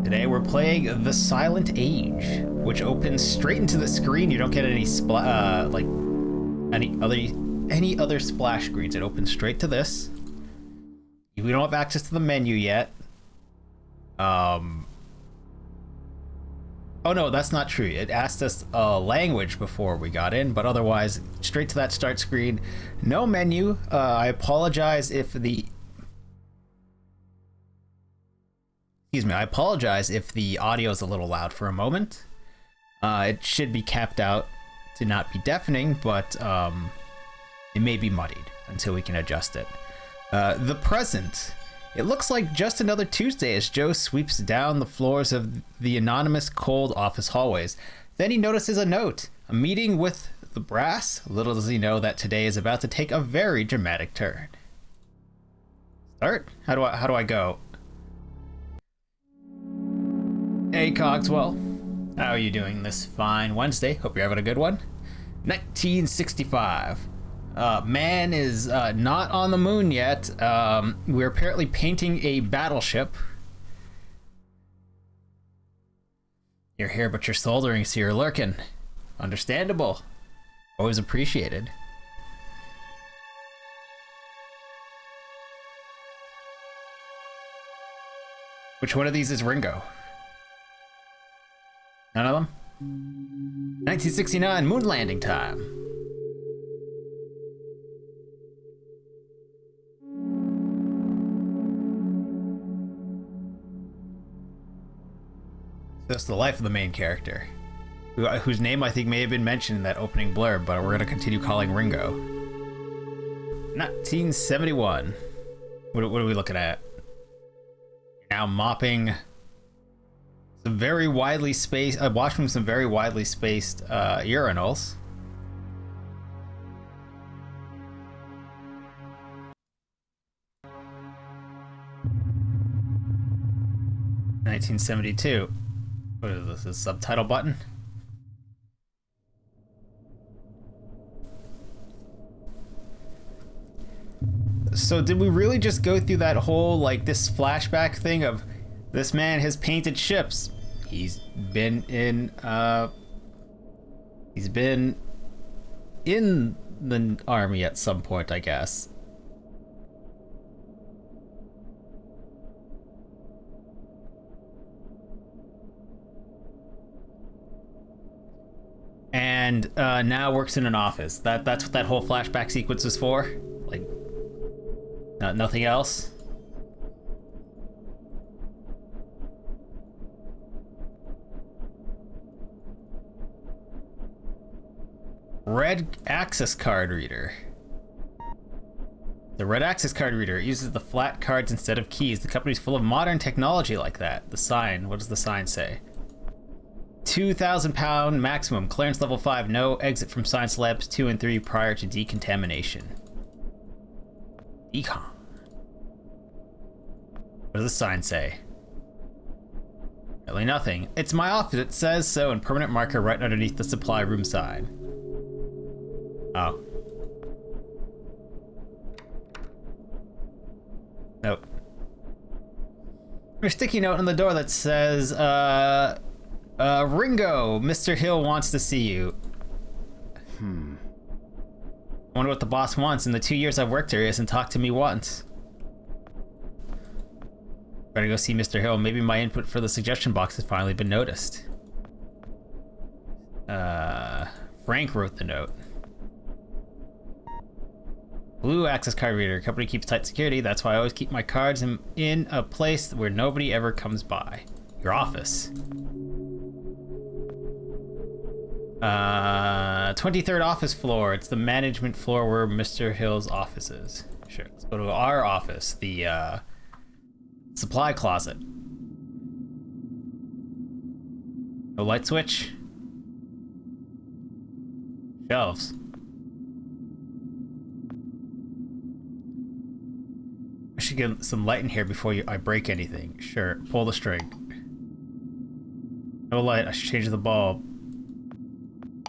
Today we're playing The Silent Age, which opens straight into the screen. You don't get any like any other splash screens. It opens straight to this. We don't have access to the menu yet. Oh no, that's not true. It asked us a language before we got in, but otherwise, straight to that start screen. No menu. I apologize if the... Excuse me, I apologize if the audio is a little loud for a moment. It should be capped out to not be deafening, but it may be muddied until we can adjust it. The present. It looks like just another Tuesday as Joe sweeps down the floors of the anonymous cold office hallways. Then he notices a note. A meeting with the brass? Little does he know that today is about to take a very dramatic turn. Start? How do I go? Hey Cogswell, how are you doing this fine Wednesday? Hope you're having a good one. 1965. Man is not on the moon yet. We're apparently painting a battleship. You're here, but you're soldering, so you're lurking. Understandable. Always appreciated. Which one of these is Ringo? None of them? 1969, moon landing time. That's the life of the main character, whose name I think may have been mentioned in that opening blurb, but we're going to continue calling Ringo. 1971. What are we looking at? You're now mopping some very widely spaced, washing some very widely spaced urinals. (1972). What is this? A subtitle button? So did we really just go through that whole, like, this flashback thing of this man has painted ships? He's been in the army at some point, I guess. And now works in an office. That's what that whole flashback sequence was for? Like, nothing else? Red access card reader. The red access card reader uses the flat cards instead of keys. The company's full of modern technology like that. The sign, what does the sign say? 2,000 pound maximum, clearance level 5, no exit from science labs 2 and 3 prior to decontamination. Econ. What does the sign say? Really nothing. It's my office, it says so in permanent marker right underneath the supply room sign. Oh. Nope. There's a sticky note on the door that says, Ringo, Mr. Hill wants to see you. I wonder what the boss wants. In the 2 years I've worked here, he hasn't talked to me once. Better go see Mr. Hill. Maybe my input for the suggestion box has finally been noticed. Frank wrote the note. Blue access card reader. Company keeps tight security. That's why I always keep my cards in a place where nobody ever comes by. Your office. 23rd office floor. It's the management floor where Mr. Hill's office is. Sure, let's go to our office, the supply closet. No light switch. Shelves. I should get some light in here before I break anything. Sure, pull the string. No light, I should change the bulb.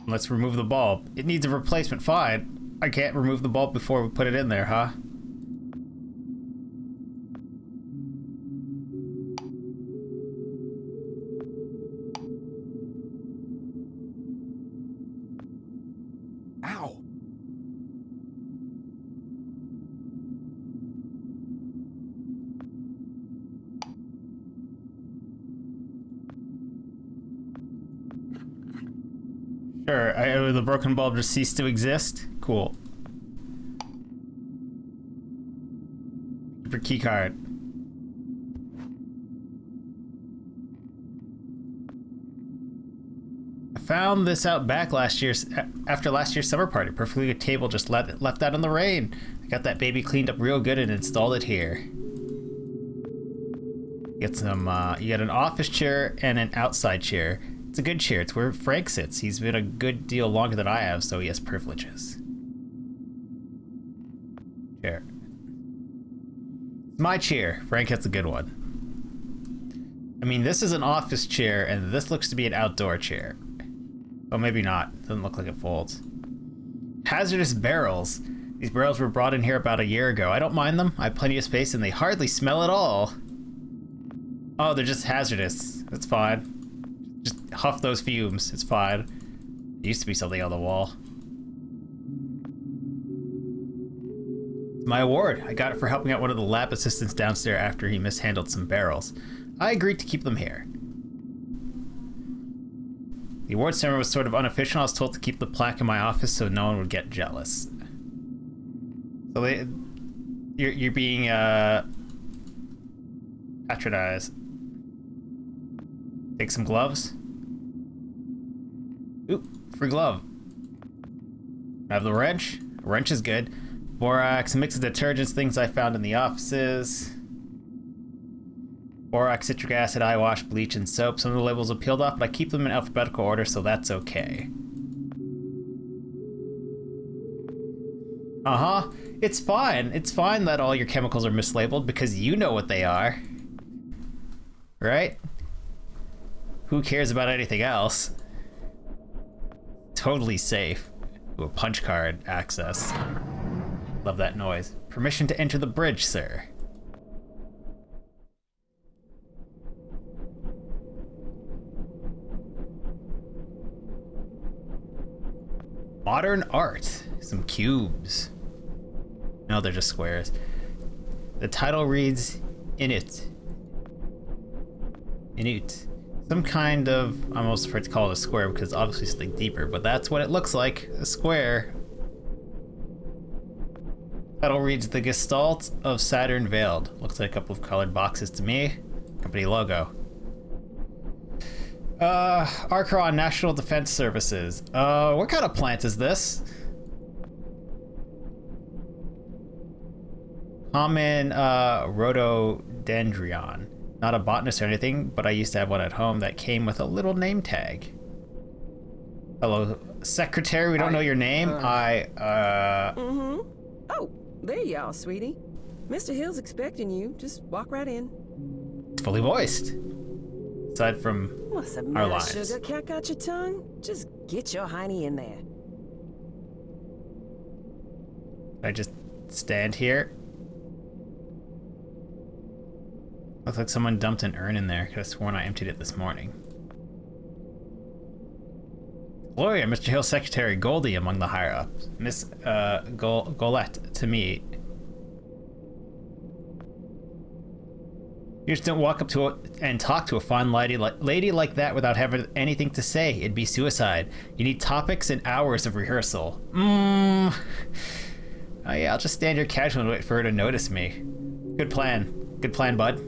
Let's remove the bulb. It needs a replacement, fine. I can't remove the bulb before we put it in there, huh? Sure, the broken bulb just ceased to exist? Cool. Keep your key card. I found this out back after last year's summer party. Perfectly good table just left out in the rain. I got that baby cleaned up real good and installed it here. You get an office chair and an outside chair. It's a good chair. It's where Frank sits. He's been a good deal longer than I have, so he has privileges. Chair. It's my chair. Frank has a good one. I mean, this is an office chair, and this looks to be an outdoor chair. Oh, maybe not. Doesn't look like it folds. Hazardous barrels. These barrels were brought in here about a year ago. I don't mind them. I have plenty of space, and they hardly smell at all. Oh, they're just hazardous. That's fine. Just huff those fumes. It's fine. There used to be something on the wall. It's my award. I got it for helping out one of the lab assistants downstairs after he mishandled some barrels. I agreed to keep them here. The award ceremony was sort of unofficial. I was told to keep the plaque in my office so no one would get jealous. So you're being patronized. Take some gloves. Ooh, free glove. I have the wrench. A wrench is good. Borax, a mix of detergents, things I found in the offices. Borax, citric acid, eye wash, bleach, and soap. Some of the labels are peeled off, but I keep them in alphabetical order, so that's okay. Uh-huh. It's fine. It's fine that all your chemicals are mislabeled because you know what they are. Right? Who cares about anything else? Totally safe. Ooh, a punch card access. Love that noise. Permission to enter the bridge, sir. Modern art. Some cubes. No, they're just squares. The title reads Inut. Inut. Some kind of, I'm almost afraid to call it a square because obviously something deeper, but that's what it looks like, a square. Title reads The Gestalt of Saturn Veiled. Looks like a couple of colored boxes to me. Company logo. Archron National Defense Services. What kind of plant is this? Common, rhododendron. Not a botanist or anything, but I used to have one at home that came with a little name tag. Hello, secretary, we don't know your name. Mm-hmm. Oh, there you are, sweetie. Mr. Hill's expecting you. Just walk right in. It's fully voiced. Aside from What's the our matter, lines. sugar? Cat got your tongue? Just get your hiney in there. I just stand here. Looks like someone dumped an urn in there. Could have sworn I emptied it this morning. Gloria, Mr. Hill's secretary, Goldie among the higher-ups. Miss Golette to meet. You just don't walk up to and talk to a fine lady like that without having anything to say. It'd be suicide. You need topics and hours of rehearsal. Oh yeah, I'll just stand here casually and wait for her to notice me. Good plan. Good plan, bud.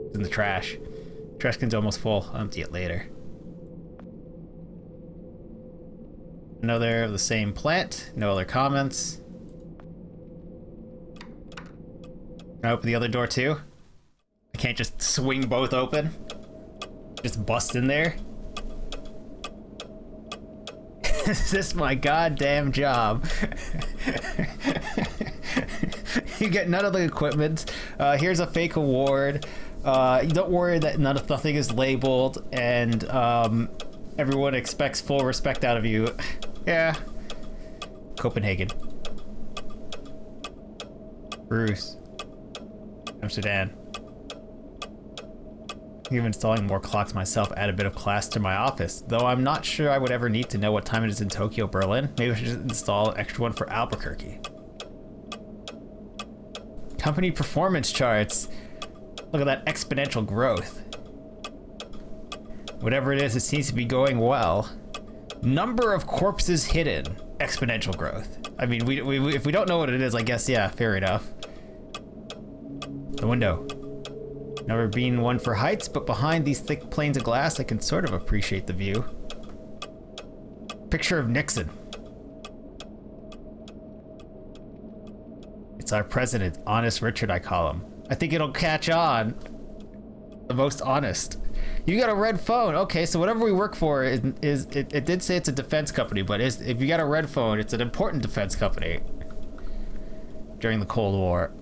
It's in the trash. Trash can's almost full. I'll empty it later. Another of the same plant. No other comments. Can I open the other door too? I can't just swing both open. Just bust in there. Is this my goddamn job? You get none of the equipment. Here's a fake award. Don't worry that nothing is labeled, and everyone expects full respect out of you. Yeah. Copenhagen. Bruce. Amsterdam. I'm installing more clocks myself, add a bit of class to my office. Though I'm not sure I would ever need to know what time it is in Tokyo, Berlin. Maybe I should just install an extra one for Albuquerque. Company performance charts. Look at that exponential growth. Whatever it is, it seems to be going well. Number of corpses hidden. Exponential growth. I mean, if we don't know what it is, I guess, yeah, fair enough. The window. Never been one for heights, but behind these thick planes of glass, I can sort of appreciate the view. Picture of Nixon. It's our president, Honest Richard, I call him. I think it'll catch on. The most honest. You got a red phone. Okay, so whatever we work for it did say it's a defense company, but if you got a red phone, it's an important defense company. During the Cold War.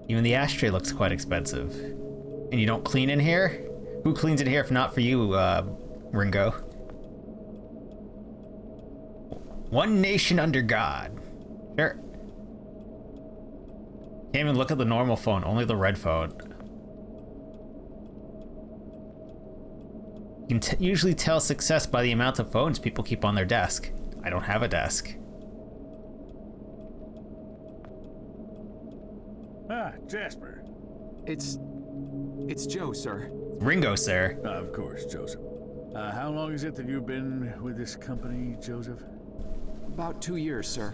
Even the ashtray looks quite expensive. And you don't clean in here? Who cleans in here if not for you, Ringo? One nation under God. Sure. Can't even look at the normal phone, only the red phone. You can usually tell success by the amount of phones people keep on their desk. I don't have a desk. Ah, Jasper. It's Joe, sir. Ringo, sir. Of course, Joseph. How long is it that you've been with this company, Joseph? About 2 years, sir.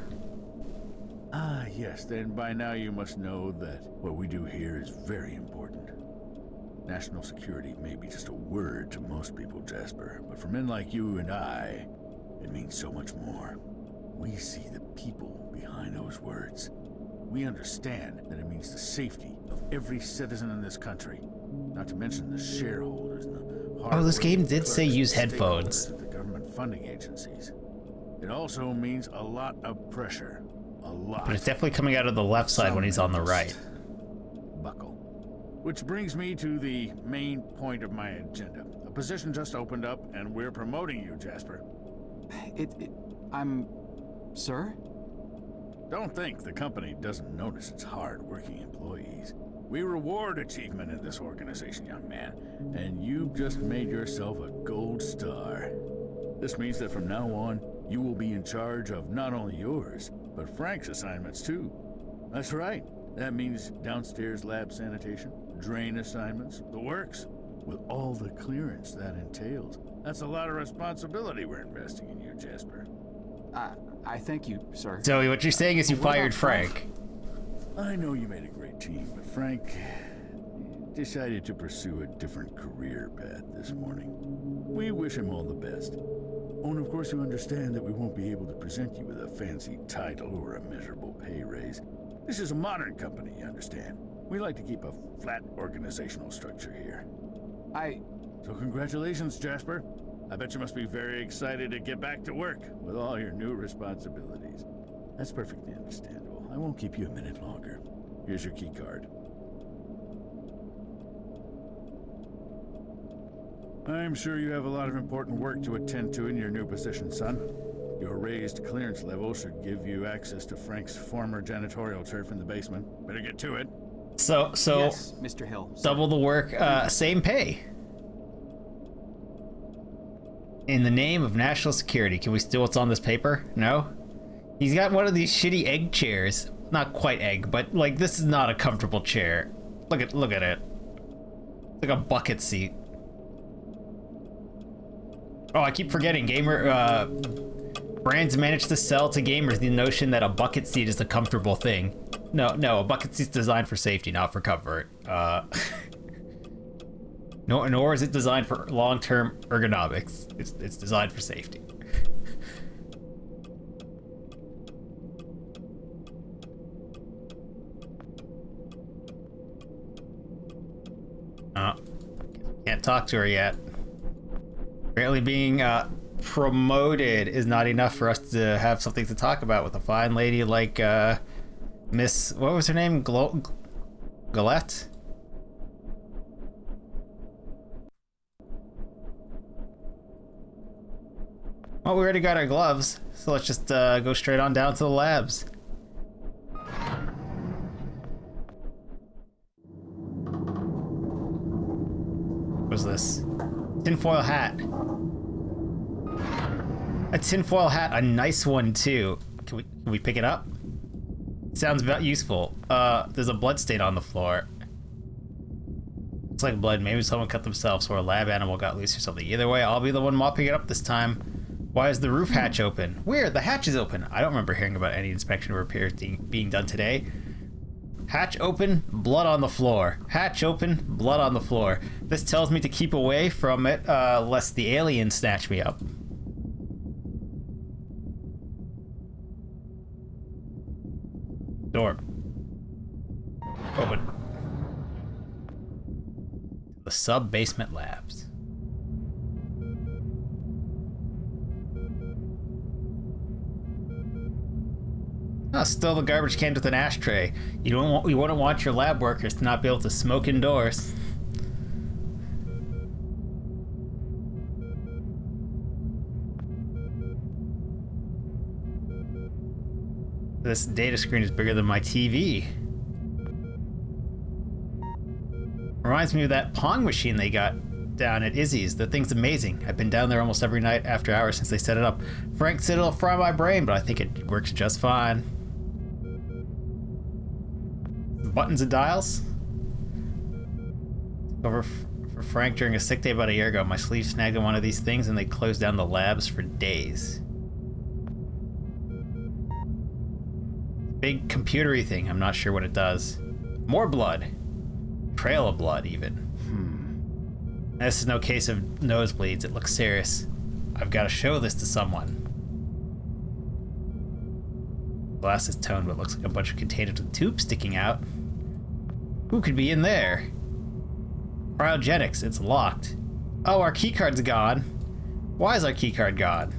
Ah, yes, then by now you must know that what we do here is very important. National security may be just a word to most people, Jasper, but for men like you and I, it means so much more. We see the people behind those words. We understand that it means the safety of every citizen in this country, not to mention the shareholders and the Oh, this game did say use headphones. The government funding agencies. It also means a lot of pressure. A lot. But it's definitely coming out of the left side when he's on the right. Buckle. Which brings me to the main point of my agenda. A position just opened up, and we're promoting you, Jasper. Sir? Don't think the company doesn't notice its hard-working employees. We reward achievement in this organization, young man, and you've just made yourself a gold star. This means that from now on, you will be in charge of not only yours, but Frank's assignments too. That's right. That means downstairs lab sanitation, drain assignments, the works, with all the clearance that entails. That's a lot of responsibility we're investing in you, Jasper. I thank you, sir. Zoe, what you're saying is you fired Frank. I know you made a great team, but Frank decided to pursue a different career path this morning. We wish him all the best. Oh, and of course you understand that we won't be able to present you with a fancy title or a measurable pay raise. This is a modern company, you understand. We like to keep a flat organizational structure here. So congratulations, Jasper. I bet you must be very excited to get back to work with all your new responsibilities. That's perfectly understandable. I won't keep you a minute longer. Here's your key card. I'm sure you have a lot of important work to attend to in your new position, son. Your raised clearance level should give you access to Frank's former janitorial turf in the basement. Better get to it. So Yes, Mr. Hill. double the work, same pay. In the name of national security, can we steal what's on this paper? No? He's got one of these shitty egg chairs. Not quite egg, but like this is not a comfortable chair. Look at it. It's like a bucket seat. Oh, I keep forgetting. Brands manage to sell to gamers the notion that a bucket seat is a comfortable thing. No, a bucket seat's designed for safety, not for comfort. Nor is it designed for long-term ergonomics. It's designed for safety. Can't talk to her yet. Apparently being promoted is not enough for us to have something to talk about with a fine lady like Miss, what was her name? Galette? Well, we already got our gloves, so let's just go straight on down to the labs. What's this? Tinfoil hat. A tinfoil hat, a nice one too. Can we pick it up? Sounds about useful. There's a blood stain on the floor. Looks like blood. Maybe someone cut themselves or a lab animal got loose or something. Either way, I'll be the one mopping it up this time. Why is the roof hatch open? Weird, the hatch is open. I don't remember hearing about any inspection or repairs being done today. Hatch open, blood on the floor. Hatch open, blood on the floor. This tells me to keep away from it, lest the aliens snatch me up. Door. Open. The sub-basement labs. Oh, still the garbage can with an ashtray. You wouldn't want your lab workers to not be able to smoke indoors. This data screen is bigger than my TV. Reminds me of that Pong machine they got down at Izzy's. The thing's amazing. I've been down there almost every night after hours since they set it up. Frank said it'll fry my brain, but I think it works just fine. Buttons and dials. Over for Frank during a sick day about a year ago. My sleeve snagged on one of these things and they closed down the labs for days. Big computery thing. I'm not sure what it does. More blood. Trail of blood, even. This is no case of nosebleeds. It looks serious. I've got to show this to someone. Glass is toned, but looks like a bunch of containers with tubes sticking out. Who could be in there? Cryogenics. It's locked. Oh, our keycard's gone. Why is our keycard gone?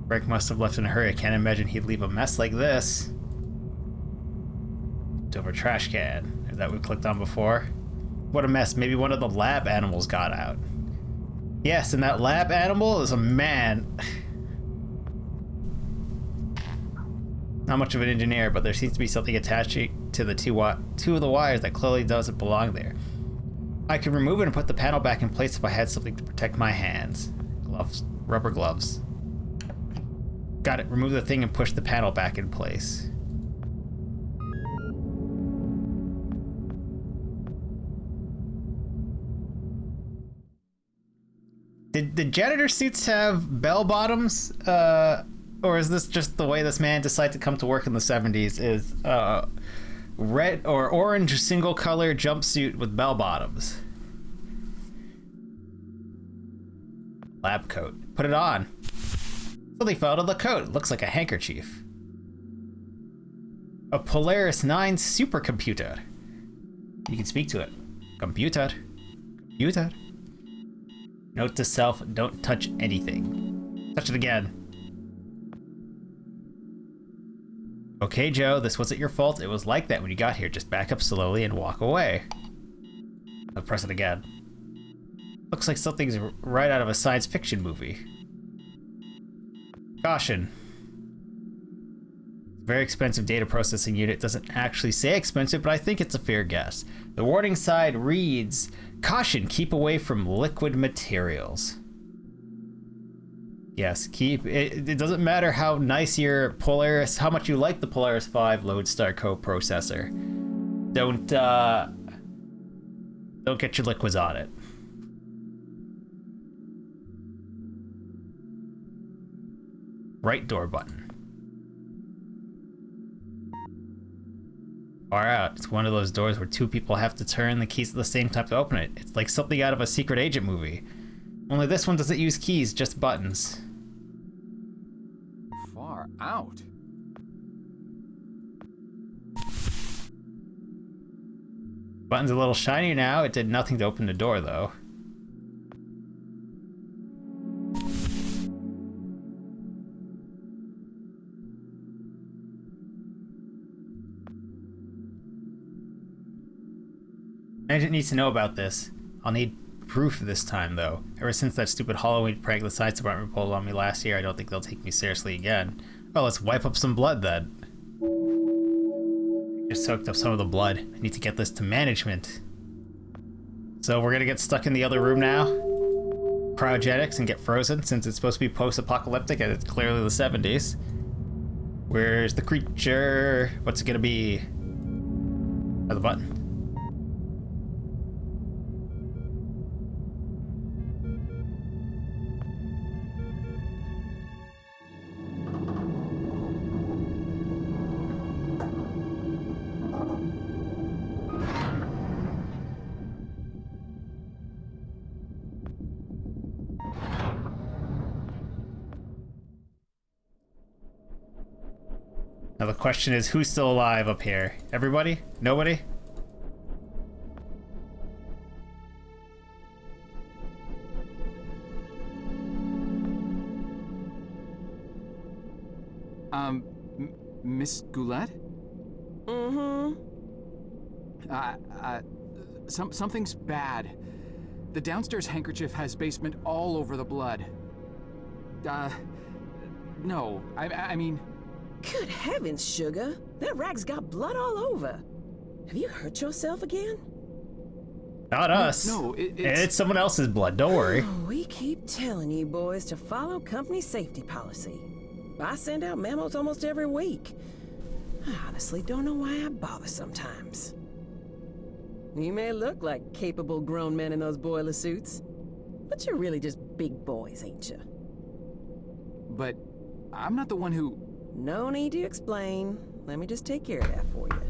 Frank must have left in a hurry. I can't imagine he'd leave a mess like this. It's over trash can. Is that what we clicked on before? What a mess. Maybe one of the lab animals got out. Yes, and that lab animal is a man. Not much of an engineer, but there seems to be something attached to the two of the wires that clearly doesn't belong there. I could remove it and put the panel back in place if I had something to protect my hands. Gloves. Rubber gloves. Got it. Remove the thing and push the panel back in place. Did janitor suits have bell bottoms? Or is this just the way this man decided to come to work in the 70s? Is red or orange single color jumpsuit with bell bottoms. Lab coat. Put it on. Something fell out of the coat. It looks like a handkerchief. A Polaris 9 supercomputer. You can speak to it. Computer. Computer. Note to self, don't touch anything. Touch it again. Okay, Joe, this wasn't your fault. It was like that when you got here. Just back up slowly and walk away. I'll press it again. Looks like something's right out of a science fiction movie. Caution. Very expensive data processing unit. Doesn't actually say expensive, but I think it's a fair guess. The warning side reads, caution, keep away from liquid materials. Yes, keep it doesn't matter how nice your Polaris, how much you like the Polaris 5 Lodestar coprocessor. Don't get your liquids on it. Right door button. Far out. It's one of those doors where two people have to turn the keys at the same time to open it. It's like something out of a secret agent movie. Only this one doesn't use keys, just buttons. Far out. Button's a little shinier now. It did nothing to open the door, though. Agent needs to know about this. I'll need proof this time, though. Ever since that stupid Halloween prank the science department pulled on me last year, I don't think they'll take me seriously again. Oh, let's wipe up some blood, then. Just soaked up some of the blood. I need to get this to management. So we're gonna get stuck in the other room now. Cryogenics and get frozen, since it's supposed to be post-apocalyptic and it's clearly the 70s. Where's the creature? What's it gonna be? Oh, the button. the question is, who's still alive up here? Everybody? Nobody? Miss Goulet? Mm-hmm. Something's bad. The downstairs handkerchief has basement all over the blood. No, I mean... Good heavens, Sugar. That rag's got blood all over. Have you hurt yourself again? Not us. No, it's someone else's blood. Don't worry. Oh, we keep telling you boys to follow company safety policy. I send out memos almost every week. I honestly don't know why I bother sometimes. You may look like capable grown men in those boiler suits, but you're really just big boys, ain't you? But I'm not the one who... No need to explain. Let me just take care of that for you.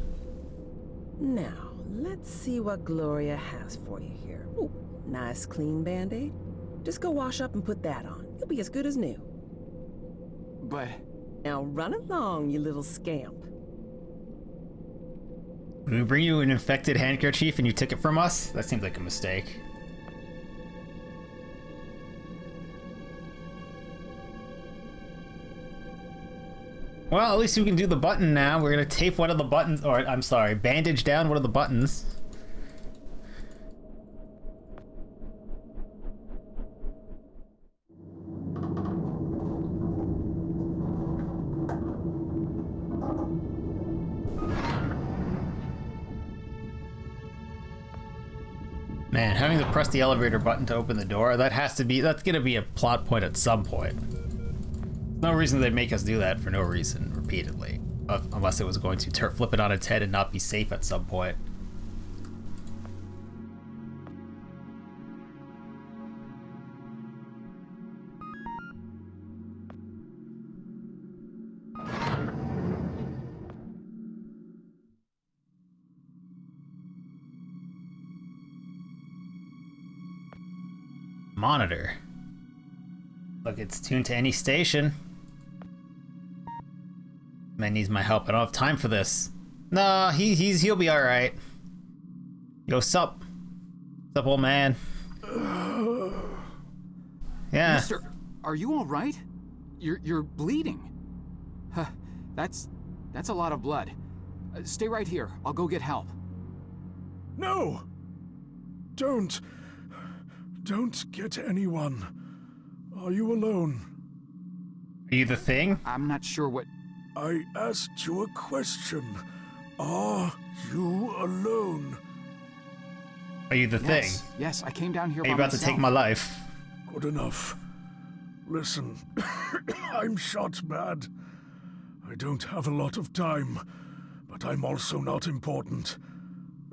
Now, let's see what Gloria has for you here. Ooh, nice clean Band-Aid. Just go wash up and put that on. You'll be as good as new. But... Now run along, you little scamp. We bring you an infected handkerchief and you took it from us? That seems like a mistake. Well, at least we can do the button now. We're gonna tape one of the buttons, or I'm sorry, bandage down one of the buttons. Man, having to press the elevator button to open the door, that's gonna be a plot point at some point. No reason they'd make us do that for no reason, repeatedly. Unless it was going to flip it on its head and not be safe at some point. Monitor. Look, it's tuned to any station. Man needs my help. I don't have time for this. Nah, he'll be all right. Yo, sup, old man? Yeah. Mister, are you all right? You're bleeding. Huh, that's a lot of blood. Stay right here. I'll go get help. No! Don't get anyone. Are you alone? Are you the Thing? I'm not sure what... I asked you a question. Are you alone? Are you the Thing? Yes, I came down here Are by you about myself. to take my life? Good enough. Listen, I'm shot bad. I don't have a lot of time, but I'm also not important.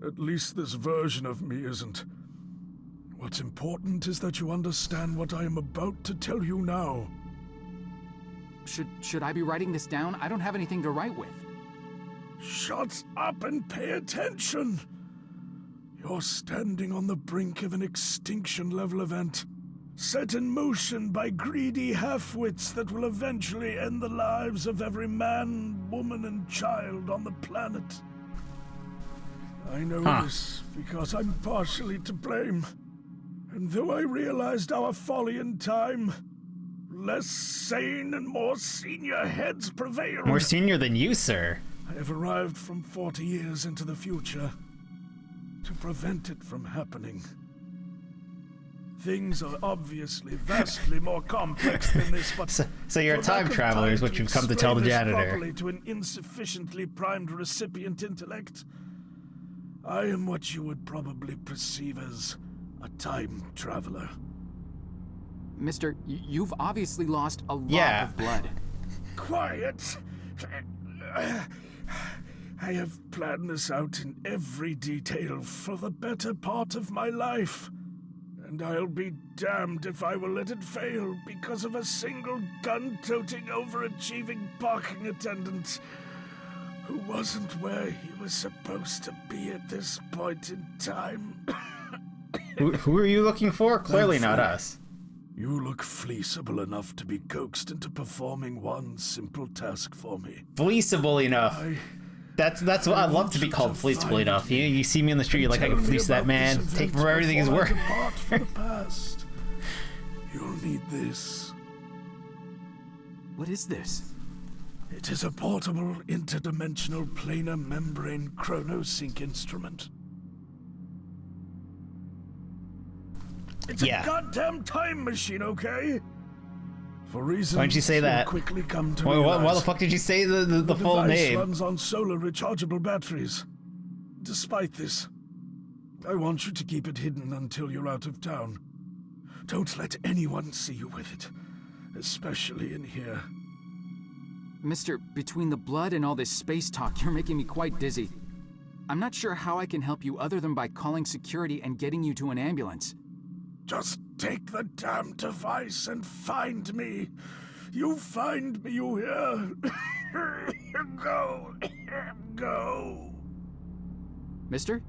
At least this version of me isn't. What's important is that you understand what I am about to tell you now. Should I be writing this down? I don't have anything to write with. Shut up and pay attention! You're standing on the brink of an extinction-level event, set in motion by greedy half-wits that will eventually end the lives of every man, woman, and child on the planet. I know this because I'm partially to blame. And though I realized our folly in time, less sane and more senior heads prevailed. More senior than you, sir. I have arrived from 40 years into the future to prevent it from happening. Things are obviously vastly more complex than this, but so you're a time traveler is what you've come to tell the janitor. To an insufficiently primed recipient intellect, I am what you would probably perceive as a time traveler. Mister, you've obviously lost a lot of blood. Quiet! I have planned this out in every detail for the better part of my life. And I'll be damned if I will let it fail because of a single gun-toting, overachieving parking attendant who wasn't where he was supposed to be at this point in time. Who are you looking for? Clearly not us. You look fleeceable enough to be coaxed into performing one simple task for me. Fleeceable enough. That's what I love to be called, fleeceable enough. You see me on the street, you're like, I can fleece that man, take for everything he's worth. For the past. You'll need this. What is this? It is a portable interdimensional planar membrane chronosync instrument. It's a goddamn time machine, okay? For reasons Why didn't you say that? Quickly come to Why the fuck did you say the full device name? runs on solar rechargeable batteries. Despite this, I want you to keep it hidden until you're out of town. Don't let anyone see you with it, especially in here. Mister, between the blood and all this space talk, you're making me quite dizzy. I'm not sure how I can help you other than by calling security and getting you to an ambulance. Just take the damn device and find me. You find me, you hear? Go. Go. Mister?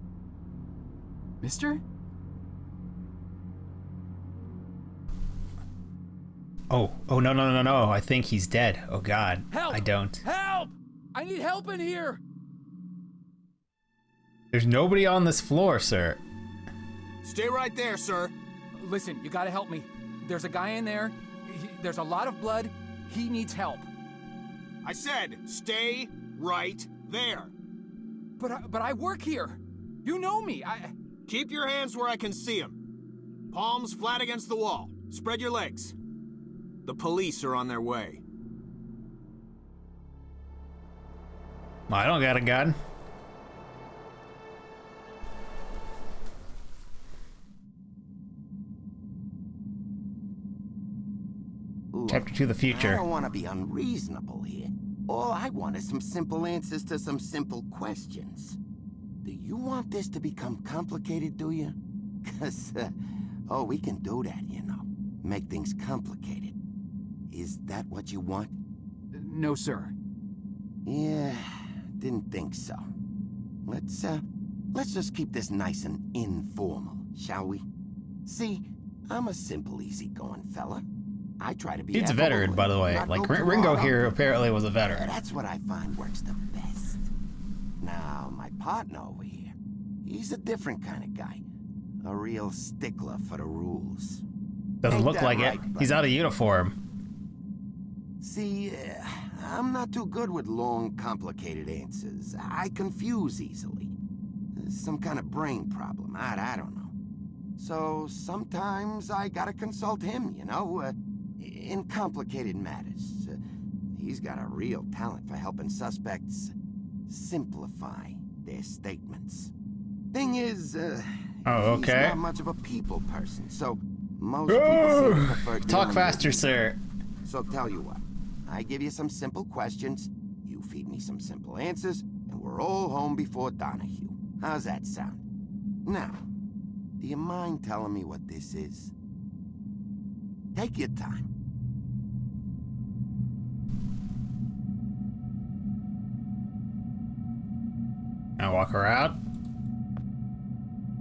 Mister? Oh, no. I think he's dead. Oh god. Help! I don't. Help! I need help in here! There's nobody on this floor, sir. Stay right there, sir. Listen, you gotta help me. There's a guy in there. There's a lot of blood. He needs help. I said, stay right there. But I work here. You know me. Keep your hands where I can see them. Palms flat against the wall. Spread your legs. The police are on their way. I don't got a gun. Chapter 2, the future. I don't want to be unreasonable here. All I want is some simple answers to some simple questions. Do you want this to become complicated, do you? Because, we can do that, you know. Make things complicated. Is that what you want? No, sir. Yeah, didn't think so. Let's just keep this nice and informal, shall we? See, I'm a simple, easygoing fella. I try to be. He's a veteran, by the way. Like, Ringo here apparently was a veteran. That's what I find works the best. Now, my partner over here, he's a different kind of guy. A real stickler for the rules. Doesn't Ain't look that like right, it. buddy? He's out of uniform. See, I'm not too good with long, complicated answers. I confuse easily. Some kind of brain problem. I don't know. So sometimes I gotta consult him, you know, in complicated matters. He's got a real talent for helping suspects simplify their statements. Thing is, okay. he's not much of a people person, so most people seem to prefer Talk dealing faster, with him. sir. So tell you what, I give you some simple questions, you feed me some simple answers, and we're all home before Donahue. How's that sound? Now, do you mind telling me what this is? Take your time. Can I walk around?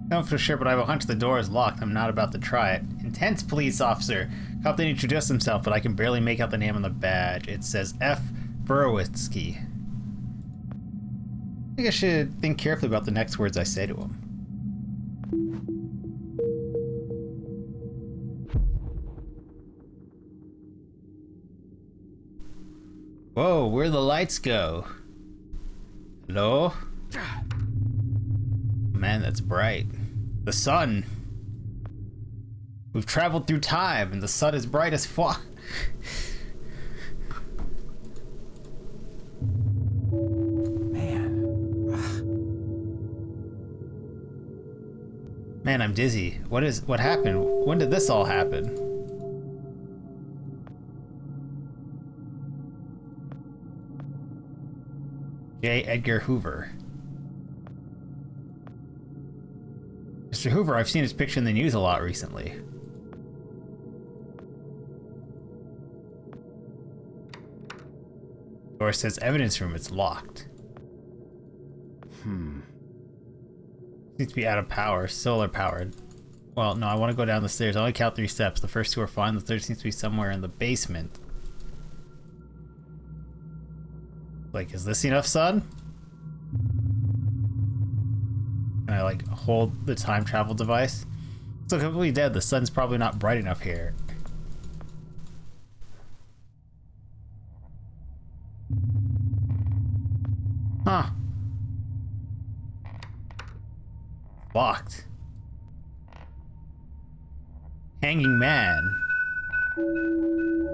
Not for sure, but I have a hunch the door is locked. I'm not about to try it. Intense police officer. Cop didn't introduce himself, but I can barely make out the name on the badge. It says F. Burowitsky. I think I should think carefully about the next words I say to him. Whoa, where'd the lights go? Hello? Man, that's bright. The sun. We've traveled through time, and the sun is bright as fuck. Man, I'm dizzy. What happened? When did this all happen? J. Edgar Hoover. Mr. Hoover, I've seen his picture in the news a lot recently. Door says evidence room, it's locked. Seems to be out of power, solar powered. Well, no, I want to go down the stairs. I only count 3 steps. The first 2 are fine. The third seems to be somewhere in the basement. Like, is this enough sun? Can I, like, hold the time travel device? It's completely dead. The sun's probably not bright enough here. Huh. Locked. Hanging man.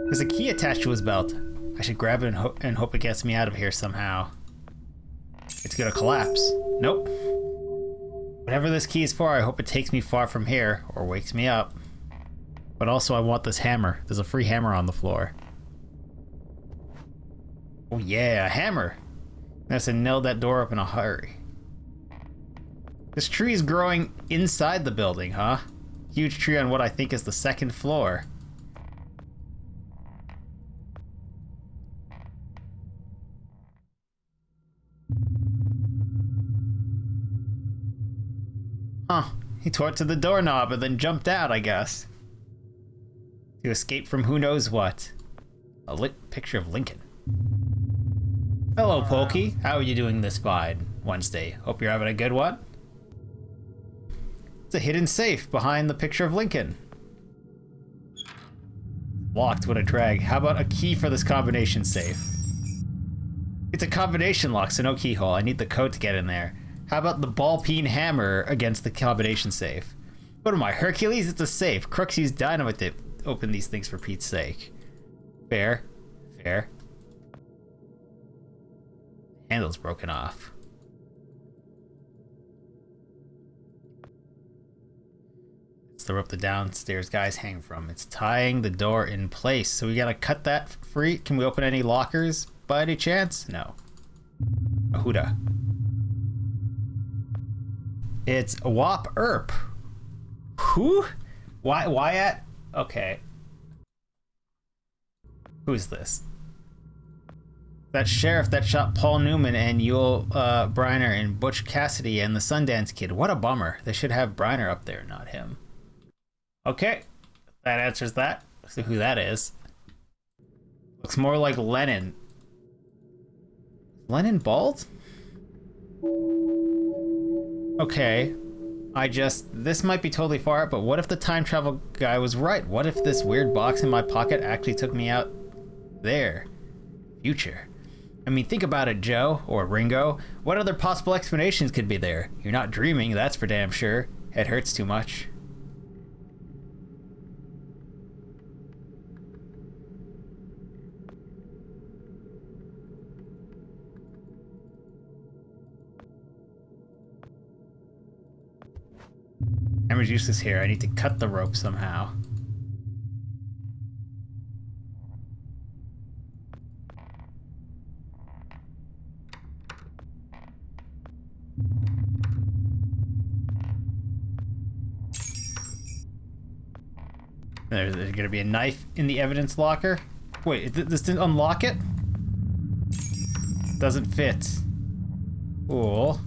There's a key attached to his belt. I should grab it and hope it gets me out of here somehow. It's gonna collapse. Nope. Whatever this key is for, I hope it takes me far from here, or wakes me up. But also I want this hammer. There's a free hammer on the floor. Oh yeah, a hammer! That's to nail that door up in a hurry. This tree is growing inside the building, huh? Huge tree on what I think is the 2nd floor. Huh. He tore it to the doorknob and then jumped out, I guess. To escape from who knows what. A lit picture of Lincoln. Hello, Pokey. How are you doing this fine Wednesday? Hope you're having a good one. It's a hidden safe behind the picture of Lincoln. Locked, what a drag. How about a key for this combination safe? It's a combination lock, so no keyhole. I need the code to get in there. How about the ball-peen hammer against the combination safe? What am I, Hercules? It's a safe. Crooks use dynamite to open these things for Pete's sake. Fair. Fair. Handle's broken off. It's the rope the downstairs guys hang from. It's tying the door in place. So we gotta cut that free. Can we open any lockers by any chance? No. Ahuda. It's Wop Earp. Who? Why at? Okay. Who's this? That sheriff that shot Paul Newman and Yul Brynner and Butch Cassidy and the Sundance Kid. What a bummer. They should have Brynner up there, not him. Okay. That answers that. Let's see who that is. Looks more like Lennon. Lennon bald? Okay. This might be totally far out, but what if the time travel guy was right? What if this weird box in my pocket actually took me out there? Future. I mean, think about it, Joe, or Ringo. What other possible explanations could be there? You're not dreaming, that's for damn sure. Head hurts too much. Hammer's useless here. I need to cut the rope somehow. There's gonna be a knife in the evidence locker. Wait, this didn't unlock it? Doesn't fit. Cool.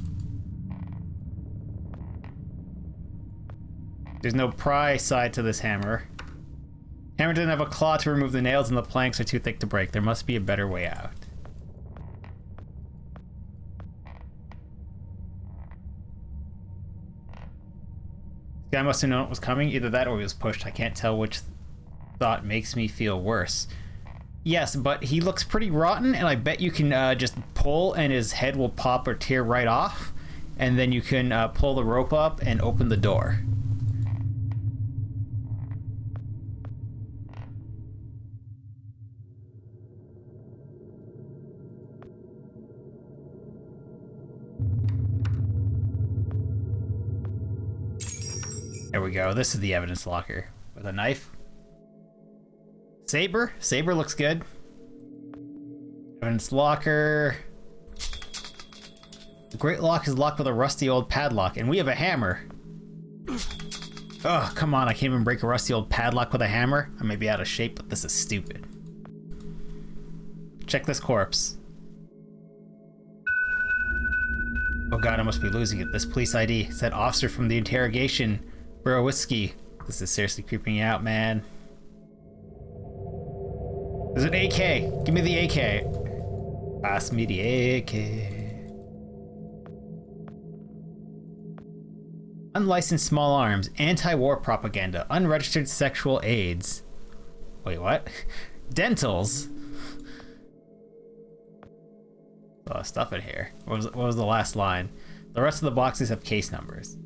There's no pry side to this hammer. Hammer doesn't have a claw to remove the nails and the planks are too thick to break. There must be a better way out. This guy must have known it was coming. Either that or he was pushed. I can't tell which thought makes me feel worse. Yes, but he looks pretty rotten, and I bet you can just pull and his head will pop or tear right off. And then you can pull the rope up and open the door. There we go. This is the evidence locker with a knife. Saber. Saber looks good. Evidence locker. The great lock is locked with a rusty old padlock, and we have a hammer. Oh, come on. I can't even break a rusty old padlock with a hammer. I may be out of shape, but this is stupid. Check this corpse. Oh god, I must be losing it. This police ID said officer from the interrogation Bro, whiskey. This is seriously creeping me out, man. There's an AK. Give me the AK. Pass me the AK. Unlicensed small arms, anti-war propaganda, unregistered sexual aids. Wait, what? Dentals. A lot of stuff in here. What was the last line? The rest of the boxes have case numbers.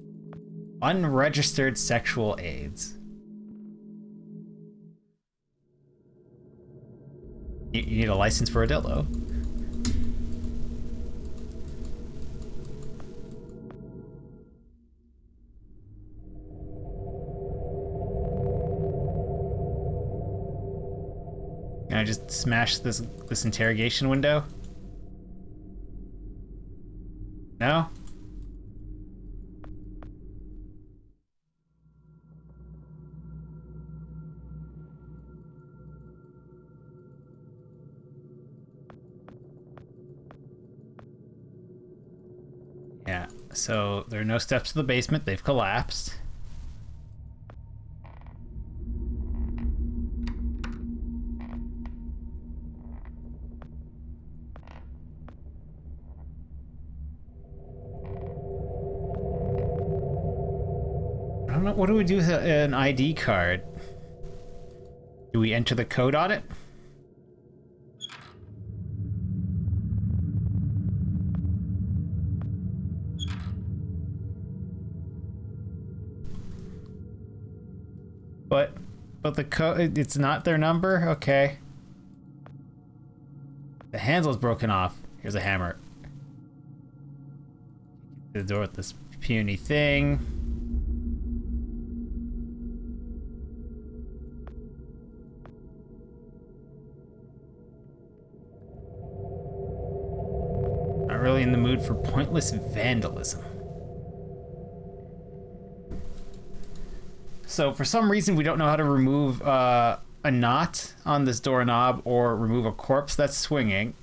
Unregistered sexual aids. You need a license for a dildo. Can I just smash this interrogation window? No? Yeah, so there are no steps to the basement. They've collapsed. I don't know, what do we do with an ID card? Do we enter the code on it? But the code, it's not their number? Okay. The handle's broken off. Here's a hammer. The door with this puny thing. Not really in the mood for pointless vandalism. So for some reason we don't know how to remove a knot on this doorknob or remove a corpse that's swinging.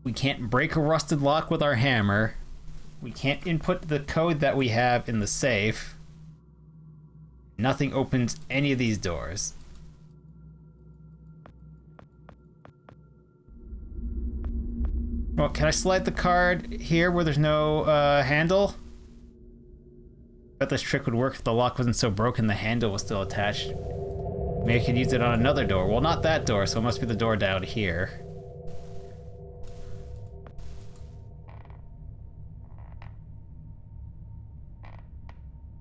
We can't break a rusted lock with our hammer. We can't input the code that we have in the safe. Nothing opens any of these doors. Well, can I slide the card here where there's no handle? I bet this trick would work if the lock wasn't so broken the handle was still attached. Maybe I could use it on another door. Well, not that door, so it must be the door down here.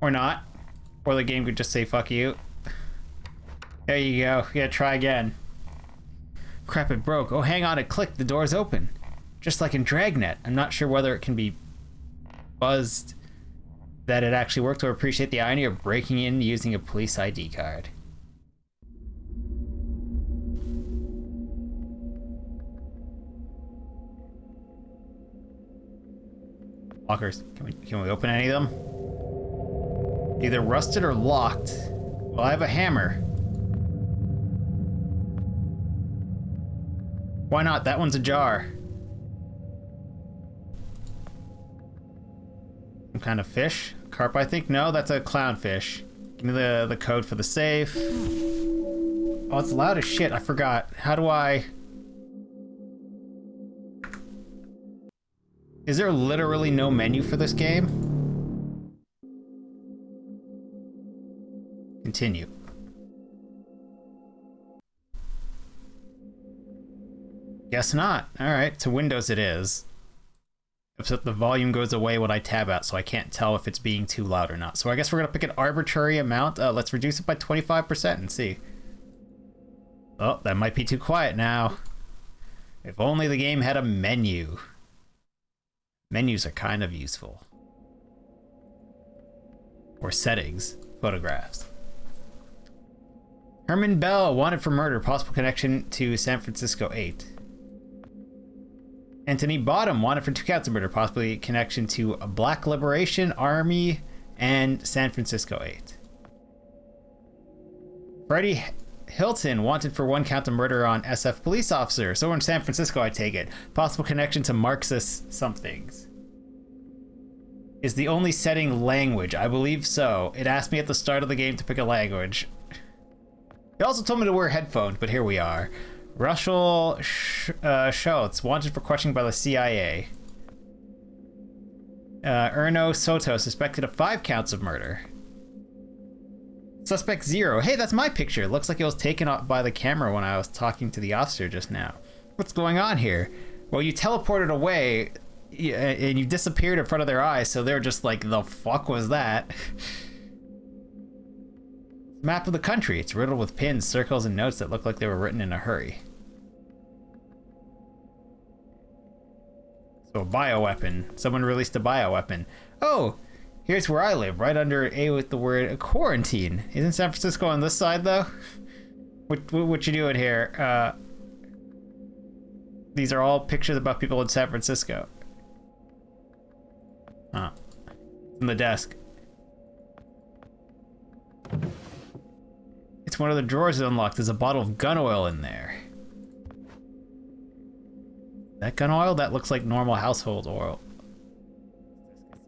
Or not. Or the game could just say, fuck you. There you go. Yeah, try again. Crap, it broke. Oh, hang on, it clicked. The door's open. Just like in Dragnet. I'm not sure whether it can be buzzed that it actually worked or appreciate the irony of breaking in using a police ID card. Lockers. Can we open any of them? Either rusted or locked. Well, I have a hammer. Why not? That one's ajar. Some kind of fish? Carp, I think? No, that's a clownfish. Give me the code for the safe. Oh, it's loud as shit. I forgot. How do I... Is there literally no menu for this game? Continue. Guess not. Alright, to Windows it is. Except the volume goes away when I tab out, so I can't tell if it's being too loud or not. So I guess we're gonna pick an arbitrary amount. Let's reduce it by 25% and see. Oh, that might be too quiet now. If only the game had a menu. Menus are kind of useful. Or settings. Photographs. Herman Bell, wanted for murder, possible connection to San Francisco 8. Anthony Bottom, wanted for 2 counts of murder, possibly connection to a Black Liberation Army and San Francisco 8. Freddie Hilton, wanted for 1 count of murder on SF police officer. So in San Francisco, I take it. Possible connection to Marxist somethings. Is the only setting language? I believe so. It asked me at the start of the game to pick a language. It also told me to wear headphones, but here we are. Russell Schultz, wanted for questioning by the CIA. Erno Soto, suspected of 5 counts of murder. Suspect 0. Hey, that's my picture. Looks like it was taken up by the camera when I was talking to the officer just now. What's going on here? Well, you teleported away and you disappeared in front of their eyes, so they're just like, the fuck was that? Map of the country. It's riddled with pins, circles, and notes that look like they were written in a hurry. So a bioweapon. Someone released a bioweapon. Oh, here's where I live, right under A with the word quarantine. Isn't San Francisco on this side, though? What you doing here? These are all pictures about people in San Francisco. Huh. It's in the desk. It's one of the drawers unlocked. There's a bottle of gun oil in there. That gun oil? That looks like normal household oil.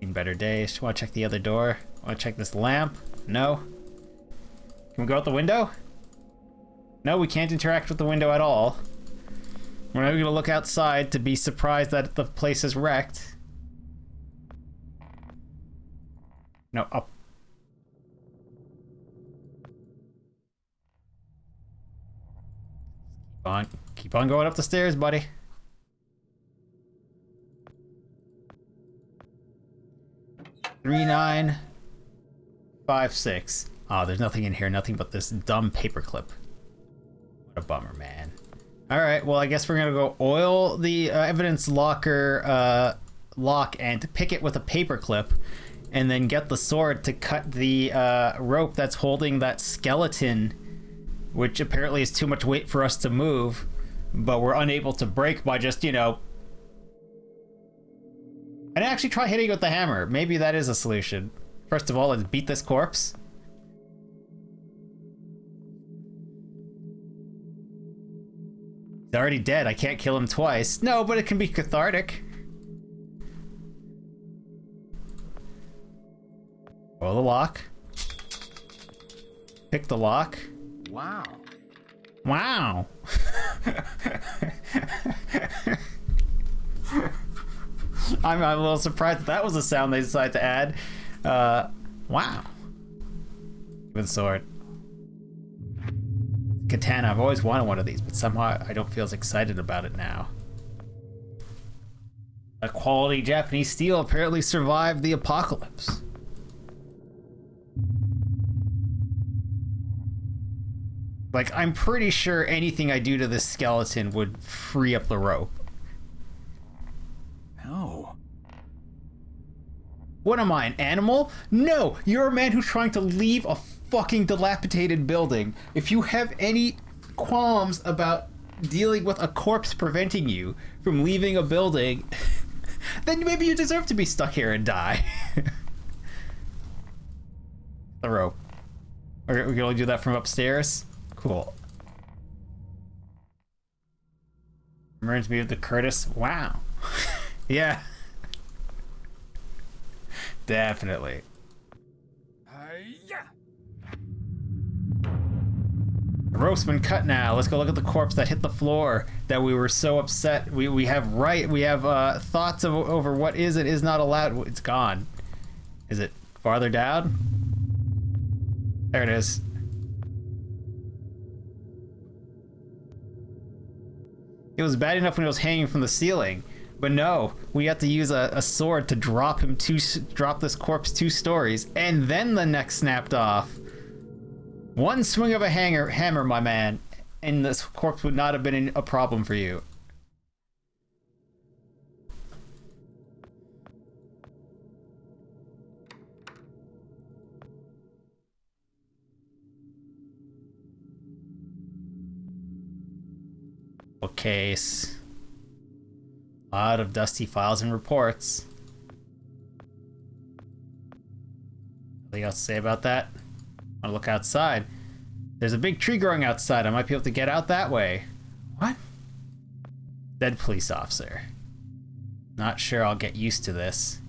Seen better days. Want to check the other door? Want to check this lamp? No? Can we go out the window? No, we can't interact with the window at all. We're not gonna look outside to be surprised that the place is wrecked. No, up. Keep on going up the stairs, buddy. Three, 9, 5, 6. Oh, there's nothing in here. Nothing but this dumb paperclip. What a bummer, man. All right, well, I guess we're gonna go oil the evidence locker lock and pick it with a paperclip, and then get the sword to cut the rope that's holding that skeleton, which apparently is too much weight for us to move, but we're unable to break by just, you know... And actually try hitting it with the hammer. Maybe that is a solution. First of all, let's beat this corpse. He's already dead. I can't kill him twice. No, but it can be cathartic. Roll the lock. Pick the lock. Wow. Wow. I'm a little surprised that was the sound they decided to add. Wow. With sword. Katana. I've always wanted one of these, but somehow I don't feel as excited about it now. A quality Japanese steel apparently survived the apocalypse. Like, I'm pretty sure anything I do to this skeleton would free up the rope. No. What am I, an animal? No, you're a man who's trying to leave a fucking dilapidated building. If you have any qualms about dealing with a corpse preventing you from leaving a building, then maybe you deserve to be stuck here and die. The rope. We can only do that from upstairs? Cool. Reminds me of the Curtis. Wow. Yeah. Definitely. The rope's been cut now. Let's go look at the corpse that hit the floor that we were so upset. We have thoughts over what is and is not allowed. It's gone. Is it farther down? There it is. It was bad enough when it was hanging from the ceiling, but no, we had to use a sword to drop this corpse 2 stories, and then the neck snapped off. One swing of a hammer, my man, and this corpse would not have been a problem for you. Case. A lot of dusty files and reports. Anything else to say about that? I'll look outside. There's a big tree growing outside. I might be able to get out that way. What? Dead police officer. Not sure I'll get used to this.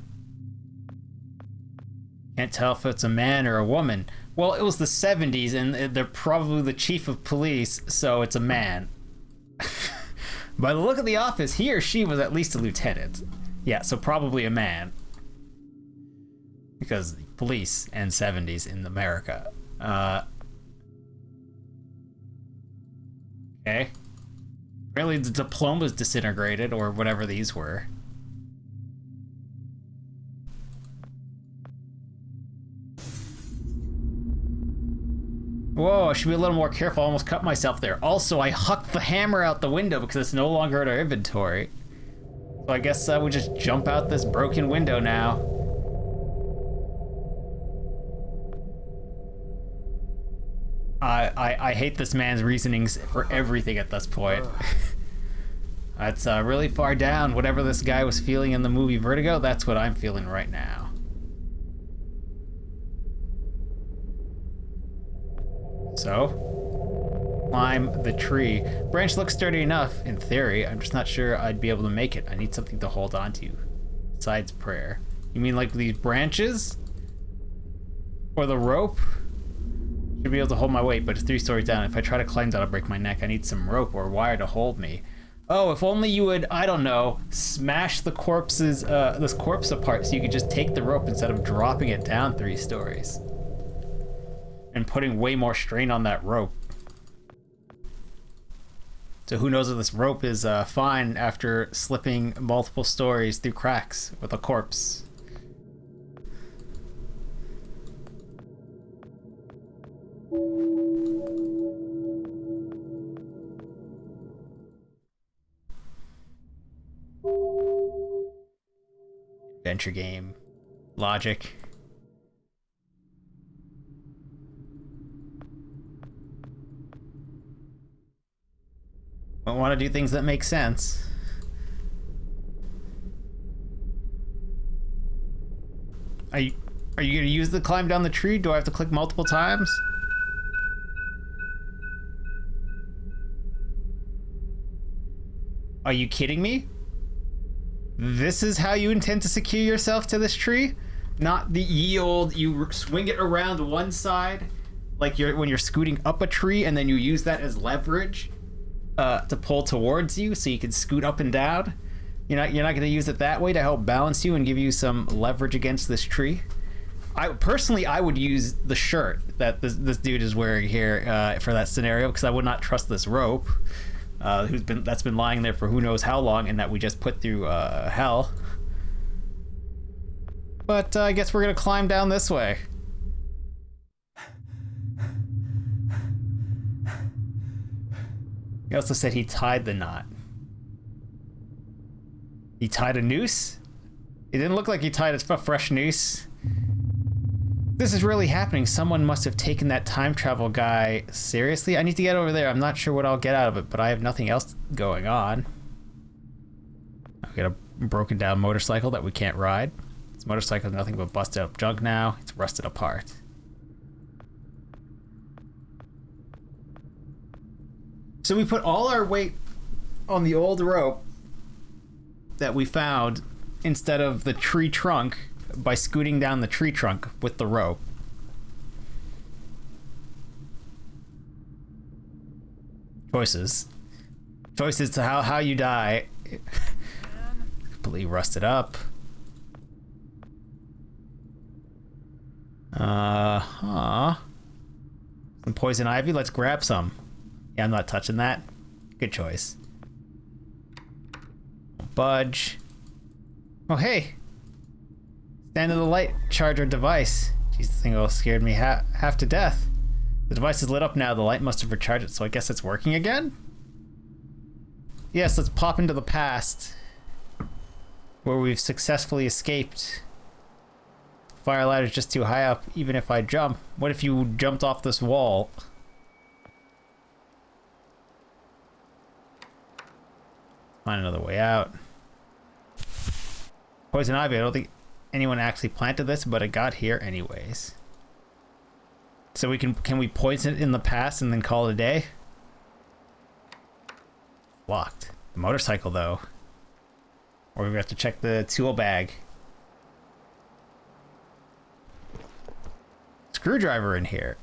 Can't tell if it's a man or a woman. Well, it was the 70s, and they're probably the chief of police, so it's a man. By the look of the office, he or she was at least a lieutenant. Yeah, so probably a man. Because police and 70s in America. Okay. Apparently the diploma's disintegrated, or whatever these were. Whoa, I should be a little more careful. I almost cut myself there. Also, I hucked the hammer out the window because it's no longer in our inventory. So I guess we just jump out this broken window now. I hate this man's reasonings for everything at this point. That's really far down. Whatever this guy was feeling in the movie Vertigo, that's what I'm feeling right now. So, climb the tree. Branch looks sturdy enough, in theory. I'm just not sure I'd be able to make it. I need something to hold on to, besides prayer. You mean like these branches? Or the rope? Should be able to hold my weight, but it's 3 stories down. If I try to climb down, I'll break my neck. I need some rope or wire to hold me. Oh, if only you would, I don't know, smash the corpses, this corpse apart so you could just take the rope instead of dropping it down 3 stories. And putting way more strain on that rope. So who knows if this rope is fine after slipping multiple stories through cracks with a corpse. Adventure game. Logic. I want to do things that make sense. Are you gonna use the climb down the tree? Do I have to click multiple times? Are you kidding me? This is how you intend to secure yourself to this tree? Not the ye old, you swing it around one side, like when you're scooting up a tree, and then you use that as leverage to pull towards you so you can scoot up and down. You're not going to use it that way to help balance you and give you some leverage against this tree. I would use the shirt that this dude is wearing here for that scenario, because I would not trust this rope that's been lying there for who knows how long, and that we just put through hell. But I guess we're gonna climb down this way. He also said he tied the knot. He tied a noose? It didn't look like he tied a fresh noose. This is really happening. Someone must have taken that time travel guy seriously. I need to get over there. I'm not sure what I'll get out of it, but I have nothing else going on. I've got a broken down motorcycle that we can't ride. This motorcycle is nothing but busted up junk now. It's rusted apart. So we put all our weight on the old rope that we found instead of the tree trunk by scooting down the tree trunk with the rope. Choices to how you die. Completely rusted up. Some poison ivy. Let's grab some. Yeah, I'm not touching that. Good choice. Budge. Oh, hey. Stand to the light. Charge our device. Jeez, the thing almost scared me half to death. The device is lit up now. The light must have recharged it, so I guess it's working again? Yes, let's pop into the past, where we've successfully escaped. Fire ladder's just too high up, even if I jump. What if you jumped off this wall? Find another way out. Poison ivy. I don't think anyone actually planted this, but it got here anyways. So we can we poison it in the past and then call it a day? Locked. The motorcycle though. Or we have to check the tool bag. screwdriver in here.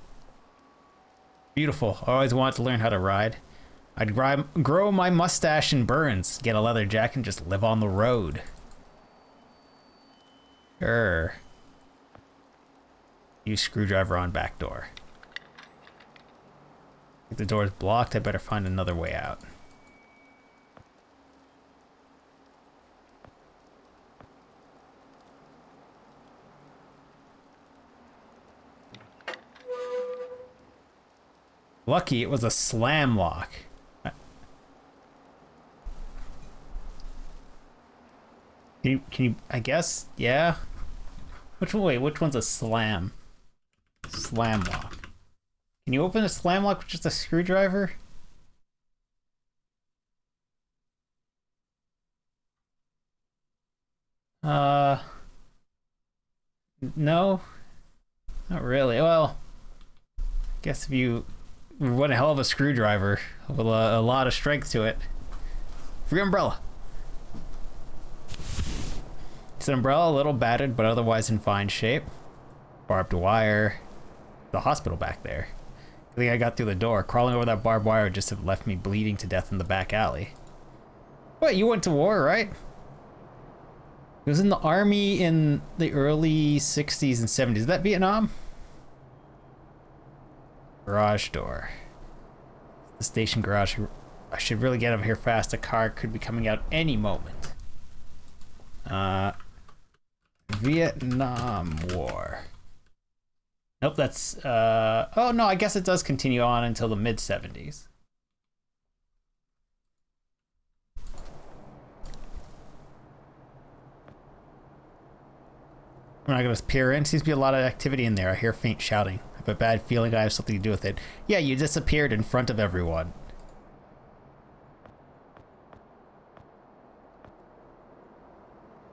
Beautiful. I always wanted to learn how to ride. I'd grow my mustache in Burns, get a leather jacket, and just live on the road. Use screwdriver on back door. If the door's blocked, I better find another way out. Lucky it was a slam lock. Can you, I guess, yeah? Which one's a slam? Slam lock. Can you open a slam lock with just a screwdriver? No. Not really. Well, I guess if you want a hell of a screwdriver with a lot of strength to it. Free umbrella. It's an umbrella, a little battered, but otherwise in fine shape. Barbed wire. The hospital back there. I think I got through the door. Crawling over that barbed wire would just have left me bleeding to death in the back alley. What, you went to war, right? He was in the army in the early 60s and 70s. Is that Vietnam? Garage door. The station garage. I should really get over here fast. A car could be coming out any moment. Vietnam War. Nope, that's oh no, I guess it does continue on until the mid-70s. I'm not gonna peer in. Seems to be a lot of activity in there. I hear faint shouting. I have a bad feeling I have something to do with it. Yeah, you disappeared in front of everyone.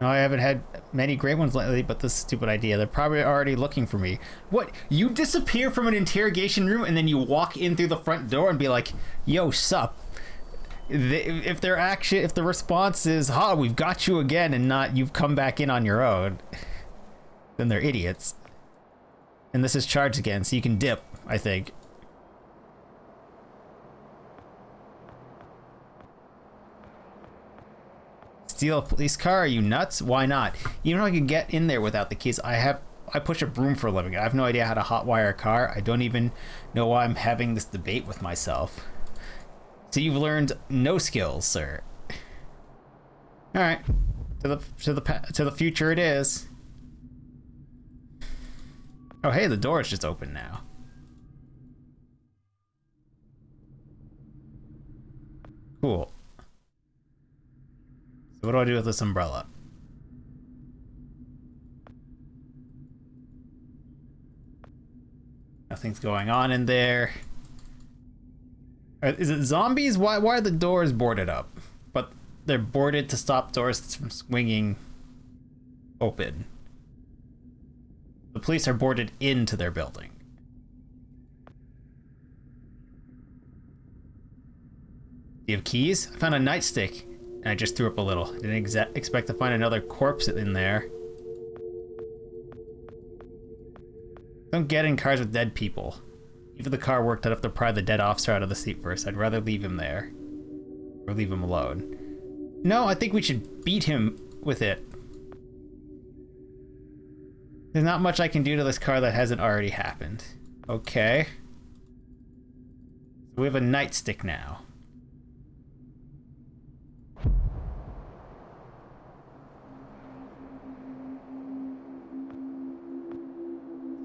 No, I haven't had many great ones lately, but this stupid idea. They're probably already looking for me. What? You disappear from an interrogation room and then you walk in through the front door and be like, yo, sup? If the response is, ha, we've got you again, and not you've come back in on your own, then they're idiots. And this is charged again, so you can dip, I think. Steal a police car? Are you nuts? Why not? You know I can get in there without the keys. I push a broom for a living. I have no idea how to hotwire a car. I don't even know why I'm having this debate with myself. So you've learned no skills, sir. All right, to the future it is. Oh hey, the door is just open now. Cool. So what do I do with this umbrella? Nothing's going on in there. Is it zombies? Why are the doors boarded up? But they're boarded to stop doors from swinging open. The police are boarded into their building. Do you have keys? I found a nightstick. And I just threw up a little. Didn't expect to find another corpse in there. Don't get in cars with dead people. Even if the car worked, I'd have to pry the dead officer out of the seat first. I'd rather leave him there. Or leave him alone. No, I think we should beat him with it. There's not much I can do to this car that hasn't already happened. Okay. So we have a nightstick now.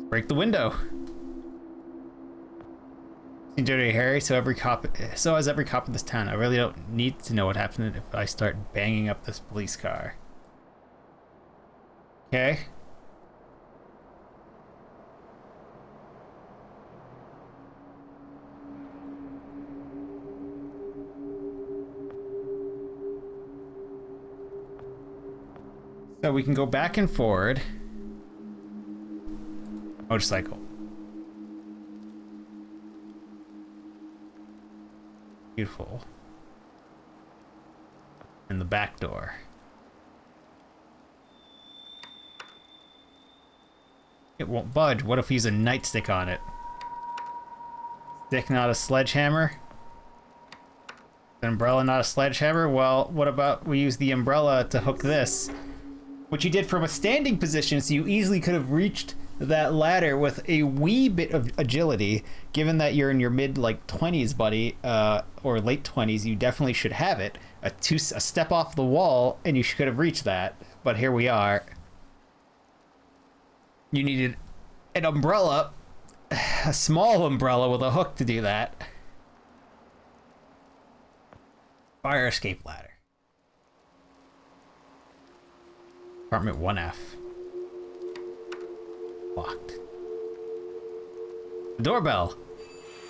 Break the window. Dirty Harry, so has every cop in this town. I really don't need to know what happened if I start banging up this police car. Okay. So we can go back and forward. Motorcycle. Beautiful. And the back door. It won't budge. What if we use a nightstick on it? Stick, not a sledgehammer? An umbrella, not a sledgehammer? Well, what about we use the umbrella to hook this? Which you did from a standing position, so you easily could have reached that ladder with a wee bit of agility. Given that you're in your mid, like, 20s, buddy, or late 20s, you definitely should have it. A step off the wall, and you could have reached that. But here we are. You needed an umbrella, a small umbrella with a hook to do that. Fire escape ladder. Apartment 1F. Locked. The doorbell.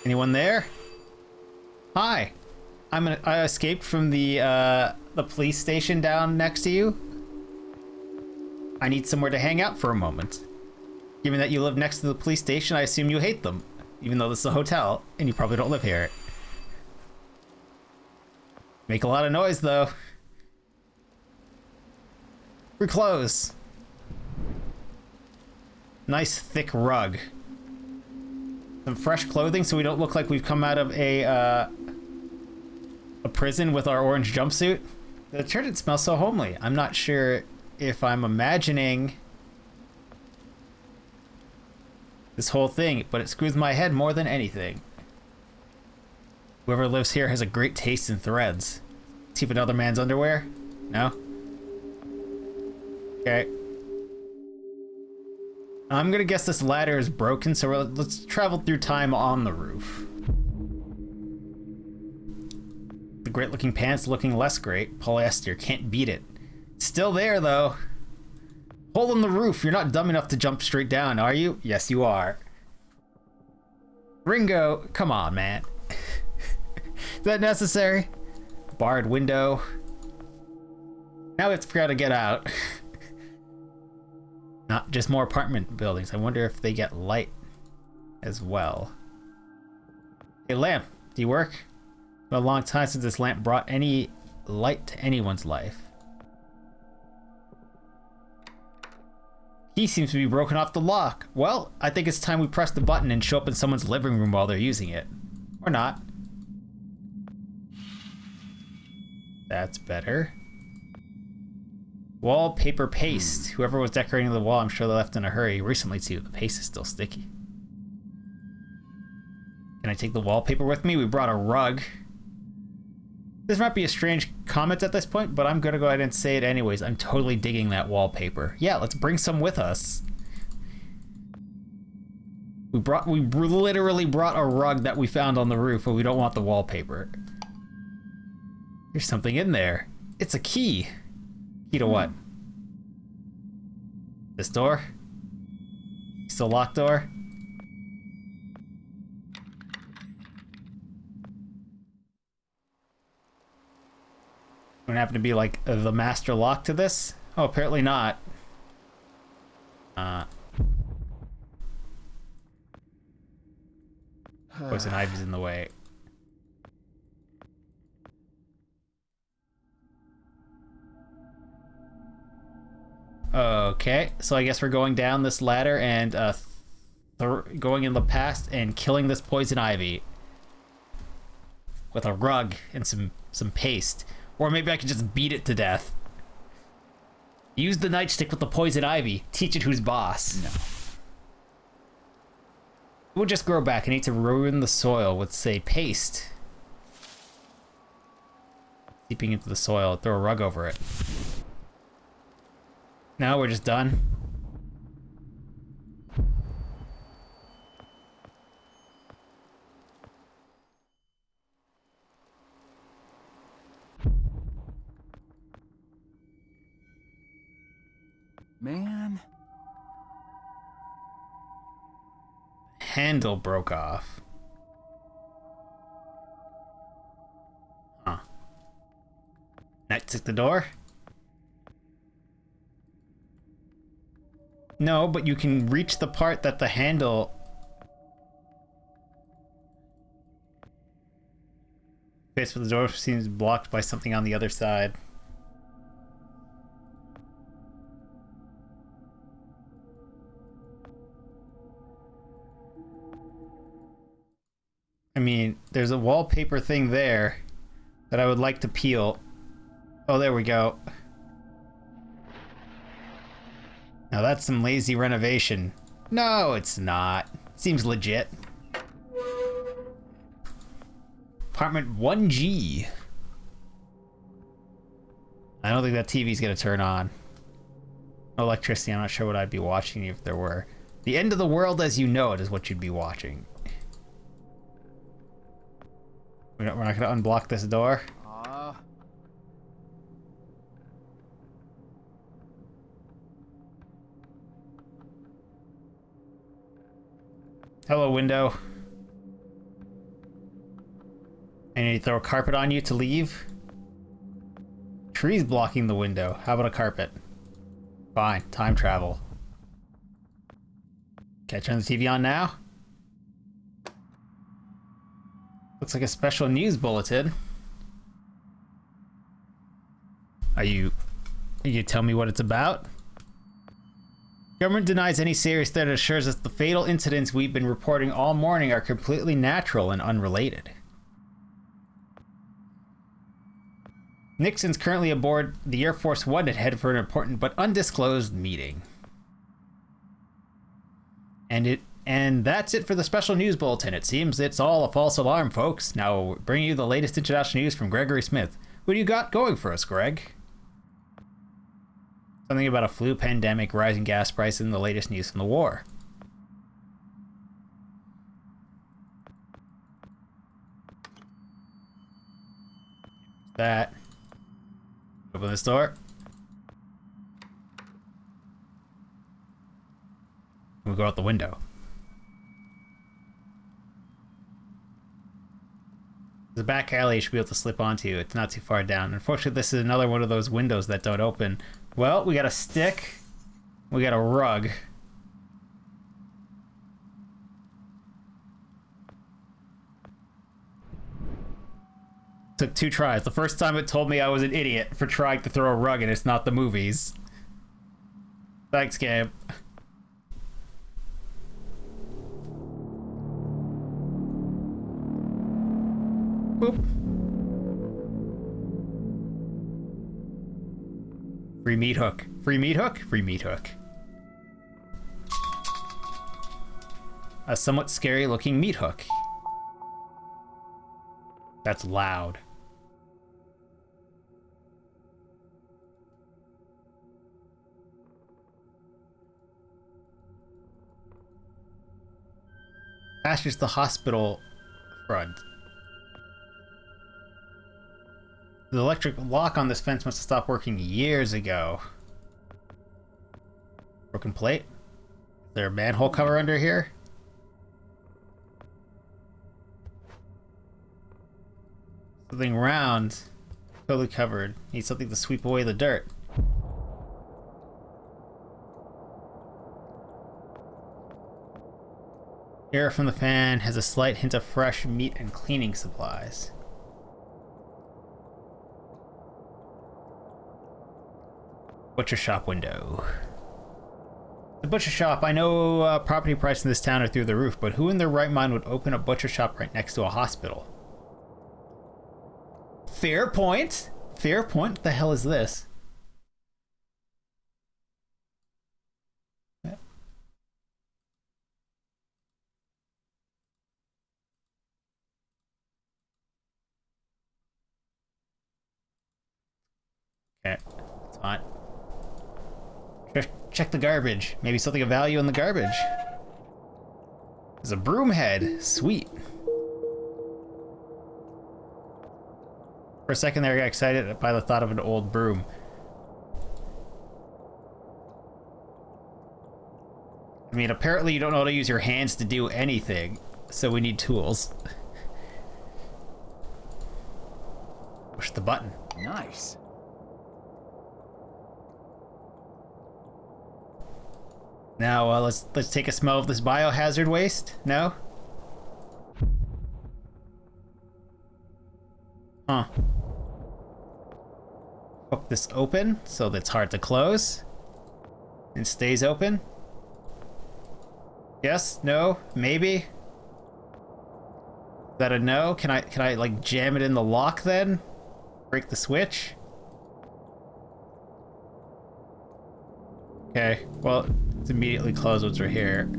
Anyone there? Hi. I escaped from the police station down next to you. I need somewhere to hang out for a moment. Given that you live next to the police station, I assume you hate them, even though this is a hotel, and you probably don't live here. Make a lot of noise, though. We're close. Nice thick rug. Some fresh clothing so we don't look like we've come out of a prison with our orange jumpsuit. The detergent smells so homely. I'm not sure if I'm imagining this whole thing, but it screws my head more than anything. Whoever lives here has a great taste in threads. See if another man's underwear? No? Okay. I'm gonna guess this ladder is broken, so let's travel through time on the roof. The great looking pants looking less great. Polyester, can't beat it. Still there though. Hole in the roof, you're not dumb enough to jump straight down, are you? Yes, you are. Ringo, come on, man. Is that necessary? Barred window. Now we have to figure out how to get out. Not just more apartment buildings. I wonder if they get light as well. Hey, lamp, do you work? It's been a long time since this lamp brought any light to anyone's life. Key seems to be broken off the lock. Well, I think it's time we press the button and show up in someone's living room while they're using it. Or not. That's better. Wallpaper paste. Whoever was decorating the wall, I'm sure they left in a hurry recently too. The paste is still sticky. Can I take the wallpaper with me? We brought a rug. This might be a strange comment at this point, but I'm gonna go ahead and say it anyways. I'm totally digging that wallpaper. Yeah, let's bring some with us. We literally brought a rug that we found on the roof, but we don't want the wallpaper. There's something in there. It's a key. Key to what? This door? Still locked door? Don't happen to be like the master lock to this? Oh, apparently not. Poison ivy's in the way. Okay, so I guess we're going down this ladder and going in the past and killing this poison ivy with a rug and some paste. Or maybe I could just beat it to death. Use the nightstick with the poison ivy. Teach it who's boss. No. It will just grow back. I need to ruin the soil with, say, paste. Seeping into the soil. Throw a rug over it. No, we're just done. Man. Handle broke off. Huh. Nightstick the door? No, but you can reach the part that the handle... Face with the door seems blocked by something on the other side. mean, there's a wallpaper thing there that I would like to peel. Oh, there we go. Now that's some lazy renovation. No, it's not. Seems legit. Apartment 1G. I don't think that TV's gonna turn on. No electricity, I'm not sure what I'd be watching if there were. The end of the world as you know it is what you'd be watching. We're not gonna unblock this door. Hello, window. I need to throw a carpet on you to leave. Trees blocking the window. How about a carpet? Fine, time travel. Can I turn the TV on now? Looks like a special news bulletin. Are you tell me what it's about? Government denies any serious threat and assures us the fatal incidents we've been reporting all morning are completely natural and unrelated. Nixon's currently aboard the Air Force One and headed for an important but undisclosed meeting. And that's it for the special news bulletin. It seems it's all a false alarm, folks. Now we'll bring you the latest international news from Gregory Smith. What do you got going for us, Greg? Something about a flu pandemic, rising gas prices, and the latest news from the war. That. Open this door. We'll go out the window. There's a back alley you should be able to slip onto. It's not too far down. Unfortunately, this is another one of those windows that don't open. Well, we got a stick. We got a rug. Took 2 tries. The first time it told me I was an idiot for trying to throw a rug and it's not the movies. Thanks, game. Boop. Free meat hook. Free meat hook? Free meat hook. A somewhat scary looking meat hook. That's loud. Passage the hospital front. The electric lock on this fence must have stopped working years ago. Broken plate? Is there a manhole cover under here? Something round. Totally covered. Need something to sweep away the dirt. Air from the fan has a slight hint of fresh meat and cleaning supplies. Butcher shop window. The butcher shop. I know property prices in this town are through the roof, but who in their right mind would open a butcher shop right next to a hospital? Fair point. Fair point. What the hell is this? Okay, it's fine. Check the garbage. Maybe something of value in the garbage. There's a broom head. Sweet. For a second there, I got excited by the thought of an old broom. I mean, apparently you don't know how to use your hands to do anything, so we need tools. Push the button. Nice. Now let's take a smell of this biohazard waste. No? Huh. Hook this open so that it's hard to close. And stays open. Yes? No? Maybe? that a no? Can I like jam it in the lock then? Break the switch? Okay, well, it's immediately closed once we're here.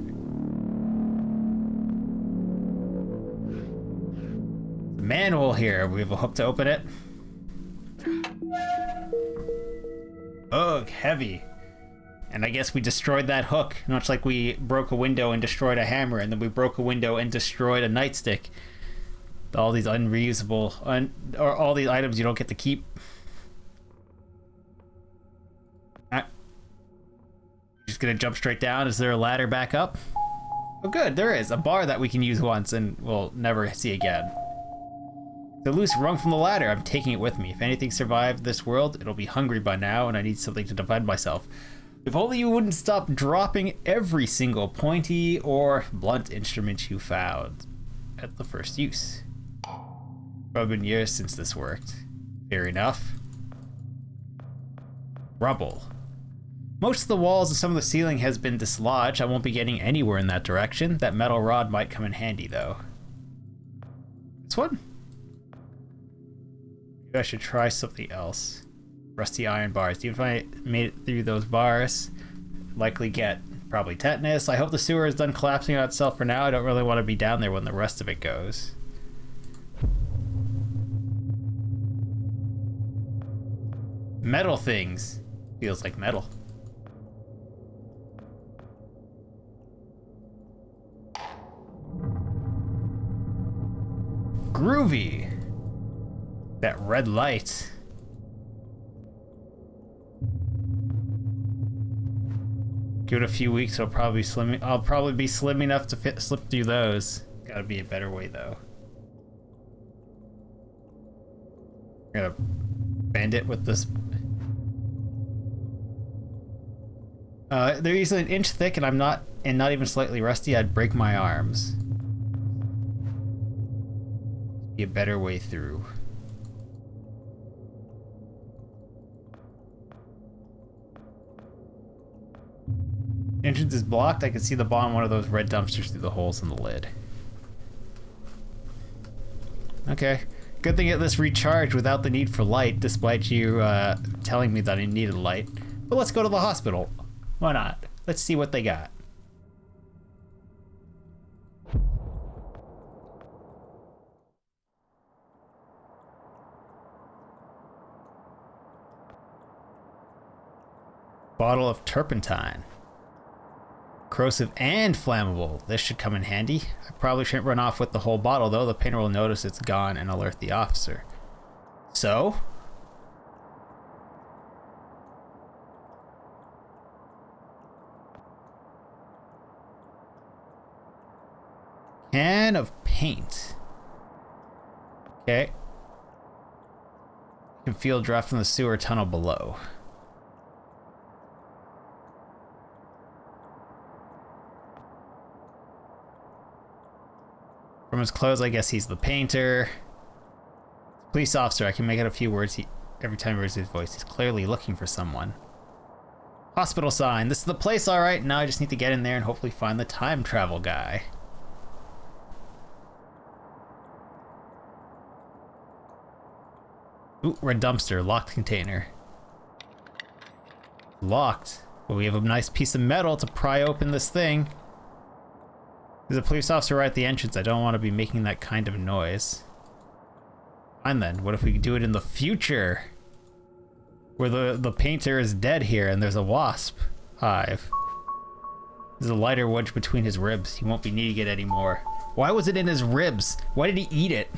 The manual here. We have a hook to open it. Ugh, heavy. And I guess we destroyed that hook, much like we broke a window and destroyed a hammer, and then we broke a window and destroyed a nightstick. All these unreusable, or all these items you don't get to keep. Just gonna jump straight down. Is there a ladder back up? Oh good, there is. A bar that we can use once and we'll never see again. The loose rung from the ladder. I'm taking it with me. If anything survived this world, it'll be hungry by now, and I need something to defend myself. If only you wouldn't stop dropping every single pointy or blunt instrument you found at the first use. Probably been years since this worked. Fair enough. Rubble. Most of the walls and some of the ceiling has been dislodged. I won't be getting anywhere in that direction. That metal rod might come in handy, though. This one? Maybe I should try something else. Rusty iron bars. Even if I made it through those bars, likely get probably tetanus. I hope the sewer is done collapsing on itself for now. I don't really want to be down there when the rest of it goes. Metal things. Feels like metal. Groovy. That red light. Give it a few weeks, I'll probably be slim enough to slip through those. Gotta be a better way though. I'm gonna bend it with this. They're easily an inch thick, and not even slightly rusty. I'd break my arms. Be a better way through. Entrance is blocked. I can see the bottom of one of those red dumpsters through the holes in the lid. Okay. Good thing it this recharged without the need for light, despite you telling me that I needed light. But let's go to the hospital. Why not? Let's see what they got. Bottle of turpentine. Corrosive and flammable. This should come in handy. I probably shouldn't run off with the whole bottle though. The painter will notice it's gone and alert the officer. So? Can of paint. Okay. You can feel draft from the sewer tunnel below. From his clothes, I guess he's the painter. Police officer, I can make out a few words every time he raises his voice. He's clearly looking for someone. Hospital sign. This is the place, all right. Now I just need to get in there and hopefully find the time travel guy. Ooh, red dumpster, locked container. Locked. But we have a nice piece of metal to pry open this thing. There's a police officer right at the entrance. I don't want to be making that kind of noise. Fine then. What if we do it in the future? Where the painter is dead here and there's a wasp hive. There's a lighter wedge between his ribs. He won't be needing it anymore. Why was it in his ribs? Why did he eat it?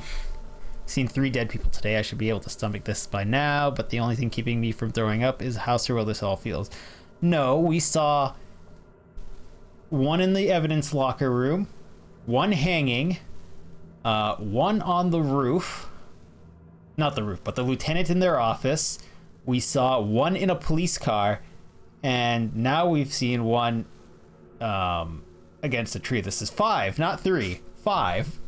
Seen 3 dead people today. I should be able to stomach this by now, but the only thing keeping me from throwing up is how surreal this all feels. No, we saw one in the evidence locker room, one hanging, one on the roof. Not the roof, but the lieutenant in their office. We saw one in a police car, and now we've seen one against a tree. This is 5, not 3. 5.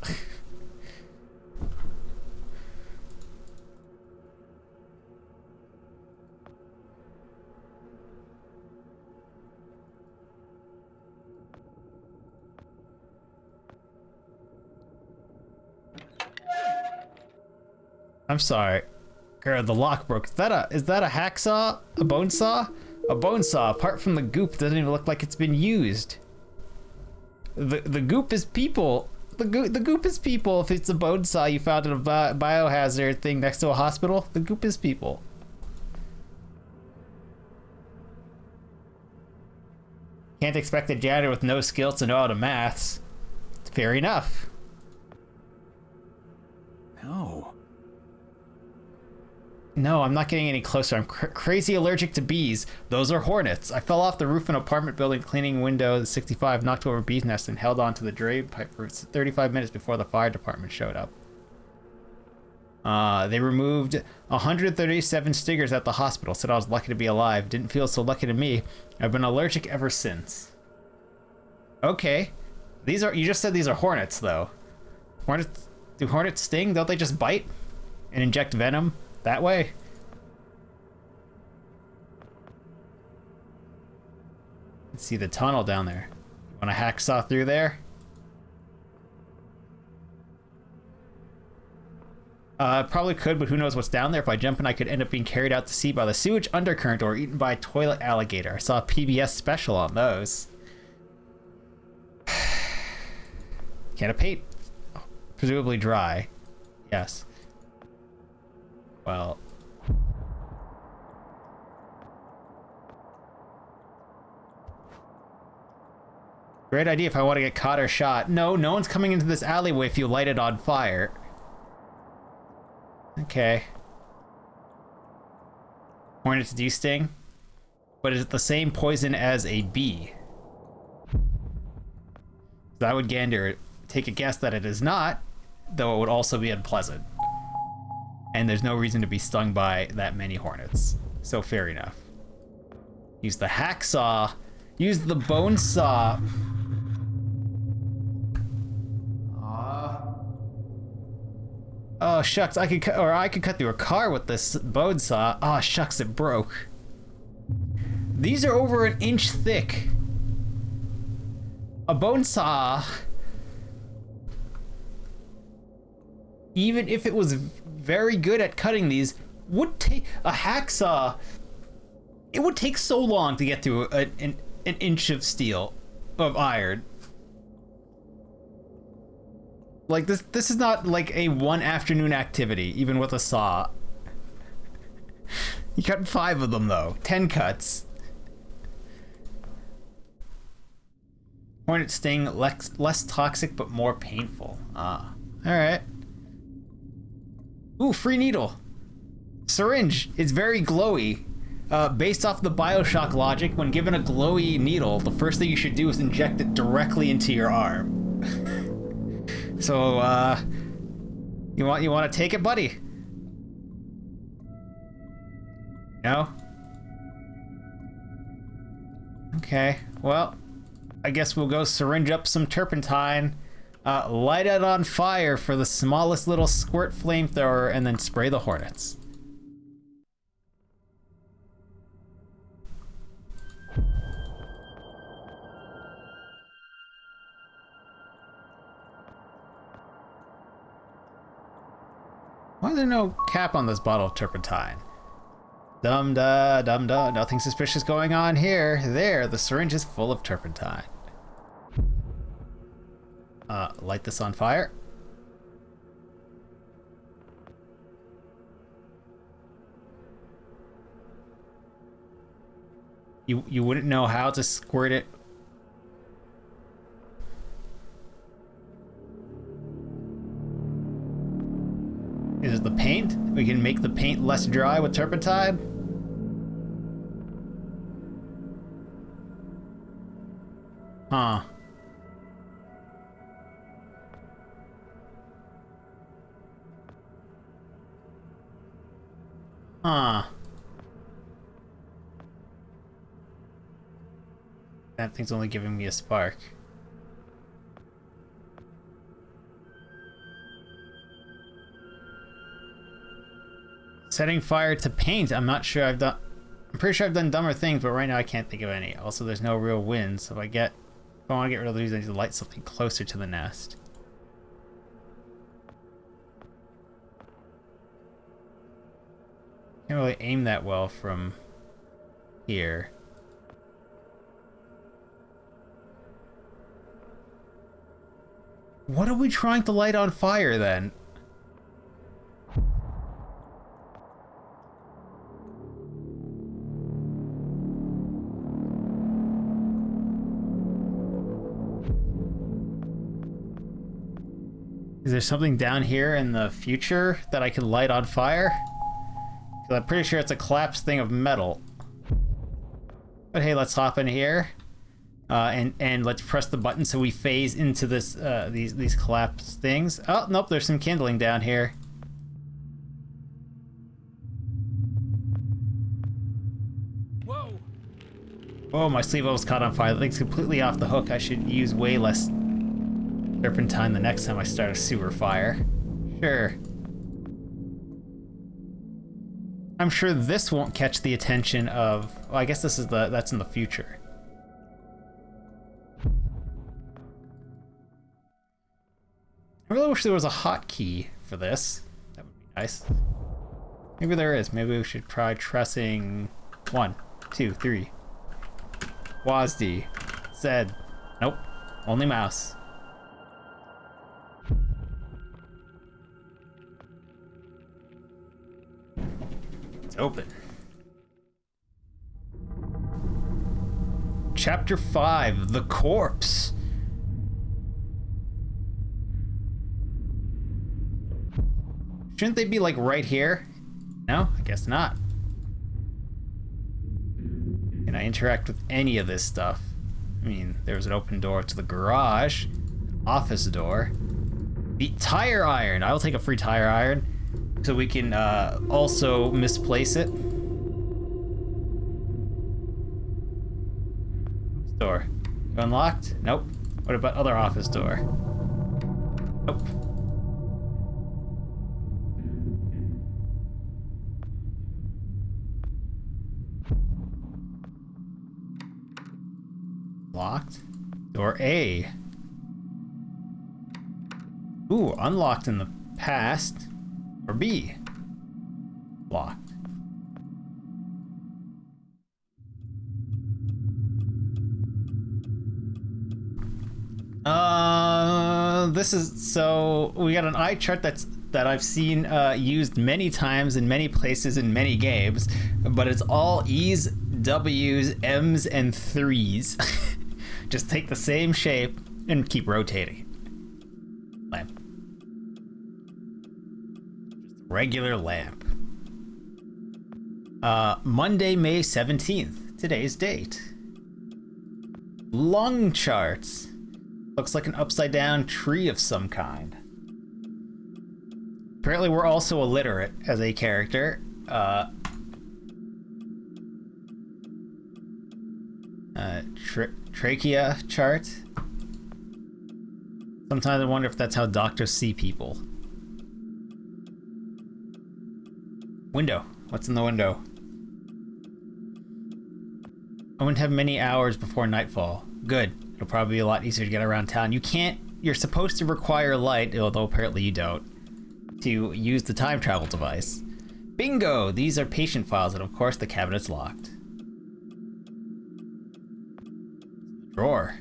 I'm sorry. Girl, the lock broke. Is that a hacksaw? A bone saw? A bone saw, apart from the goop, doesn't even look like it's been used. The goop is people. The goop is people. If it's a bone saw you found in a biohazard thing next to a hospital, the goop is people. Can't expect a janitor with no skill to know how to maths. Fair enough. No, I'm not getting any closer. I'm crazy allergic to bees. Those are hornets. I fell off the roof of an apartment building cleaning windows 65, knocked over a bee's nest, and held onto the drain pipe for 35 minutes before the fire department showed up. They removed 137 stingers at the hospital. Said I was lucky to be alive. Didn't feel so lucky to me. I've been allergic ever since. Okay. You just said these are hornets, though. Do hornets sting? Don't they just bite and inject venom that way? Let's see the tunnel down there. Want to hacksaw through there? Probably could, but who knows what's down there. If I jump in, I could end up being carried out to sea by the sewage undercurrent or eaten by a toilet alligator. I saw a PBS special on those. Can of paint? Presumably dry. Yes. Well. Great idea if I want to get caught or shot. No one's coming into this alleyway if you light it on fire. Okay. Hornets do sting, but is it the same poison as a bee? So I would take a guess that it is not, though it would also be unpleasant. And there's no reason to be stung by that many hornets. So fair enough. Use the hacksaw. Use the bone saw. Oh shucks, I could cut through a car with this bone saw. Oh shucks, it broke. These are over an inch thick. A bone saw, even if it was very good at cutting these, would take a hacksaw. It would take so long to get through an inch of steel, of iron. Like this is not like a one afternoon activity, even with a saw. You cut 5 of them though, 10 cuts. Hornet sting, less toxic but more painful. Ah, all right. Ooh, free needle. Syringe. It's very glowy. Based off the Bioshock logic, when given a glowy needle, the first thing you should do is inject it directly into your arm. So, you want to take it, buddy? No? Okay, well, I guess we'll go syringe up some turpentine, light it on fire for the smallest little squirt flamethrower, and then spray the hornets. Why is there no cap on this bottle of turpentine? Dum-da, dum-da, nothing suspicious going on here. There, the syringe is full of turpentine. Light this on fire. You wouldn't know how to squirt it. Is it the paint? We can make the paint less dry with turpentine? Huh. Huh. That thing's only giving me a spark. Setting fire to paint. I'm pretty sure I've done dumber things, but right now I can't think of any. Also, there's no real wind, so if I want to get rid of these, I need to light something closer to the nest. Can't really aim that well from here. What are we trying to light on fire then? Is there something down here in the future that I can light on fire? Because I'm pretty sure it's a collapsed thing of metal. But hey, let's hop in here. And let's press the button so we phase into this these collapsed things. Oh, nope, there's some kindling down here. Whoa! Oh, my sleeve almost caught on fire. The thing's completely off the hook. I should use way less turpentine the next time I start a sewer fire. Sure. I'm sure this won't catch the attention of... Well, I guess this is that's in the future. I really wish there was a hotkey for this. That would be nice. Maybe there is. Maybe we should try pressing 1, 2, 3. WASD. Z. Nope. Only mouse. It's open. Chapter 5, The Corpse. Shouldn't they be like right here? No, I guess not. Can I interact with any of this stuff? I mean, there's an open door to the garage, office door, the tire iron. I'll take a free tire iron so we can also misplace it. Door. You unlocked? Nope. What about other office door? Nope. Locked. Door A. Ooh, unlocked in the past. Or B. Locked. This is, so we got an eye chart that I've seen used many times in many places in many games, but it's all E's, W's, M's, and 3's. Just take the same shape and keep rotating it. Lamp. Just a regular lamp. Monday, May 17th. Today's date. Lung charts. Looks like an upside down tree of some kind. Apparently we're also illiterate as a character. Trachea chart. Sometimes I wonder if that's how doctors see people. Window. What's in the window? I wouldn't have many hours before nightfall. Good. It'll probably be a lot easier to get around town. You're supposed to require light, although apparently you don't, to use the time travel device. Bingo! These are patient files, and of course the cabinet's locked. Drawer.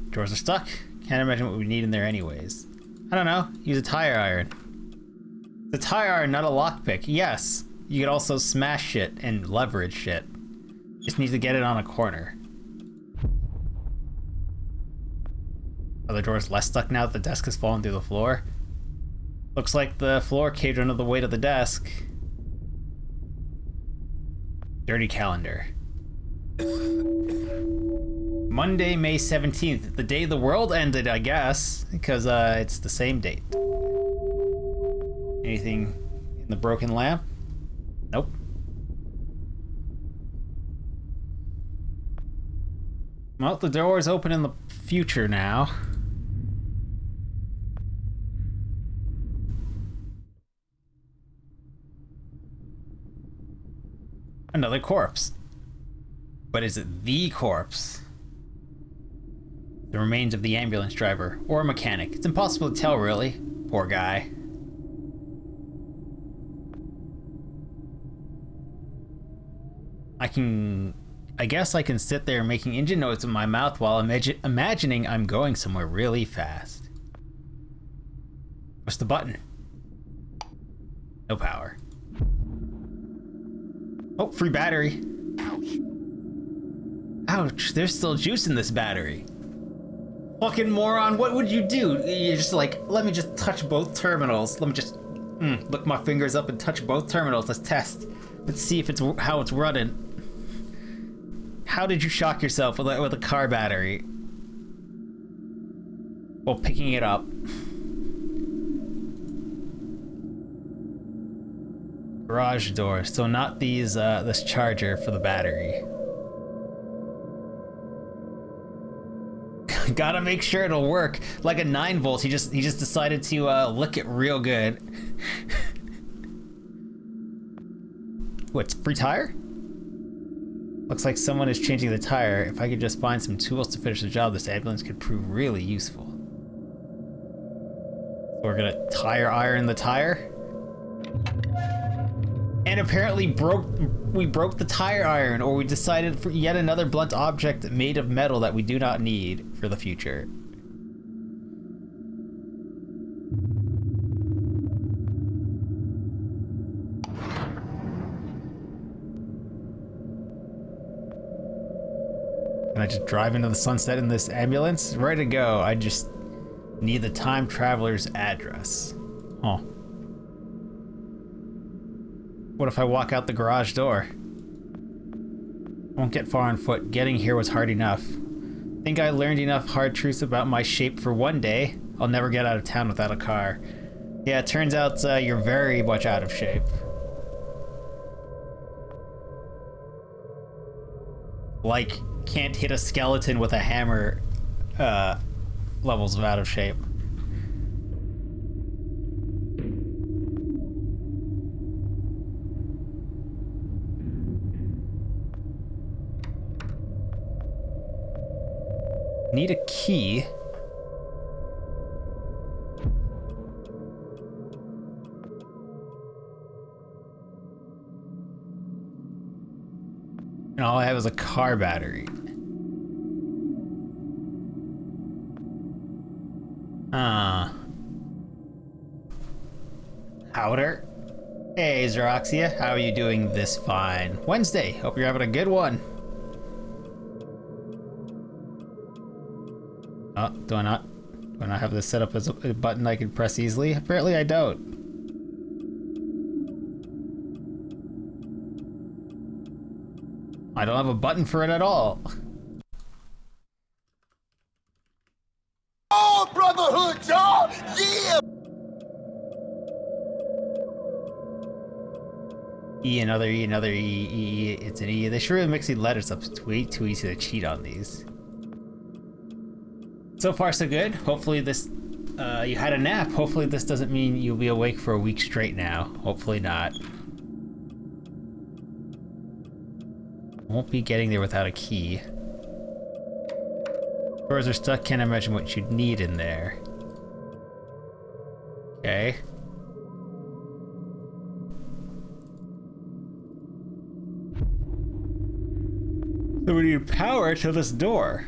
Drawers are stuck. Can't imagine what we need in there anyways. I don't know. Use a tire iron. It's a tire iron, not a lockpick. Yes. You could also smash shit and leverage shit. Just need to get it on a corner. Are the drawers less stuck now that the desk has fallen through the floor? Looks like the floor caved under the weight of the desk. Dirty calendar. Monday, May 17th, the day the world ended, I guess, because it's the same date. Anything in the broken lamp? Nope. Well, the door is open in the future now. Another corpse. But is it the corpse? The remains of the ambulance driver or mechanic. It's impossible to tell, really. Poor guy. I guess I can sit there making engine noise with my mouth while imagining I'm going somewhere really fast. What's the button? No power. Oh, free battery. Ouch. Ouch, there's still juice in this battery. Fucking moron, what would you do? You're just like, let me just touch both terminals. Let me just look my fingers up and touch both terminals. Let's test. Let's see if it's how it's running. How did you shock yourself with a car battery? While picking it up. Garage door. So not these this charger for the battery. Gotta make sure it'll work. Like a 9 volt, he just decided to lick it real good. What's free tire? Looks like someone is changing the tire. If I could just find some tools to finish the job, this ambulance could prove really useful. So we're gonna tire iron the tire. And apparently we broke the tire iron, or we decided for yet another blunt object made of metal that we do not need for the future. Can I just drive into the sunset in this ambulance? Ready to go. I just need the time traveler's address. Huh. What if I walk out the garage door? Won't get far on foot. Getting here was hard enough. Think I learned enough hard truths about my shape for one day. I'll never get out of town without a car. Yeah, it turns out you're very much out of shape. Like, can't hit a skeleton with a hammer levels of out of shape. Need a key. And all I have is a car battery. Powder. Hey, Xeroxia, how are you doing this fine Wednesday? Hope you're having a good one. Oh, do I not have this set up as a button I can press easily? Apparently I don't. I don't have a button for it at all. Oh, brotherhood, y'all! Yeah! E, another E, another E, E, it's an E. They sure are mixing letters up. It's way too easy to cheat on these. So far, so good. Hopefully this, you had a nap. Hopefully this doesn't mean you'll be awake for a week straight now. Hopefully not. Won't be getting there without a key. Doors are stuck, can't imagine what you'd need in there. Okay. So we need power to this door.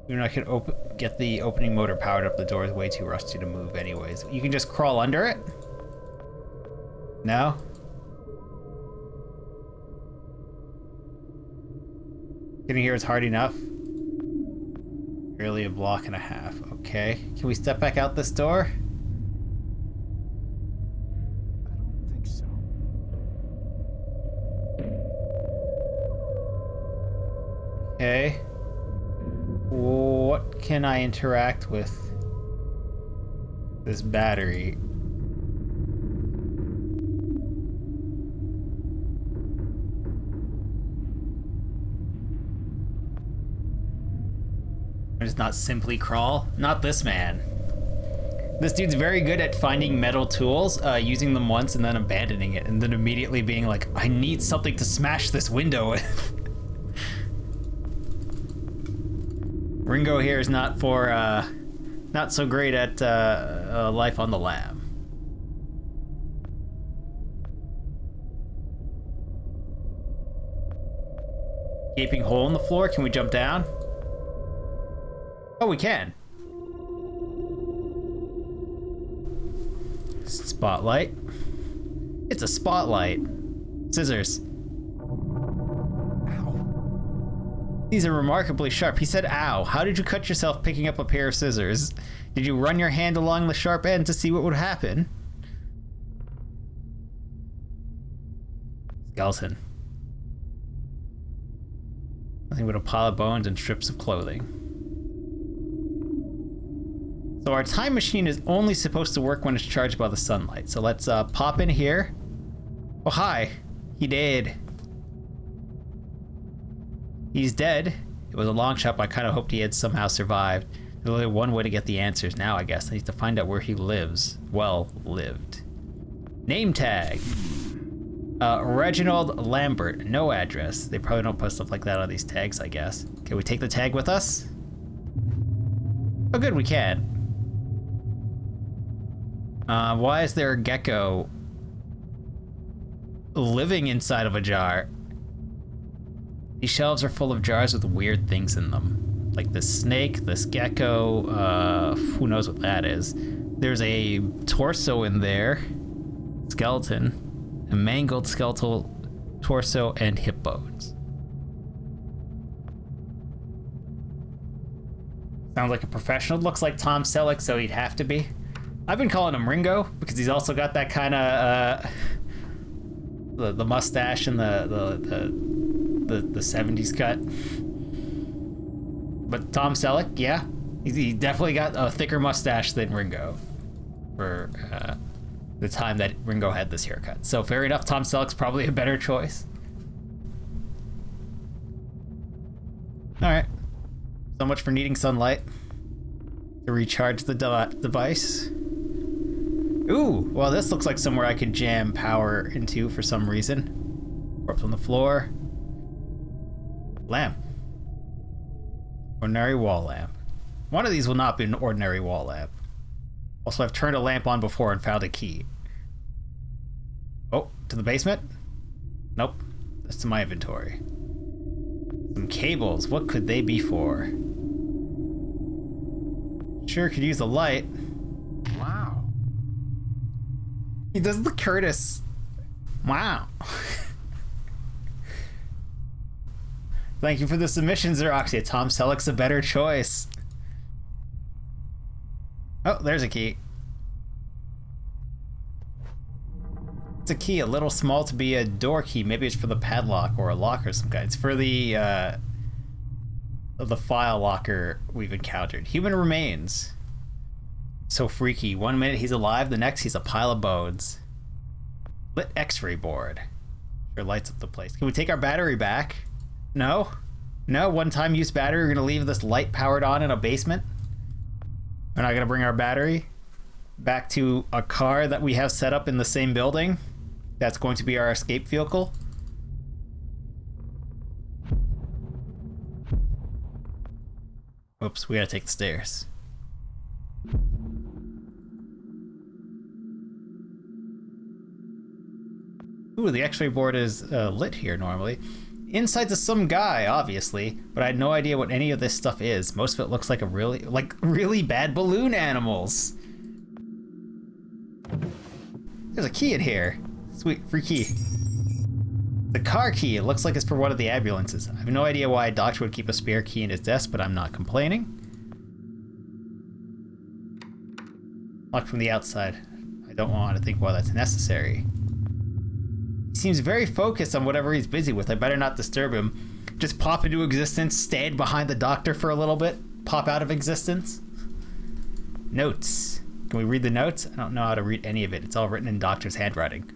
Even I could get the opening motor powered up, the door is way too rusty to move anyways. You can just crawl under it? No? Getting here is hard enough. Barely a block and a half. Okay. Can we step back out this door? I don't think so. Okay. What can I interact with this battery? Just not simply crawl? Not this man. This dude's very good at finding metal tools, using them once and then abandoning it, and then immediately being like, I need something to smash this window with. Ringo here is not for, not so great at life on the lam. Gaping hole in the floor. Can we jump down? Oh, we can. Spotlight. It's a spotlight. Scissors. Ow. These are remarkably sharp. He said, ow. How did you cut yourself picking up a pair of scissors? Did you run your hand along the sharp end to see what would happen? Skeleton. Nothing but a pile of bones and strips of clothing. So our time machine is only supposed to work when it's charged by the sunlight. So let's pop in here. Oh, hi. He did. He's dead. It was a long shot, but I kind of hoped he had somehow survived. There's only one way to get the answers now, I guess. I need to find out where he lives. Well, lived. Name tag. Reginald Lambert. No address. They probably don't put stuff like that on these tags, I guess. Can we take the tag with us? Oh, good, we can. Why is there a gecko living inside of a jar? These shelves are full of jars with weird things in them. Like this snake, this gecko, who knows what that is. There's a torso in there. Skeleton. A mangled skeletal torso and hip bones. Sounds like a professional. Looks like Tom Selleck, so he'd have to be. I've been calling him Ringo because he's also got that kind of the mustache and the 70s cut. But Tom Selleck, yeah, he definitely got a thicker mustache than Ringo for the time that Ringo had this haircut. So fair enough, Tom Selleck's probably a better choice. All right, so much for needing sunlight to recharge the device. Ooh, well, this looks like somewhere I could jam power into for some reason. Corpse on the floor. Lamp. Ordinary wall lamp. One of these will not be an ordinary wall lamp. Also, I've turned a lamp on before and found a key. Oh, to the basement? Nope. That's to my inventory. Some cables. What could they be for? Sure could use a light. Wow. He does the Curtis. Wow. Thank you for the submission, Xeroxia. Tom Selleck's a better choice. Oh, there's a key. It's a key, a little small to be a door key. Maybe it's for the padlock or a lock or some kind. It's for the file locker we've encountered. Human remains. So freaky. 1 minute he's alive, the next he's a pile of bones. Lit X-ray board. Sure lights up the place. Can we take our battery back? No? No? One-time use battery? We're gonna leave this light powered on in a basement? We're not gonna bring our battery back to a car that we have set up in the same building? That's going to be our escape vehicle? Oops, we gotta take the stairs. Ooh, the X-ray board is lit here normally. Insides of some guy, obviously, but I had no idea what any of this stuff is. Most of it looks like really bad balloon animals. There's a key in here. Sweet, free key. The car key, it looks like it's for one of the ambulances. I have no idea why a doctor would keep a spare key in his desk, but I'm not complaining. Locked from the outside. I don't want to think why that's necessary. He seems very focused on whatever he's busy with. I better not disturb him. Just pop into existence, stand behind the doctor for a little bit, pop out of existence. Notes. Can we read the notes? I don't know how to read any of it. It's all written in doctor's handwriting.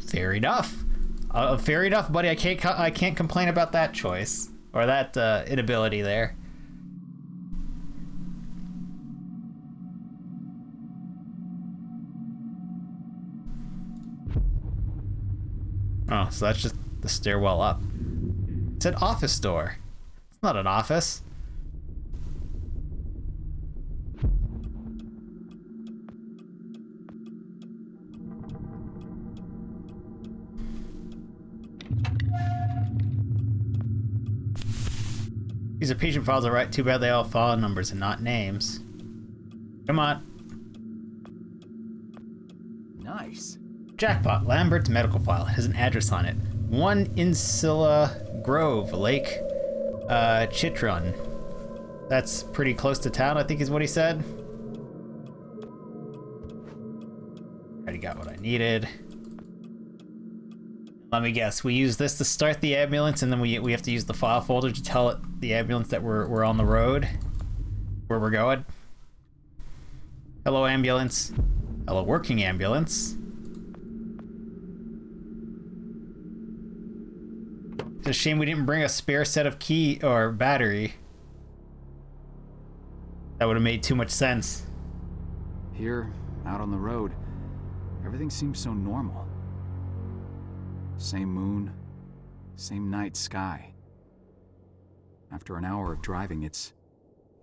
Fair enough. Fair enough, buddy. I can't complain about that choice or that inability there. Oh, so that's just the stairwell up. It's an office door. It's not an office. These are patient files, alright. Too bad they all have file numbers and not names. Come on. Nice. Jackpot. Lambert's medical file. It has an address on it. 1 Insula Grove, Lake Chitron. That's pretty close to town, I think is what he said. Already got what I needed. Let me guess, we use this to start the ambulance, and then we have to use the file folder to tell it, the ambulance, that we're on the road, where we're going. Hello, ambulance. Hello, working ambulance. It's a shame we didn't bring a spare set of key or battery. That would have made too much sense. Here, out on the road, everything seems so normal. Same moon, same night sky. After an hour of driving, it's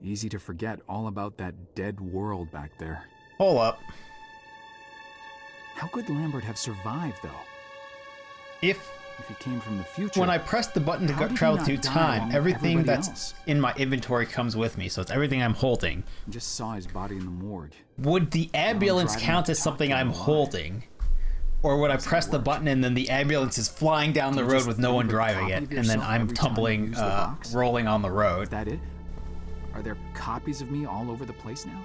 easy to forget all about that dead world back there. Hold up. How could Lambert have survived, though? If he came from the future... When I press the button to how go did he travel not through die time, along with everything everybody that's else? in my inventory comes with me, so it's everything I'm holding. I just saw his body in the morgue. Would the ambulance driving count to as talk something to him I'm alive. holding? Or would I press the button and then the ambulance is flying down the Do you road just with no one leave a driving copy it, of and then yourself I'm every time you tumbling, use the box? rolling on the Is road? that it? Are there copies of me all over the place now?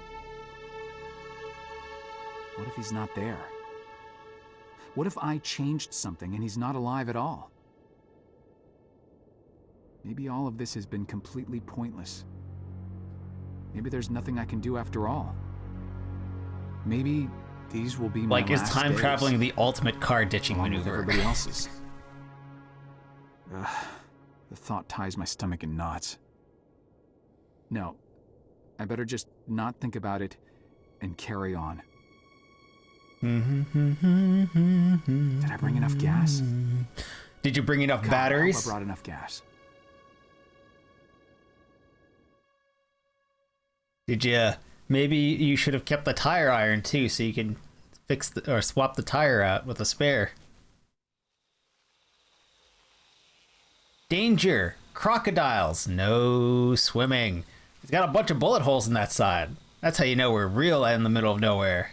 What if he's not there? What if I changed something and he's not alive at all? Maybe all of this has been completely pointless. Maybe there's nothing I can do after all. Maybe these will be my Like, is last time days, traveling the ultimate car ditching along with maneuver? everybody else's. Ugh, the thought ties my stomach in knots. No, I better just not think about it and carry on. Did I bring enough gas? Did you bring enough God, I hope batteries? I brought enough gas. Did you? Maybe you should have kept the tire iron too, so you can fix or swap the tire out with a spare. Danger! Crocodiles! No swimming. It's got a bunch of bullet holes in that side. That's how you know we're real in the middle of nowhere.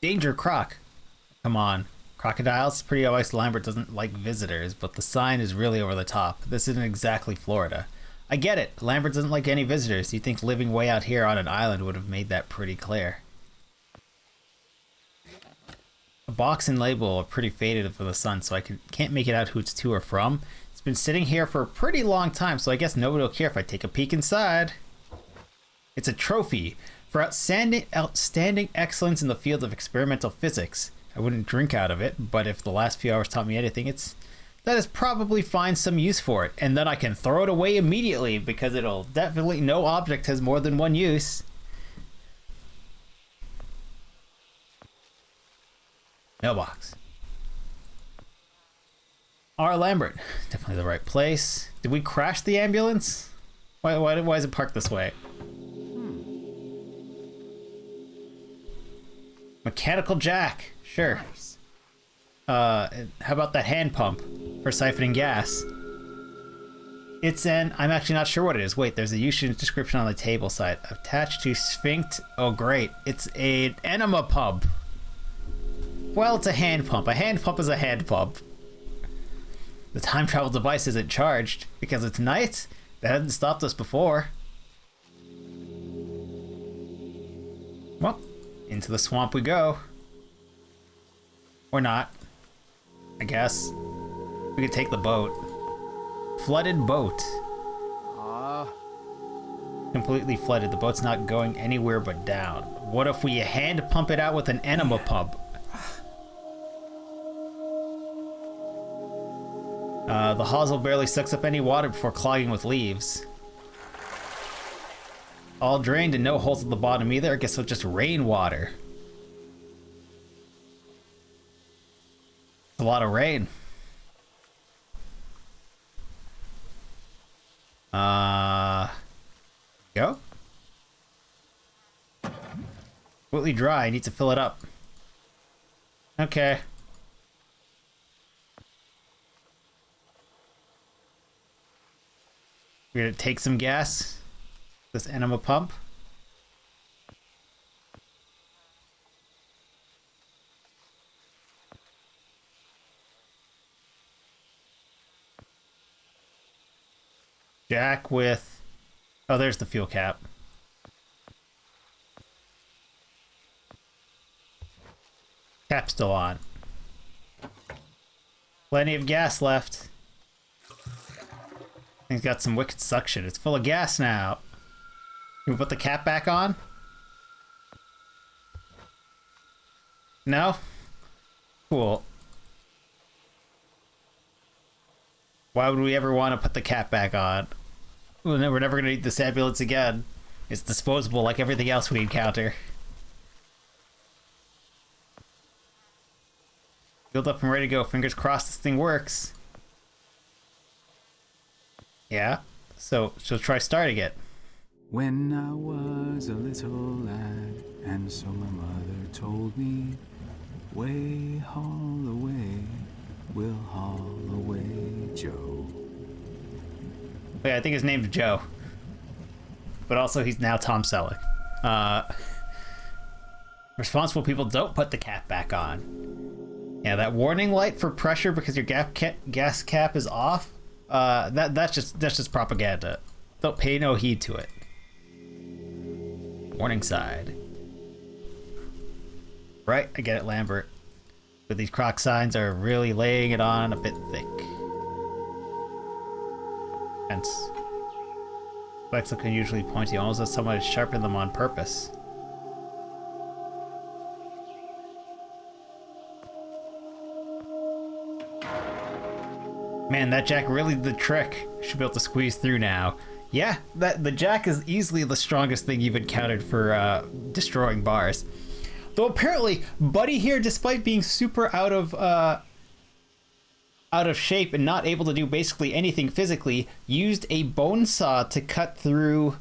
Danger, croc. Come on. Crocodiles? It's pretty obvious Lambert doesn't like visitors, but the sign is really over the top. This isn't exactly Florida. I get it. Lambert doesn't like any visitors. You'd think living way out here on an island would have made that pretty clear. The box and label are pretty faded from the sun, so I can't make it out who it's to or from. It's been sitting here for a pretty long time, so I guess nobody will care if I take a peek inside. It's a trophy for outstanding excellence in the field of experimental physics. I wouldn't drink out of it, but if the last few hours taught me anything, that is probably find some use for it, and then I can throw it away immediately because it'll definitely, no object has more than one use. Mailbox. R. Lambert. Definitely the right place. Did we crash the ambulance? Why is it parked this way? Mechanical jack. Sure. Nice. How about that hand pump for siphoning gas? It's I'm actually not sure what it is. Wait, there's a usage description on the table side. Attached to sphinct. Oh, great. It's an enema pump. Well, it's a hand pump. A hand pump is a hand pump. The time travel device isn't charged because it's night. That hasn't stopped us before. Well, into the swamp we go. Or not. I guess. We could take the boat. Flooded boat. Completely flooded. The boat's not going anywhere but down. What if we hand pump it out with an enema pump? The hosel barely sucks up any water before clogging with leaves. All drained and no holes at the bottom either. I guess it'll just rain water. A lot of rain. Go. Completely dry. I need to fill it up. Okay. We're gonna take some gas. This enema pump. Jack with... Oh, there's the fuel cap. Cap's still on. Plenty of gas left. He's got some wicked suction. It's full of gas now. Can we put the cap back on? No? Cool. Why would we ever want to put the cap back on? We're never going to need this ambulance again. It's disposable like everything else we encounter. Build up and ready to go. Fingers crossed this thing works. Yeah? So try starting it. When I was a little lad, and so my mother told me, way haul away, we'll haul away, Joe. Wait, I think his name's Joe. But also he's now Tom Selleck. Responsible people don't put the cap back on. Yeah, that warning light for pressure because your gas cap is off, that's just propaganda. Don't pay no heed to it. Warning side. Right, I get it, Lambert. But these croc signs are really laying it on a bit thick. Hence. Spikes look unusually pointy, almost as someone had sharpened them on purpose. Man, that jack really did the trick. Should be able to squeeze through now. Yeah, the jack is easily the strongest thing you've encountered for destroying bars. Though apparently, Buddy here, despite being super out of shape and not able to do basically anything physically, used a bone saw to cut through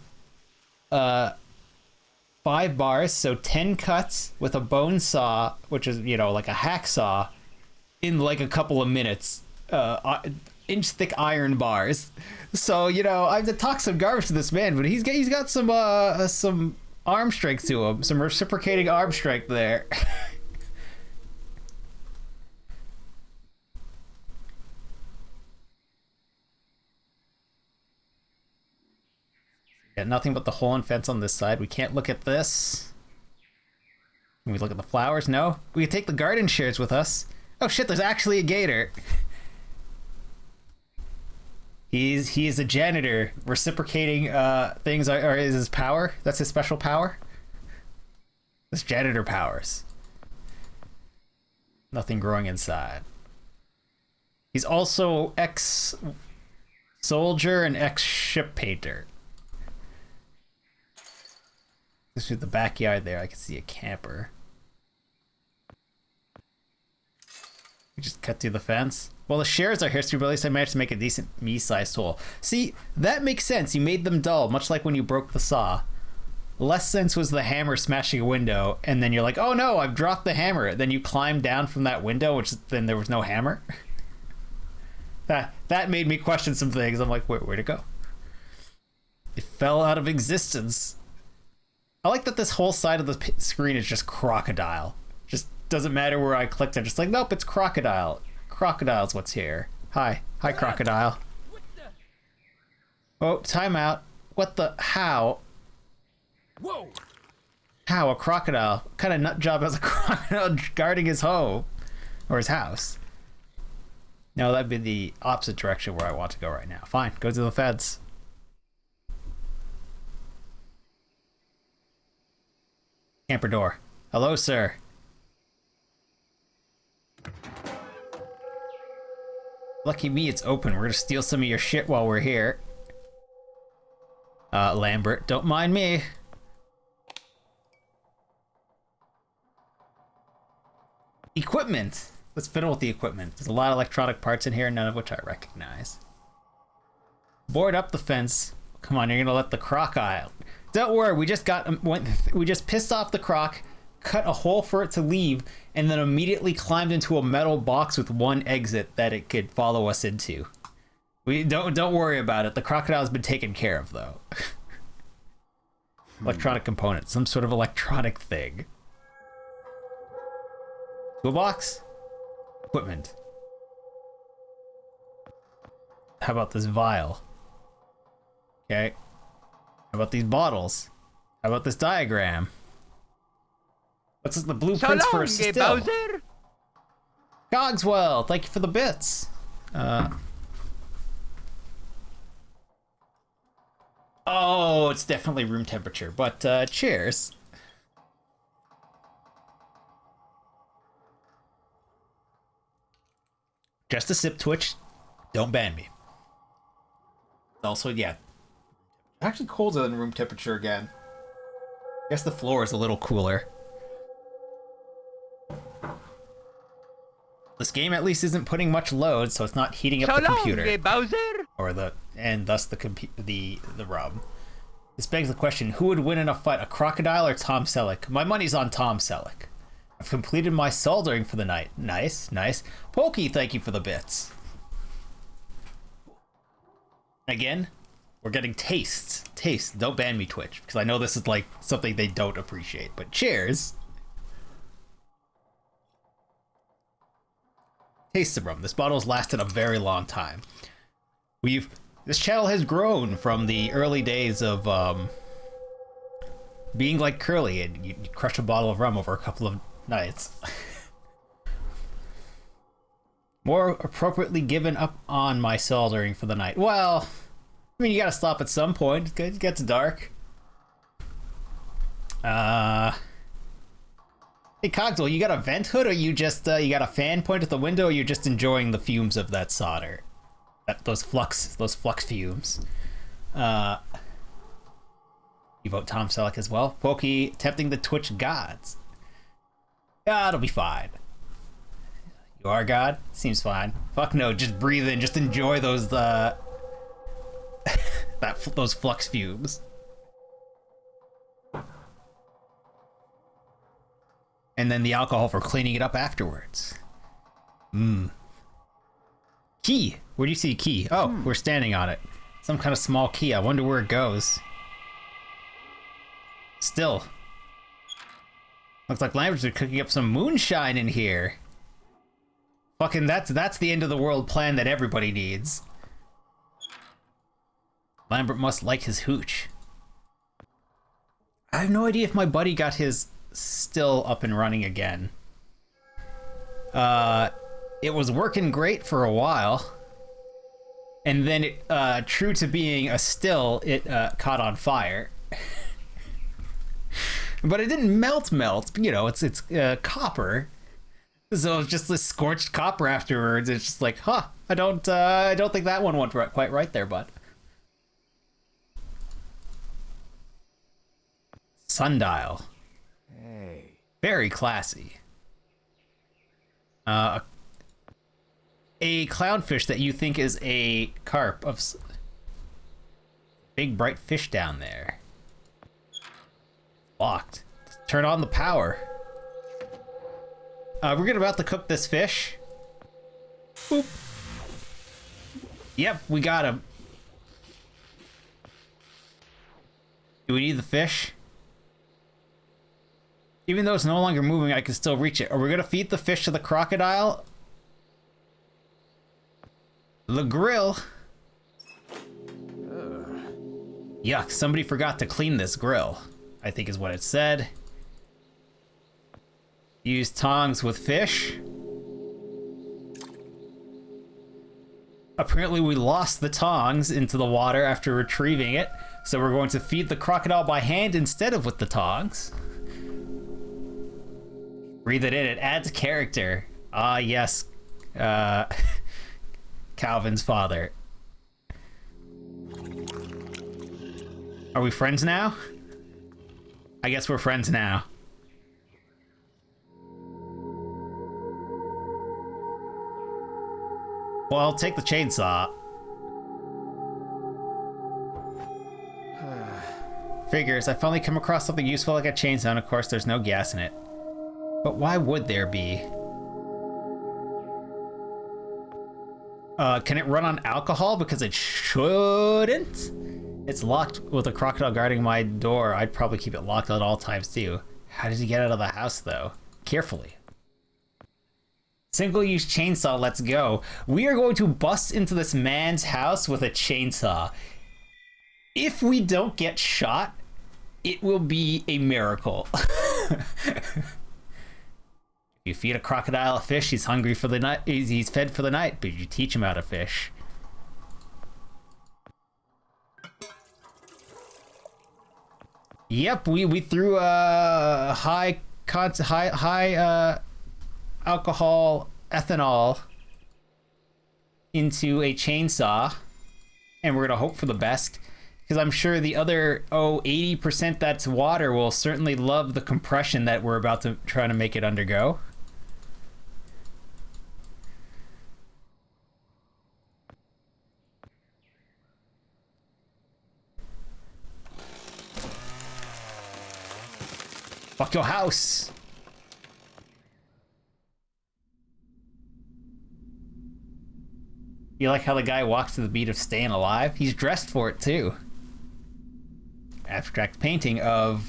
5 bars, so 10 cuts with a bone saw, which is, you know, like a hacksaw, in like a couple of minutes. Inch-thick iron bars. So, you know, I have to talk some garbage to this man, but he's got some arm strength to him, some reciprocating arm strength there. Yeah, nothing but the hole and fence on this side. We can't look at this. Can we look at the flowers? No. We can take the garden shears with us. Oh shit, there's actually a gator. He is a janitor. Reciprocating things are is his power. That's his special power. This janitor powers. Nothing growing inside. He's also ex-soldier and ex-ship painter. This is the backyard there. I can see a camper. We just cut through the fence. Well, the shares are history, but at least I managed to make a decent me-sized hole. See, that makes sense. You made them dull, much like when you broke the saw. Less sense was the hammer smashing a window, and then you're like, oh no, I've dropped the hammer. Then you climb down from that window, which then there was no hammer. That made me question some things. I'm like, where'd it go? It fell out of existence. I like that this whole side of the screen is just crocodile. Just doesn't matter where I clicked. I'm just like, nope, it's crocodile. Crocodile's what's here. Hi, crocodile. Oh, timeout. What the? How? Whoa! How a crocodile? What kind of nut job has a crocodile guarding his home or his house? No, that'd be the opposite direction where I want to go right now. Fine, go to the feds. Camper door. Hello, sir. Lucky me, it's open. We're gonna steal some of your shit while we're here. Lambert, don't mind me. Equipment. Let's fiddle with the equipment. There's a lot of electronic parts in here, none of which I recognize. Board up the fence. Come on, you're gonna let the croc out. Don't worry, we just pissed off the croc, cut a hole for it to leave, and then immediately climbed into a metal box with one exit that it could follow us into. We don't worry about it. The crocodile's been taken care of, though. Electronic component, some sort of electronic thing. Toolbox? Equipment. How about this vial? Okay. How about these bottles? How about this diagram? What's the blueprints for a still? Bowser? Cogswell, thank you for the bits. Oh, it's definitely room temperature, but cheers. Just a sip, Twitch. Don't ban me. Also, yeah. Actually colder than room temperature again. I guess the floor is a little cooler. This game at least isn't putting much load, so it's not heating up the computer. Bowser? Or and thus the ROM. This begs the question, who would win in a fight, a crocodile or Tom Selleck? My money's on Tom Selleck. I've completed my soldering for the night. Nice, nice. Pokey, thank you for the bits. Again, we're getting tastes. Tastes. Don't ban me, Twitch, because I know this is like something they don't appreciate. But cheers. Taste of rum. This bottle's lasted a very long time. This channel has grown from the early days of being like Curly, and you crush a bottle of rum over a couple of nights. More appropriately given up on my soldering for the night. Well, I mean, you gotta stop at some point. It gets dark. Hey Cogswell, you got a vent hood, or you just you got a fan point at the window, or you're just enjoying the fumes of that solder, those flux fumes? You vote Tom Selleck as well. Pokey tempting the Twitch gods. Yeah, it'll be fine. You are God? Seems fine. Fuck no, just breathe in, just enjoy those those flux fumes. And then the alcohol for cleaning it up afterwards. Key. Where do you see key? Oh, we're standing on it. Some kind of small key. I wonder where it goes. Still. Looks like Lamberts are cooking up some moonshine in here. Fucking that's the end of the world plan that everybody needs. Lambert must like his hooch. I have no idea if my buddy got his still up and running again. It was working great for a while, and then it true to being a still, it caught on fire. But it didn't melt, you know, it's copper, so it's just this scorched copper afterwards. It's just like, huh, I don't think that one went quite right there, bud. Sundial. Hey. Very classy. A clownfish that you think is a carp of big bright fish down there. Locked. Turn on the power. We're about to cook this fish. Boop. Yep, we got him. Do we need the fish? Even though it's no longer moving, I can still reach it. Are we gonna feed the fish to the crocodile? The grill. Yuck, somebody forgot to clean this grill, I think is what it said. Use tongs with fish. Apparently we lost the tongs into the water after retrieving it, so we're going to feed the crocodile by hand instead of with the tongs. Breathe it in, it adds character. Ah, yes. Calvin's father. Are we friends now? I guess we're friends now. Well, I'll take the chainsaw. Figures, I finally come across something useful like a chainsaw, and of course there's no gas in it. But why would there be? Can it run on alcohol? Because it shouldn't. It's locked with a crocodile guarding my door. I'd probably keep it locked at all times too. How did he get out of the house though? Carefully. Single-use chainsaw, let's go. We are going to bust into this man's house with a chainsaw. If we don't get shot, it will be a miracle. You feed a crocodile a fish, he's hungry for the night. He's fed for the night, but you teach him how to fish. Yep, we threw a high alcohol ethanol into a chainsaw, and we're gonna hope for the best, because I'm sure the other 80% that's water will certainly love the compression that we're about to try to make it undergo. Fuck your house. You like how the guy walks to the beat of Staying Alive? He's dressed for it too. Abstract painting of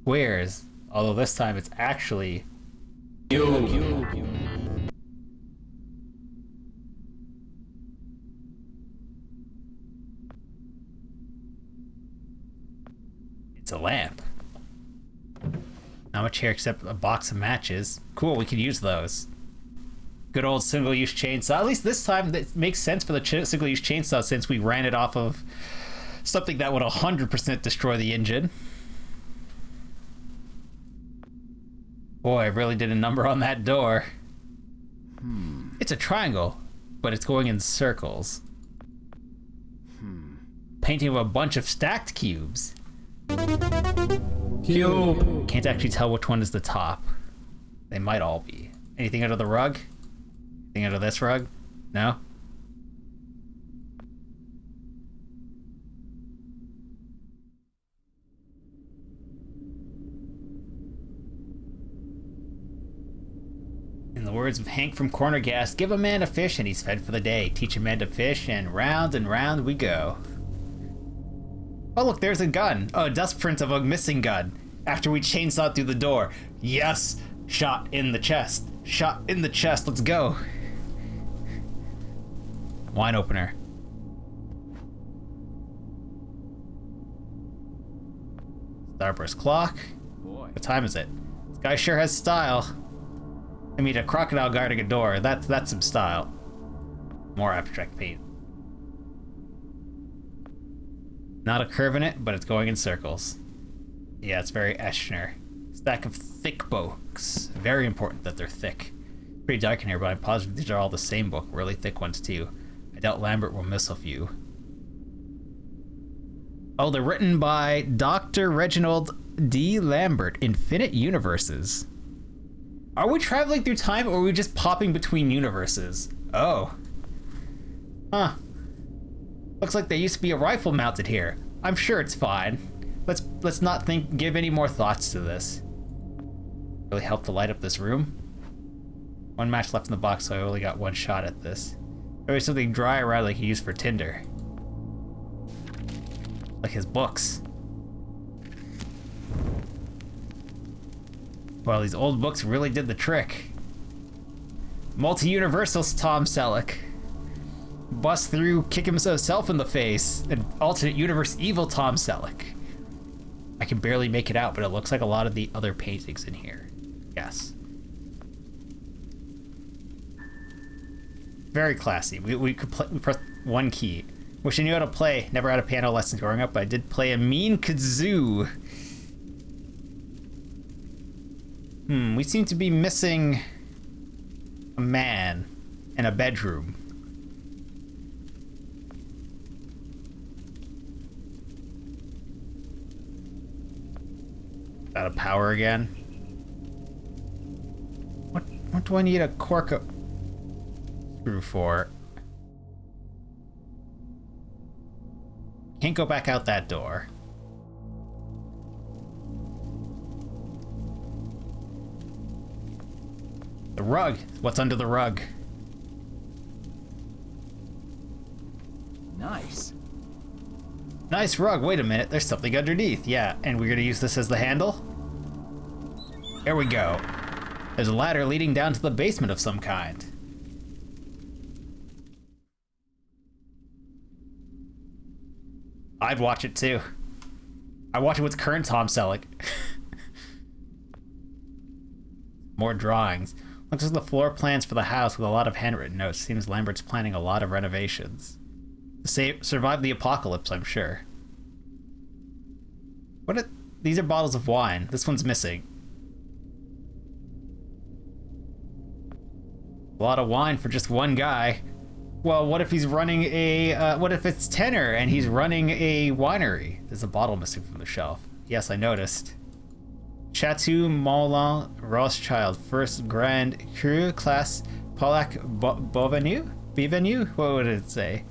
squares, although this time it's actually you. It's a lamp. Not much here except a box of matches. Cool, we could use those. Good old single-use chainsaw. At least this time that makes sense for the single-use chainsaw, since we ran it off of something that would 100% destroy the engine. Boy, I really did a number on that door. It's a triangle, but it's going in circles. Painting of a bunch of stacked cubes. Cube. Can't actually tell which one is the top. They might all be. Anything under the rug? Anything under this rug? No? In the words of Hank from Corner Gas, give a man a fish and he's fed for the day. Teach a man to fish and round we go. Oh look, there's a gun. Oh, a dust print of a missing gun. After we chainsawed through the door. Yes! Shot in the chest. Shot in the chest, let's go. Wine opener. Starburst clock. What time is it? This guy sure has style. I mean, a crocodile guarding a door. That's some style. More abstract paint. Not a curve in it, but it's going in circles. Yeah, it's very Eschner. Stack of thick books. Very important that they're thick. Pretty dark in here, but I'm positive these are all the same book. Really thick ones too. I doubt Lambert will miss a few. Oh, they're written by Dr. Reginald D. Lambert. Infinite Universes. Are we traveling through time, or are we just popping between universes? Oh. Huh. Looks like there used to be a rifle mounted here. I'm sure it's fine. Let's not give any more thoughts to this. Really help to light up this room. One match left in the box, so I only got one shot at this. Maybe something dry around like he used for tinder. Like his books. Well, these old books really did the trick. Multi-Universal's Tom Selleck. Bust through, kick himself in the face. An alternate universe evil Tom Selleck. I can barely make it out, but it looks like a lot of the other paintings in here. Yes. Very classy. We could play, we pressed one key. Wish I knew how to play. Never had a piano lesson growing up, but I did play a mean kazoo. We seem to be missing a man in a bedroom. Out of power again. What do I need a cork screw for? Can't go back out that door. The rug. What's under the rug? Nice. Nice rug. Wait a minute. There's something underneath. Yeah, and we're gonna use this as the handle. There we go. There's a ladder leading down to the basement of some kind. I'd watch it too. I watch it with current Tom Selleck. More drawings. Looks like the floor plans for the house with a lot of handwritten notes. Seems Lambert's planning a lot of renovations. Survive the apocalypse, I'm sure. These are bottles of wine. This one's missing. A lot of wine for just one guy. Well, what if he's running a, what if it's Tenor and he's running a winery? There's a bottle missing from the shelf. Yes, I noticed. Chateau Moulin Rothschild, first Grand Cru, class Pollack Bienvenue? What would it say?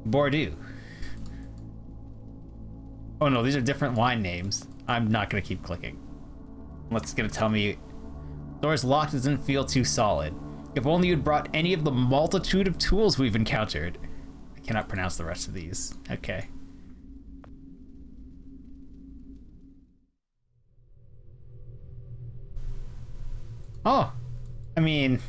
Bordeaux. Oh no, these are different wine names. I'm not gonna keep clicking. What's gonna tell me? Door's locked, doesn't feel too solid. If only you'd brought any of the multitude of tools we've encountered. I cannot pronounce the rest of these. Okay. Oh, I mean,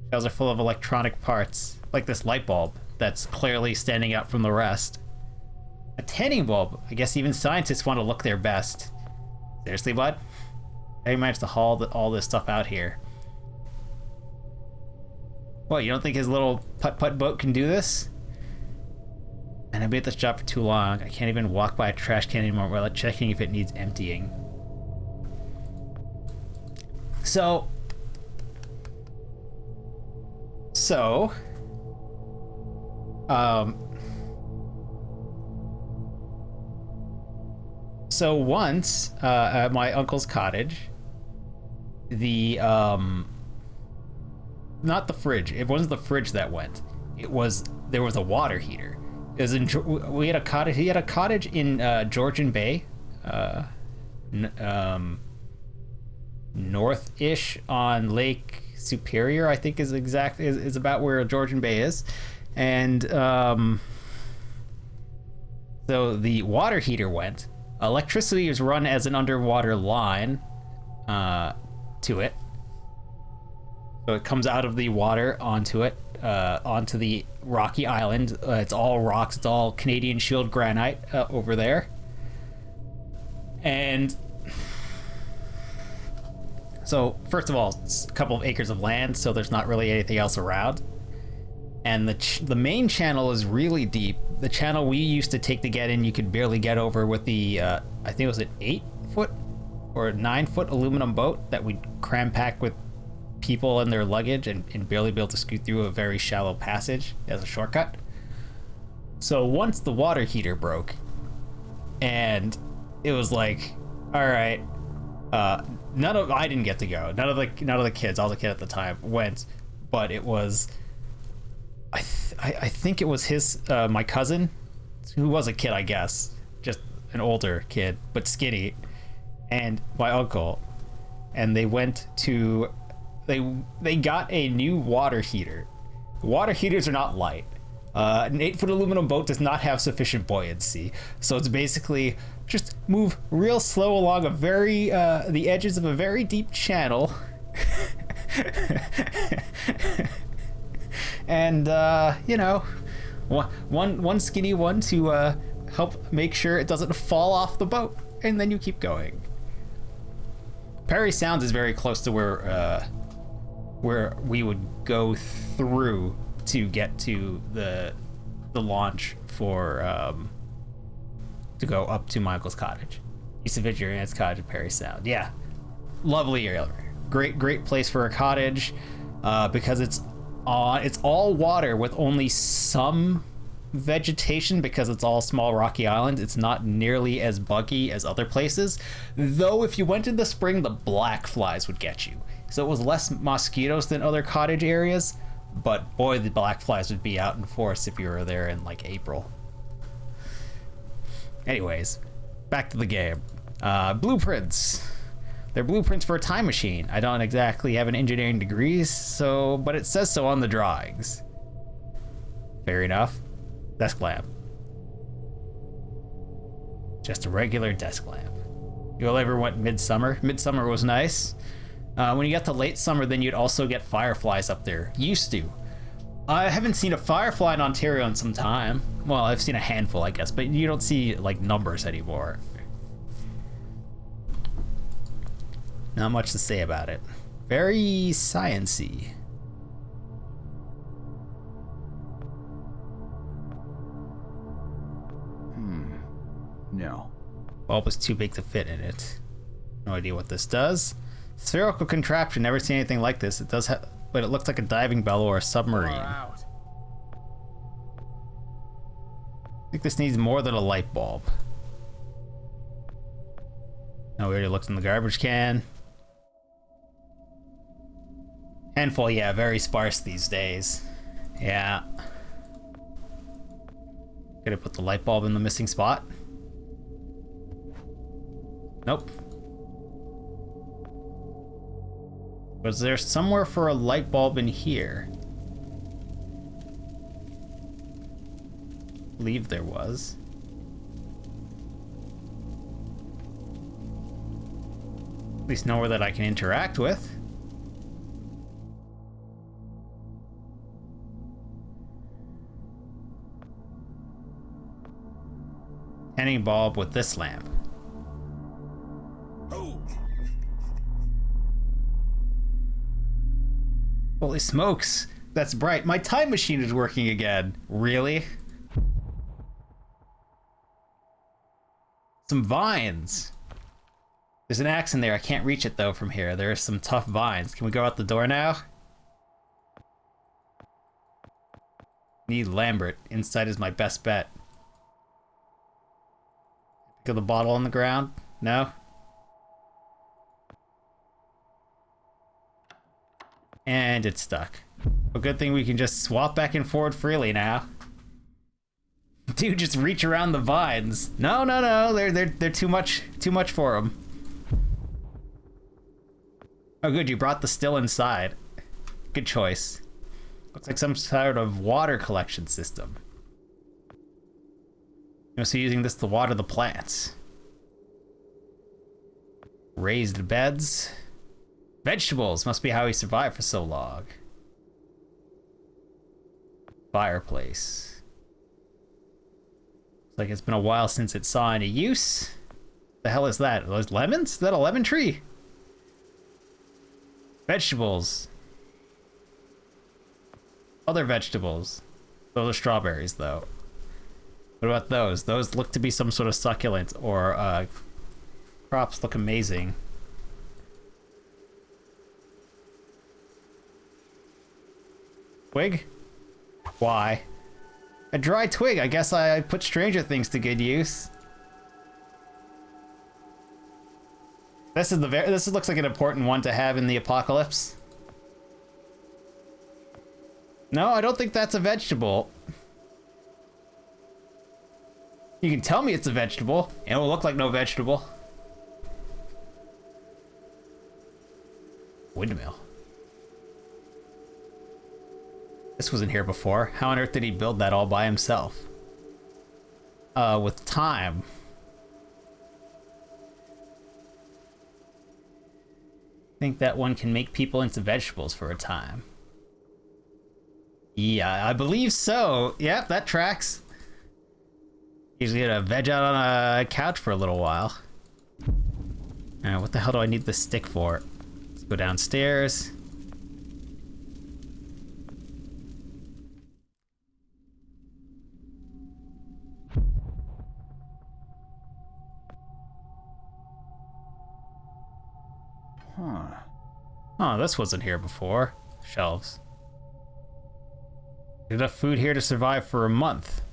shelves are full of electronic parts, like this light bulb that's clearly standing out from the rest. A tanning bulb. I guess even scientists want to look their best. Seriously, bud? How you managed to haul all this stuff out here? What, you don't think his little putt-putt boat can do this? And I've been at this job for too long. I can't even walk by a trash can anymore without checking if it needs emptying. So, once, at my uncle's cottage, the, not the fridge, it wasn't the fridge that went, there was a water heater. It was he had a cottage in, Georgian Bay, north-ish on Lake Superior, I think is about where Georgian Bay is. And so the water heater went. Electricity is run as an underwater line to it. So it comes out of the water onto it, onto the rocky island. It's all rocks, it's all Canadian Shield granite over there. And so, first of all, it's a couple of acres of land, so there's not really anything else around. And the main channel is really deep. The channel we used to take to get in, you could barely get over with the, I think it was an 8-foot or 9-foot aluminum boat that we'd cram pack with people and their luggage and barely be able to scoot through a very shallow passage as a shortcut. So once the water heater broke, and it was like, all right, I didn't get to go. None of the kids, I was a kid at the time, went, but it was, I think it was my cousin, who was a kid, I guess, just an older kid, but skinny, and my uncle, and they went to, they got a new water heater. Water heaters are not light. An 8-foot aluminum boat does not have sufficient buoyancy, so it's basically just move real slow along the edges of a very deep channel, and you know, one skinny one to help make sure it doesn't fall off the boat, and then you keep going. Perry Sounds is very close to where we would go through to get to the launch for to go up to my uncle's cottage. Used to visit your aunt's cottage at Perry Sound. Yeah, lovely area. Great place for a cottage, because it's all water with only some vegetation, because it's all small rocky islands. It's not nearly as buggy as other places, though if you went in the spring, the black flies would get you. So it was less mosquitoes than other cottage areas, but boy, the black flies would be out in force if you were there in like April. Anyways, back to the game. Blueprints. They're blueprints for a time machine. I don't exactly have an engineering degree, but it says so on the drawings. Fair enough. Desk lamp. Just a regular desk lamp. You all ever went midsummer? Midsummer was nice. When you got to late summer, then you'd also get fireflies up there. Used to. I haven't seen a firefly in Ontario in some time. Well, I've seen a handful, I guess, but you don't see, like, numbers anymore. Not much to say about it. Very science-y. No. Bulb was too big to fit in it. No idea what this does. Spherical contraption, never seen anything like this. It does have, but it looks like a diving bell or a submarine. I think this needs more than a light bulb. No, we already looked in the garbage can. Handful, yeah, very sparse these days. Yeah. Could have put the light bulb in the missing spot. Nope. Was there somewhere for a light bulb in here? I believe there was. At least nowhere that I can interact with. Hanging bulb with this lamp. Holy smokes, that's bright. My time machine is working again. Really? Some vines. There's an axe in there. I can't reach it though from here. There are some tough vines. Can we go out the door now? Need Lambert. Inside is my best bet. Pick up the bottle on the ground? No? And it's stuck. A good thing we can just swap back and forward freely now. Dude, just reach around the vines. No, no, no. They're too much for him. Oh, good. You brought the still inside. Good choice. Looks like some sort of water collection system. I'm also using this to water the plants. Raised beds. Vegetables must be how he survived for so long. Fireplace. Looks like it's been a while since it saw any use. The hell is that? Are those lemons? Is that a lemon tree? Vegetables. Other vegetables. Those are strawberries, though. What about those? Those look to be some sort of succulent, or crops look amazing. Twig? Why? A dry twig. I guess I put Stranger Things to good use. This looks like an important one to have in the apocalypse. No, I don't think that's a vegetable. You can tell me it's a vegetable, and it will look like no vegetable. Windmill. This wasn't here before. How on earth did he build that all by himself? With time. I think that one can make people into vegetables for a time. Yeah, I believe so. Yep, that tracks. Usually get a veg out on a couch for a little while. Alright, what the hell do I need this stick for? Let's go downstairs. Huh. Oh, this wasn't here before. Shelves. Enough food here to survive for a month.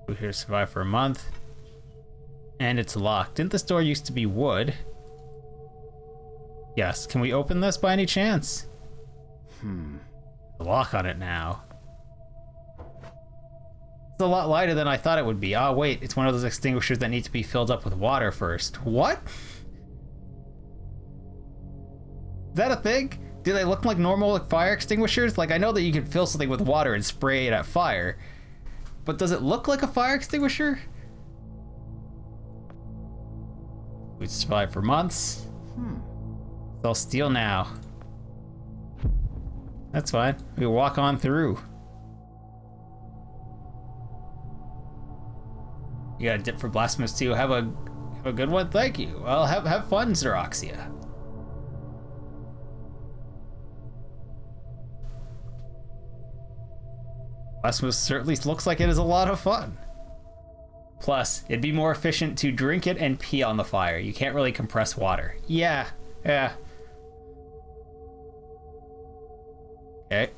Food here to survive for a month. And it's locked. Didn't this door used to be wood? Yes. Can we open this by any chance? A lock on it now. It's a lot lighter than I thought it would be. Oh, wait. It's one of those extinguishers that need to be filled up with water first. What? Is that a thing? Do they look like normal fire extinguishers? Like, I know that you can fill something with water and spray it at fire, but does it look like a fire extinguisher? We survived for months. They'll steal now. That's fine. We walk on through. You got a dip for Blasphemous too. Have a good one. Thank you. Well, have fun, Xeroxia. Blasphemous certainly looks like it is a lot of fun. Plus, it'd be more efficient to drink it and pee on the fire. You can't really compress water. Yeah. Okay.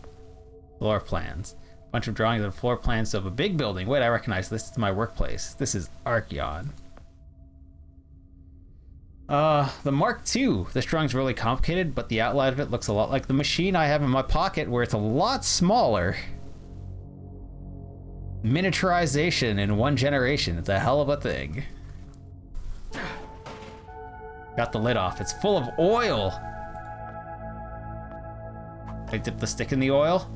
Floor plans. Bunch of drawings and floor plans of a big building. Wait, I recognize this. Is my workplace. This is Archeon. The Mark II. This drawing's really complicated, but the outline of it looks a lot like the machine I have in my pocket, where it's a lot smaller. Miniaturization in one generation. It's a hell of a thing. Got the lid off. It's full of oil. I dip the stick in the oil.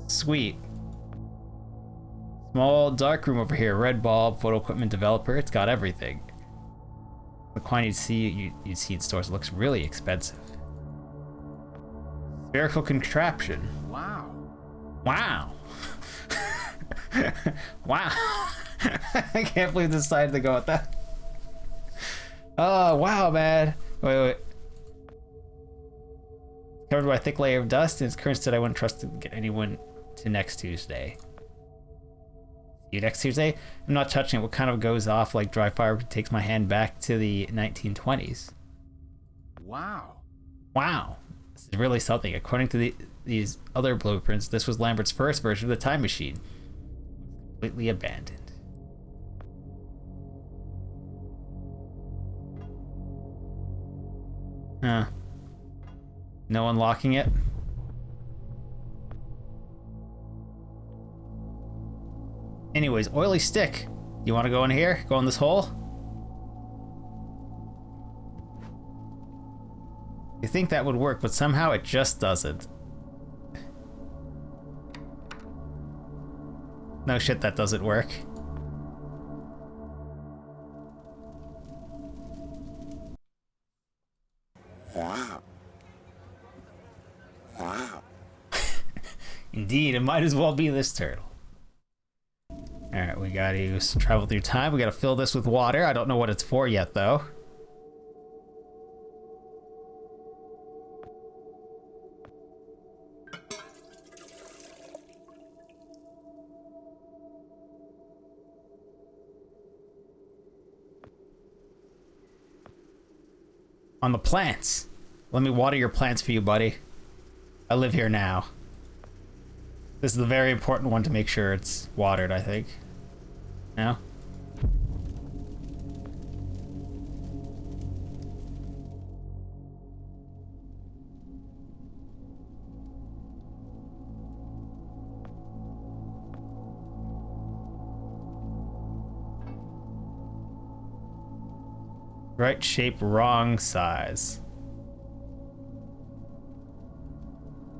Sweet. Small dark room over here. Red bulb, photo equipment developer. It's got everything. The quantity you'd see in stores. It looks really expensive. Spherical contraption. Wow. Wow. Wow. I can't believe they decided to go with that. Oh, wow, man. Wait. Covered by a thick layer of dust, and its current state I wouldn't trust to get anyone to next Tuesday. See you next Tuesday? I'm not touching it. What kind of goes off like dry fire takes my hand back to the 1920s. Wow. Wow. This is really something. According to these other blueprints, this was Lambert's first version of the time machine. Completely abandoned. Huh. No unlocking it? Anyways, oily stick. You want to go in here? Go in this hole? You think that would work, but somehow it just doesn't. No shit, that doesn't work. Wow. Wow. Indeed, it might as well be this turtle. Alright, we gotta travel through time. We gotta fill this with water. I don't know what it's for yet, though. On the plants. Let me water your plants for you, buddy. I live here now. This is the very important one to make sure it's watered, I think. No? Right shape, wrong size.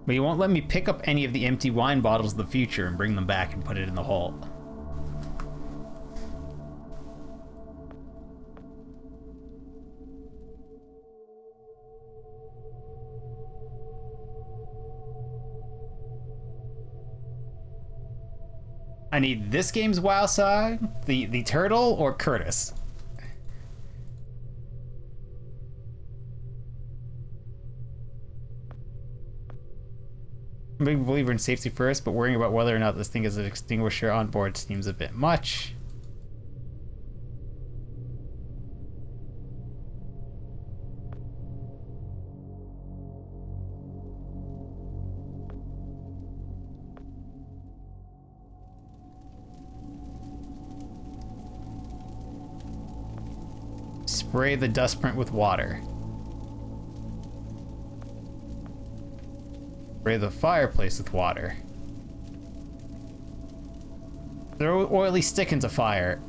But you won't let me pick up any of the empty wine bottles of the future and bring them back and put it in the hole. I need this game's WoW side, the turtle, or Curtis. I'm a big believer in safety first, but worrying about whether or not this thing is an extinguisher on board seems a bit much. Spray the dust print with water. Spray the fireplace with water. Throw oily stick into fire.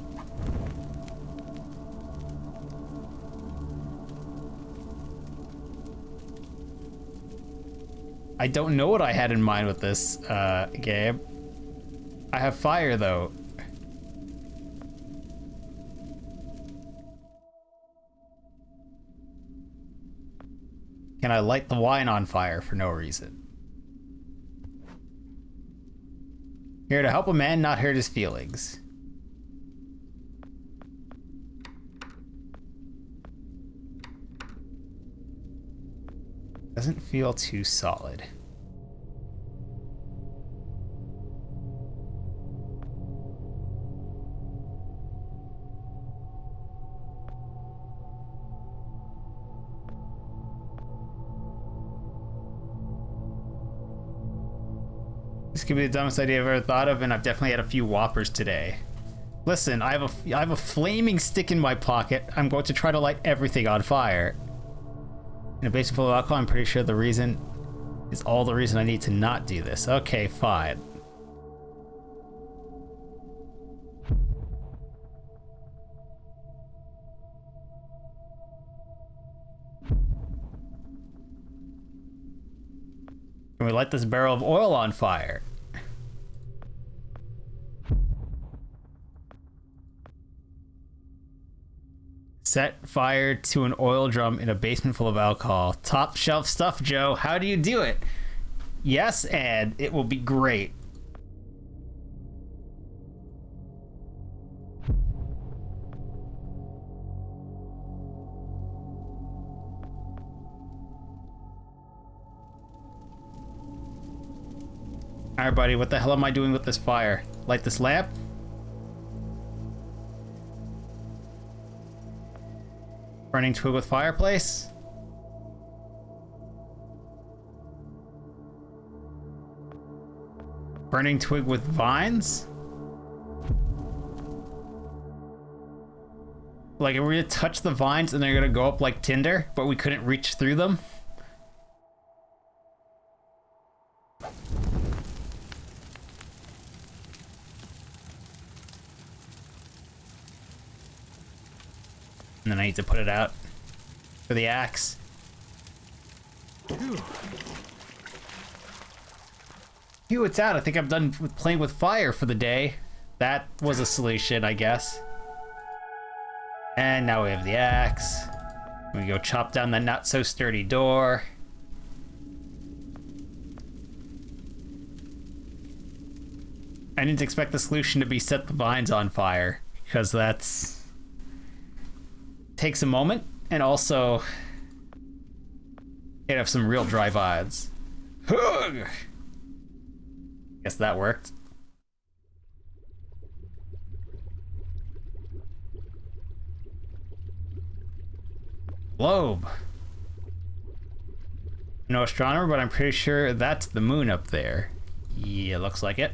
I don't know what I had in mind with this game. I have fire though. Can I light the wine on fire for no reason? Here to help a man not hurt his feelings. Doesn't feel too solid. This could be the dumbest idea I've ever thought of, and I've definitely had a few whoppers today. Listen, I have a flaming stick in my pocket. I'm going to try to light everything on fire. In a basement full of alcohol, I'm pretty sure the reason is all the reason I need to not do this. Okay, fine. Can we light this barrel of oil on fire? Set fire to an oil drum in a basement full of alcohol. Top shelf stuff, Joe. How do you do it? Yes, and it will be great. Alright, buddy, what the hell am I doing with this fire? Light this lamp? Burning twig with fireplace? Burning twig with vines? Like, are we gonna touch the vines and they're gonna go up like tinder, but we couldn't reach through them? And then I need to put it out for the axe. Phew, it's out. I think I'm done with playing with fire for the day. That was a solution, I guess. And now we have the axe. We go chop down the not so sturdy door. I didn't expect the solution to be set the vines on fire, because that's takes a moment, and also it have some real dry vibes. Guess that worked. Globe. No astronomer, but I'm pretty sure that's the moon up there. Yeah, looks like it.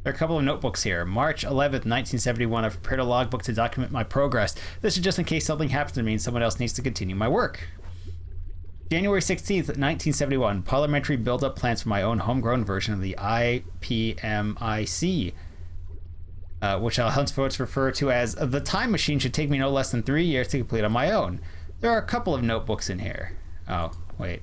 There are a couple of notebooks here. March 11th, 1971. I've prepared a logbook to document my progress. This is just in case something happens to me and someone else needs to continue my work. January 16th, 1971. Parliamentary build-up plans for my own homegrown version of the IPMIC, which I'll henceforth refer to as the time machine, should take me no less than 3 years to complete on my own. There are a couple of notebooks in here. Oh, wait.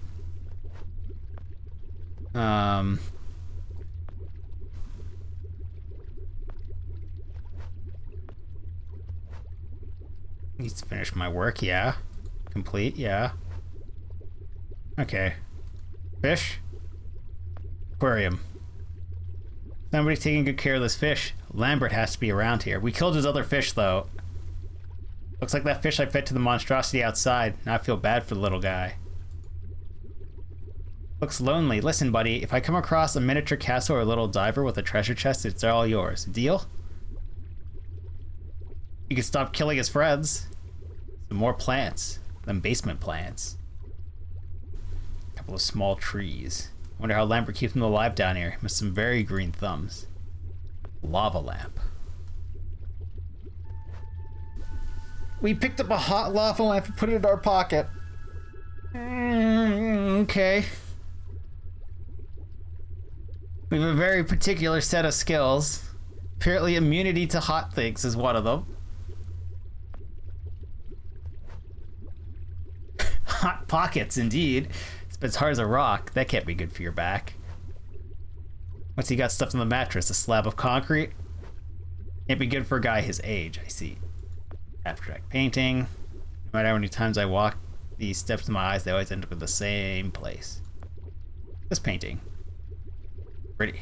Needs to finish my work, yeah. Complete, yeah. Okay. Fish? Aquarium. Somebody's taking good care of this fish. Lambert has to be around here. We killed his other fish, though. Looks like that fish I fed to the monstrosity outside. Now I feel bad for the little guy. Looks lonely. Listen, buddy, if I come across a miniature castle or a little diver with a treasure chest, it's all yours. Deal? You can stop killing his friends. Some more plants. Them basement plants. A couple of small trees. Wonder how Lambert keeps them alive down here. With some very green thumbs. Lava lamp. We picked up a hot lava lamp and put it in our pocket. Okay. We have a very particular set of skills. Apparently immunity to hot things is one of them. Hot pockets, indeed. It's as hard as a rock. That can't be good for your back. What's he got stuffed in the mattress? A slab of concrete? Can't be good for a guy his age, I see. Abstract painting. No matter how many times I walk these steps in my eyes, they always end up in the same place. This painting. Pretty.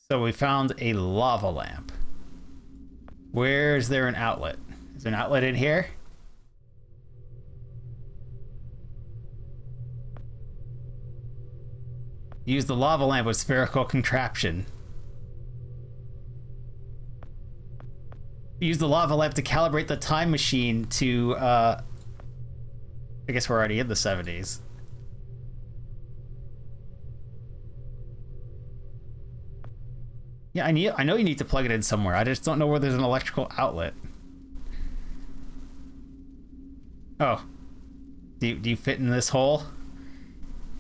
So we found a lava lamp. Where's there an outlet? Is there an outlet in here? Use the lava lamp with spherical contraption. Use the lava lamp to calibrate the time machine to, I guess we're already in the 70s. Yeah, I know you need to plug it in somewhere. I just don't know where there's an electrical outlet. Oh. Do you fit in this hole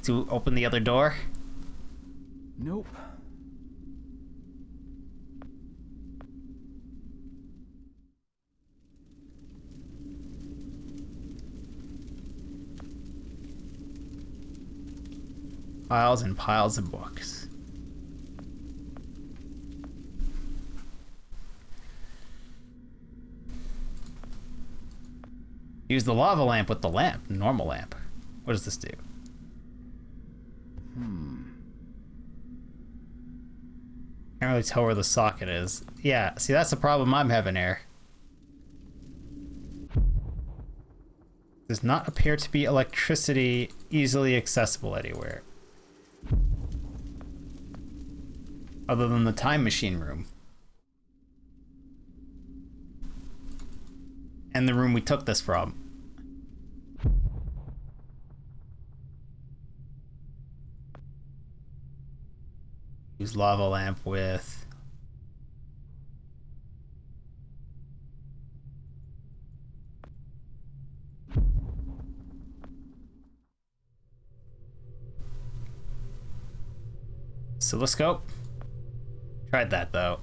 to open the other door? Nope. Piles and piles of books. Use the lava lamp with the lamp, normal lamp. What does this do? Can't really tell where the socket is. Yeah, see, that's the problem I'm having here. Does not appear to be electricity easily accessible anywhere. Other than the time machine room. And the room we took this from. Use lava lamp with... oscilloscope. Tried that though.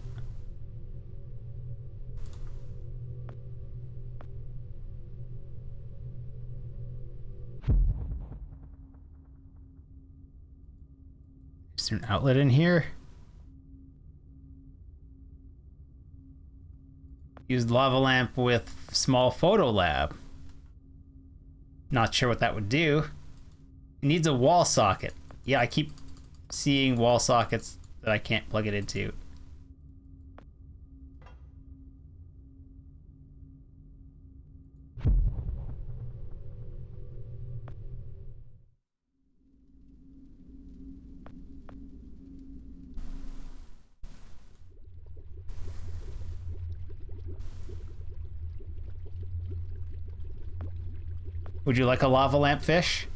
Is there an outlet in here? Use lava lamp with small photo lab. Not sure what that would do. It needs a wall socket. Yeah, I keep seeing wall sockets that I can't plug it into. Would you like a lava lamp fish?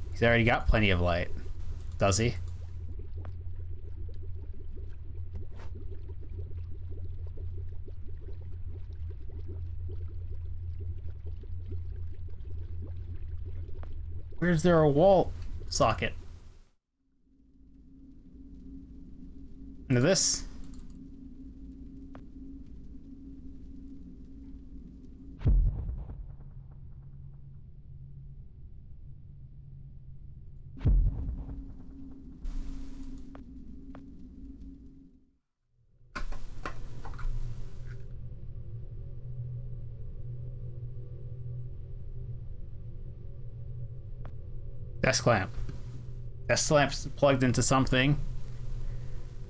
He's already got plenty of light. Does he? Where's there a wall socket? Into this? Desk lamp. Desk lamp's plugged into something.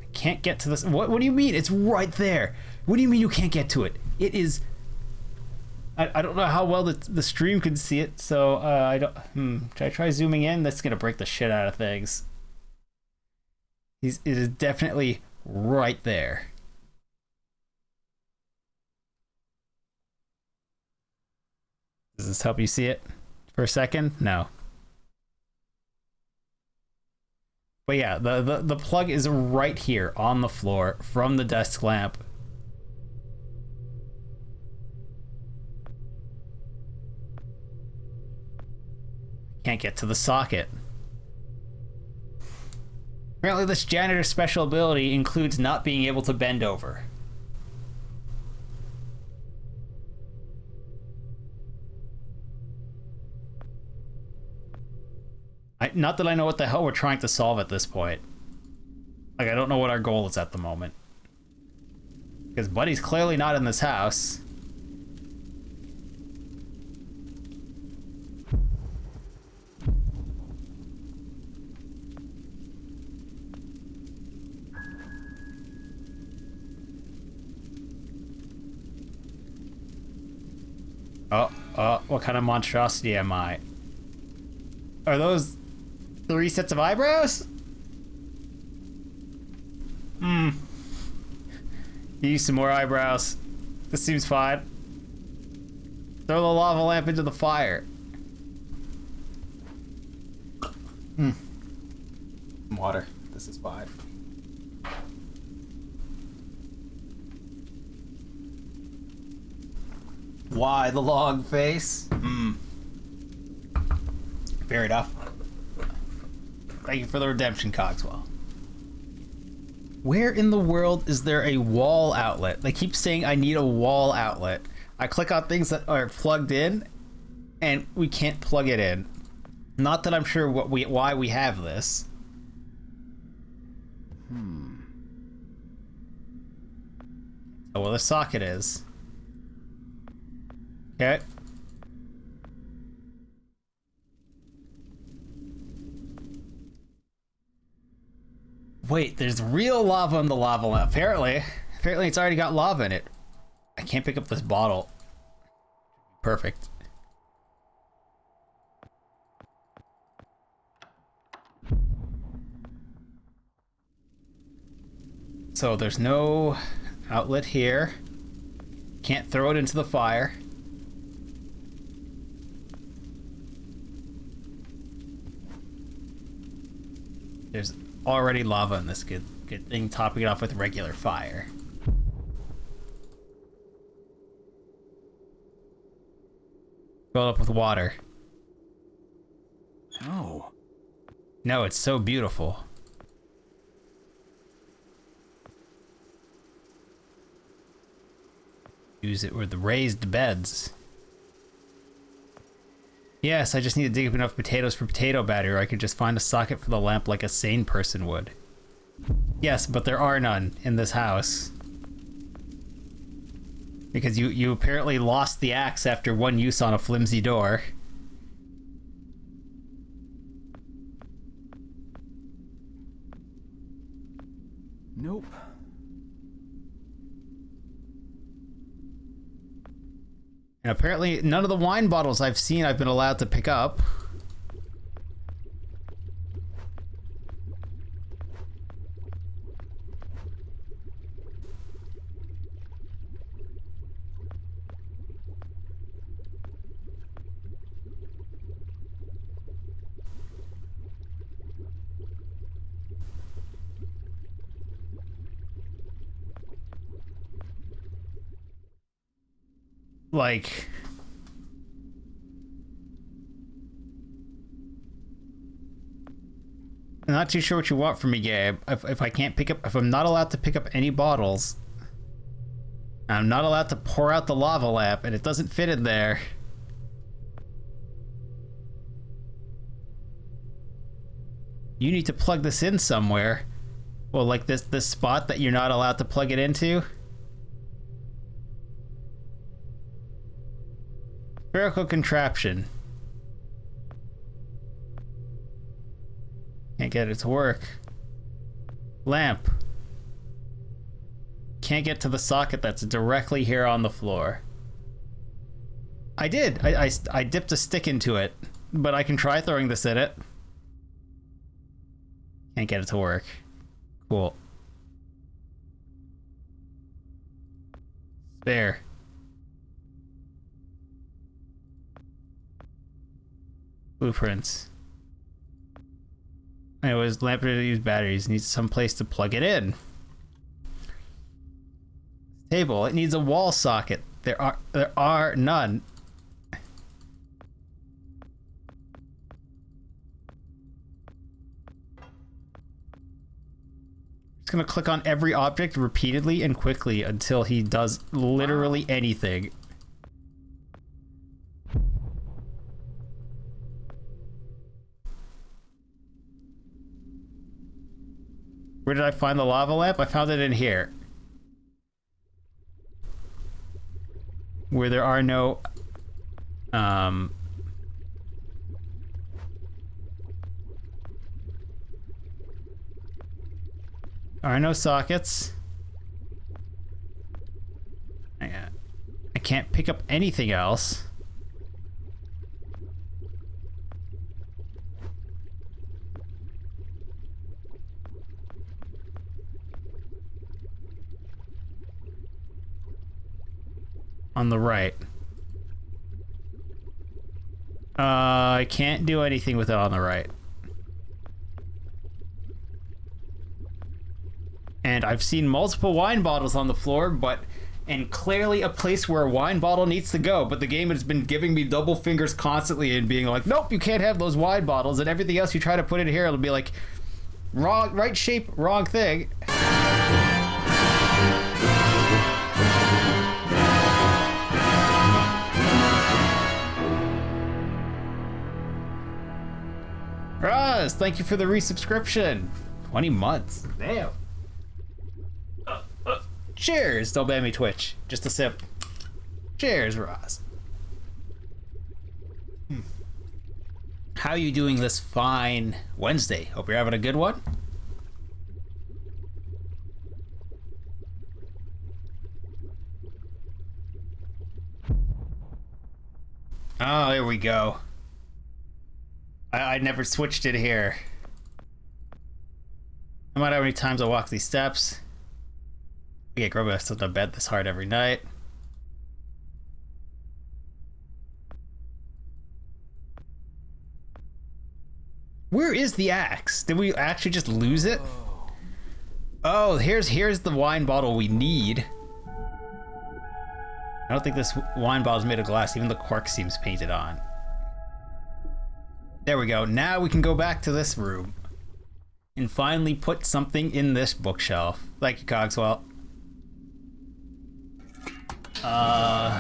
I can't get to this. What do you mean? It's right there. What do you mean you can't get to it? It is... I don't know how well the stream can see it, so I don't... Should I try zooming in? That's gonna break the shit out of things. It is definitely right there. Does this help you see it for a second? No. But yeah, the plug is right here on the floor from the desk lamp. Can't get to the socket. Apparently this janitor's special ability includes not being able to bend over. Not that I know what the hell we're trying to solve at this point. Like, I don't know what our goal is at the moment. Because Buddy's clearly not in this house. What kind of monstrosity am I? Are those 3 sets of eyebrows? Use some more eyebrows. This seems fine. Throw the lava lamp into the fire. Water. This is fine. Why the long face? Fair enough. Thank you for the redemption, Cogswell. Where in the world is there a wall outlet? They keep saying I need a wall outlet. I click on things that are plugged in, and we can't plug it in. Not that I'm sure why we have this. Oh, well, the socket is. Okay. Wait, there's real lava in the lava lamp. Apparently it's already got lava in it. I can't pick up this bottle. Perfect. So there's no outlet here. Can't throw it into the fire. There's already lava in this. Good thing topping it off with regular fire. Fill it up with water. No. No, it's so beautiful. Use it with the raised beds. Yes, I just need to dig up enough potatoes for potato batter, or I could just find a socket for the lamp like a sane person would. Yes, but there are none in this house. Because you apparently lost the axe after one use on a flimsy door. Nope. And apparently none of the wine bottles I've seen I've been allowed to pick up. Like, I'm not too sure what you want from me, Gabe. If I can't pick up, if I'm not allowed to pick up any bottles, I'm not allowed to pour out the lava lamp, and it doesn't fit in there. You need to plug this in somewhere. Well, like this spot that you're not allowed to plug it into. Spherical contraption. Can't get it to work. Lamp. Can't get to the socket that's directly here on the floor. I did. I dipped a stick into it, but I can try throwing this at it. Can't get it to work. Cool. There. Blueprints. Anyways, lamp to use batteries. Needs some place to plug it in. Table. It needs a wall socket. There are none. Just gonna click on every object repeatedly and quickly until he does literally anything. Where did I find the lava lamp? I found it in here. Where there are no... There are no sockets. I can't pick up anything else. On the right. I can't do anything with it on the right. And I've seen multiple wine bottles on the floor, and clearly a place where a wine bottle needs to go, but the game has been giving me double fingers constantly and being like, nope, you can't have those wine bottles, and everything else you try to put in here, it'll be like, wrong, right shape, wrong thing. Roz, thank you for the resubscription. 20 months. Damn. Cheers. Don't ban me, Twitch. Just a sip. Cheers, Roz. How are you doing this fine Wednesday? Hope you're having a good one. Oh, here we go. I never switched it here. No matter how many times I walk these steps. I get Grubba still to bed this hard every night. Where is the axe? Did we actually just lose it? Oh, here's the wine bottle we need. I don't think this wine bottle is made of glass. Even the cork seems painted on. There we go. Now we can go back to this room and finally put something in this bookshelf. Thank you, Cogswell.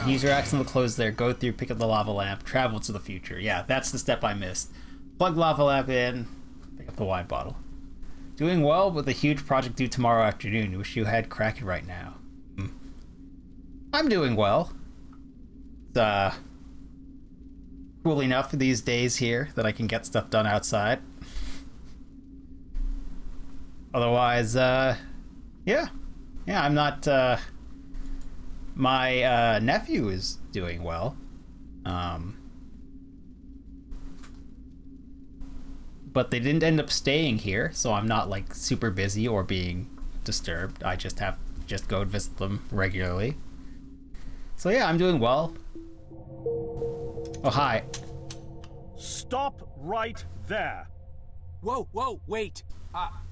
Use your axe on the clothes there. Go through, pick up the lava lamp, travel to the future. Yeah, that's the step I missed. Plug lava lamp in, pick up the wine bottle. Doing well with a huge project due tomorrow afternoon. Wish you had Kraken right now. I'm doing well. It's cool enough these days here that I can get stuff done outside. Otherwise, yeah, I'm not, my, nephew is doing well. But they didn't end up staying here, so I'm not, like, super busy or being disturbed. I just go and visit them regularly. So yeah, I'm doing well. Oh, hi. Stop right there. Whoa, wait.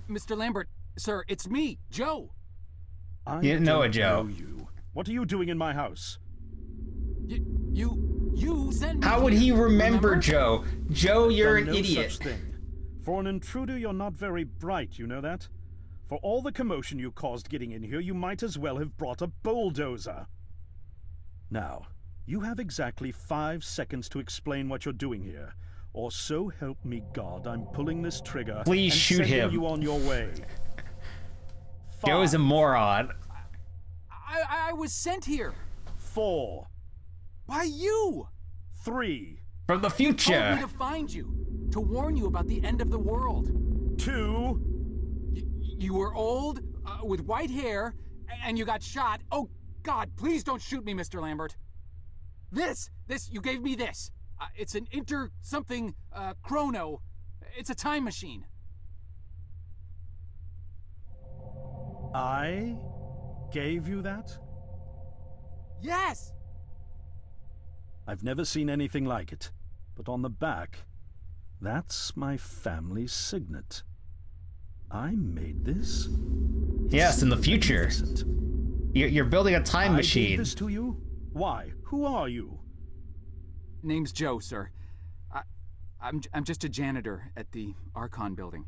Mr. Lambert, sir, it's me, Joe. I You didn't know it, Joe. know you. What are you doing in my house? You sent me. How would he remember Joe? Joe, you're an No idiot. such thing. For an intruder, you're not very bright, you know that? For all the commotion you caused getting in here, you might as well have brought a bulldozer. Now, you have exactly 5 seconds to explain what you're doing here, or so help me God, I'm pulling this trigger. Please and shoot sending him. you on your way. Joe is a 5, moron. I was sent here 4, by you. 3, From the Told future. me to find you, to warn you about the end of the world. 2. You were old, with white hair, and you got shot. Oh, God, please don't shoot me, Mr. Lambert. This, you gave me this. It's an chrono. It's a time machine. I gave you that? Yes! I've never seen anything like it. But on the back, that's my family signet. I made this? Yes, in the future. Magnificent. You're building a time I machine. gave this to you? Why? Who are you? Name's Joe, sir. I'm just a janitor at the Archon building.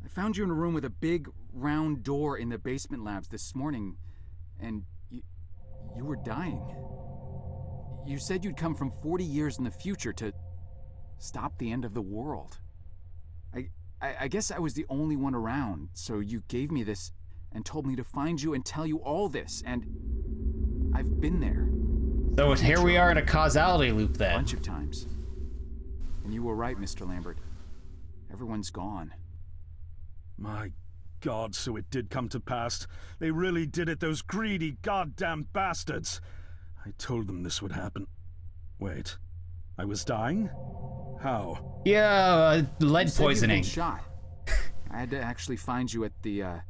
I found you in a room with a big, round door in the basement labs this morning, and you were dying. You said you'd come from 40 years in the future to stop the end of the world. I guess I was the only one around, so you gave me this and told me to find you and tell you all this, and I've been there. So here we are in a causality loop A then. bunch of times. And you were right, Mr. Lambert. Everyone's gone. My God, so it did come to pass. They really did it, those greedy goddamn bastards. I told them this would happen. Wait, I was dying? How? Yeah, lead You said you'd poisoning. been shot. I had to actually find you at the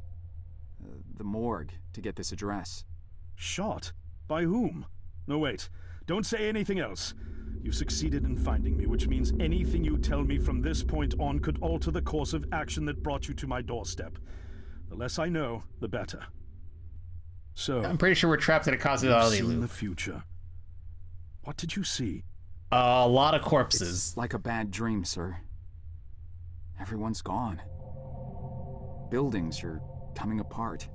morgue to get this address. Shot? By whom? No, wait. Don't say anything else. You succeeded in finding me, which means anything you tell me from this point on could alter the course of action that brought you to my doorstep. The less I know, the better. So, I'm pretty sure we're trapped in a you've causality seen the loop. future. What did you see? A lot of corpses. It's like a bad dream, sir. Everyone's gone. Buildings are coming apart.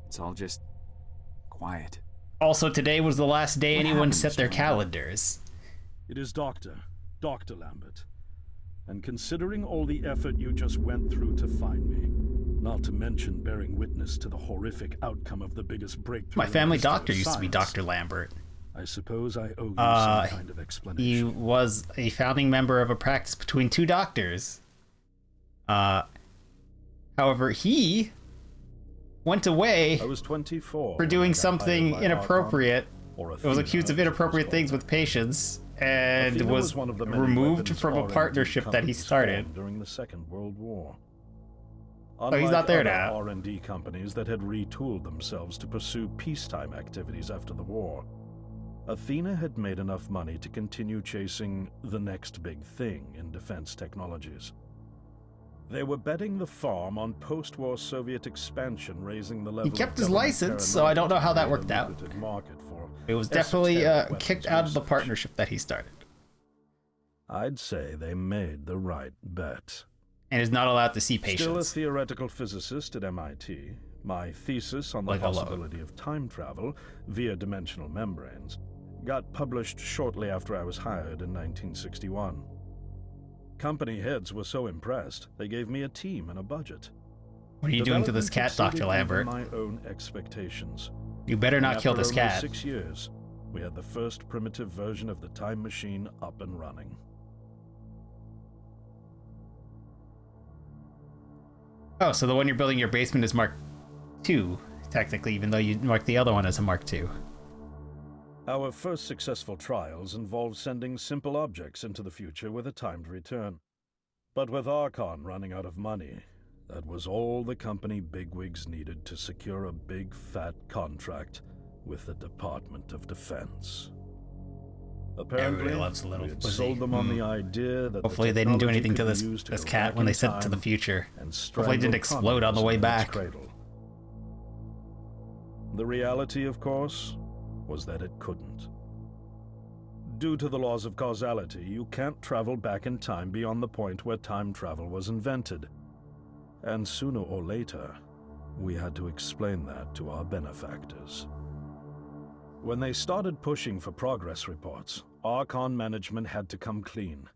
It's all just quiet. Also, today was the last day What anyone happened, set their Mr. Lambert? calendars. It is Dr. Lambert. And considering all the effort you just went through to find me, not to mention bearing witness to the horrific outcome of the biggest breakthrough My in family history of doctor used to be science, Dr. Lambert. I suppose I owe you some kind of He explanation. was a founding member of a practice between two doctors. However, he went away I was 24 for when doing I got something hired by inappropriate. Archon, or It was Athena, accused of as it inappropriate was things called. with patients and Athena was one of the many removed weapons from a R&D partnership that he companies started. formed during the Second World War. Oh, he's not there other now. R&D companies that had retooled themselves to pursue peacetime activities after the war, Athena had made enough money to continue chasing the next big thing in defense technologies. They were betting the farm on post-war Soviet expansion, raising the level He kept of his government license, so I don't know how that paranoia worked out. lucrative market for It was definitely esoteric kicked weapons out of the research. partnership that he started, I'd say they made the right bet. and is not allowed to see Still a patients. theoretical physicist at MIT, my thesis on the Like a load. possibility of time travel via dimensional membranes got published shortly after I was hired in 1961. Company heads were so impressed, they gave me a team and a budget. What are you doing to this cat, Development Dr. exceeded even Lambert? my own expectations. You better not kill After this only cat. 6 years, we had the first primitive version of the time machine up and running. Oh, so the one you're building in your basement is Mark II, technically, even though you marked the other one as a Mark II. Our first successful trials involved sending simple objects into the future with a timed return. But with Archon running out of money, that was all the company bigwigs needed to secure a big fat contract with the Department of Defense. Apparently, Everybody loves a little we had pussy. sold them on the idea that Hopefully the they didn't do technology anything to could be this used to this go cat back when in they sent it to the time future. and Hopefully it didn't strangle explode on the way communism in its back. cradle. The reality, of course, was that it couldn't. Due to the laws of causality, you can't travel back in time beyond the point where time travel was invented. And sooner or later, we had to explain that to our benefactors. When they started pushing for progress reports, Archon management had to come clean,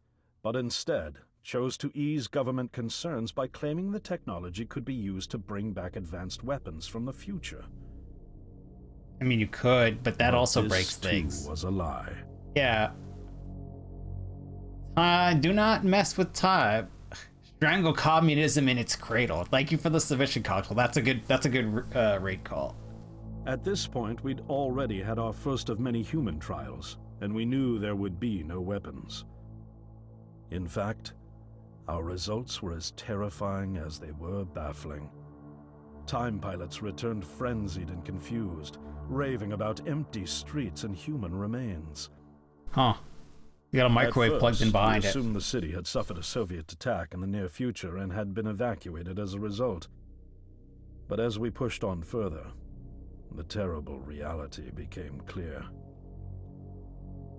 but instead chose to ease government concerns by claiming the technology could be used to bring back advanced weapons from the future. I mean, you could, but that But also this, breaks too, things. was a lie. Yeah. Do not mess with time. Strangle communism in its cradle. Thank you for the submission, Cockle. That's a good raid call. At this point, we'd already had our first of many human trials, and we knew there would be no weapons. In fact, our results were as terrifying as they were baffling. Time pilots returned frenzied and confused, raving about empty streets and human remains. Huh. You got a microwave At plugged in first, behind we it. assumed the city had suffered a Soviet attack in the near future and had been evacuated as a result. But as we pushed on further, the terrible reality became clear.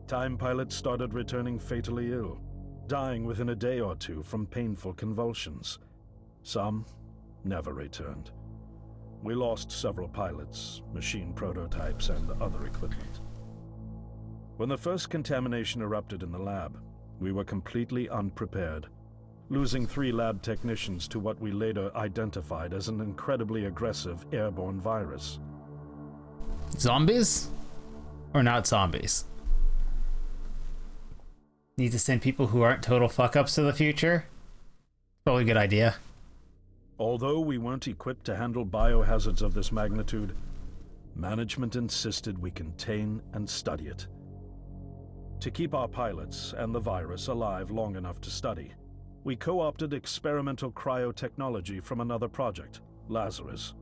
Time pilots started returning fatally ill, dying within a day or two from painful convulsions. Some never returned. We lost several pilots, machine prototypes, and other equipment. When the first contamination erupted in the lab, we were completely unprepared. losing 3 lab technicians to what we later identified as an incredibly aggressive airborne virus. Zombies? Or not zombies? Need to send people who aren't total fuck-ups to the future? Probably a good idea. Although we weren't equipped to handle biohazards of this magnitude, management insisted we contain and study it. To keep our pilots and the virus alive long enough to study, we co-opted experimental cryotechnology from another project, Lazarus,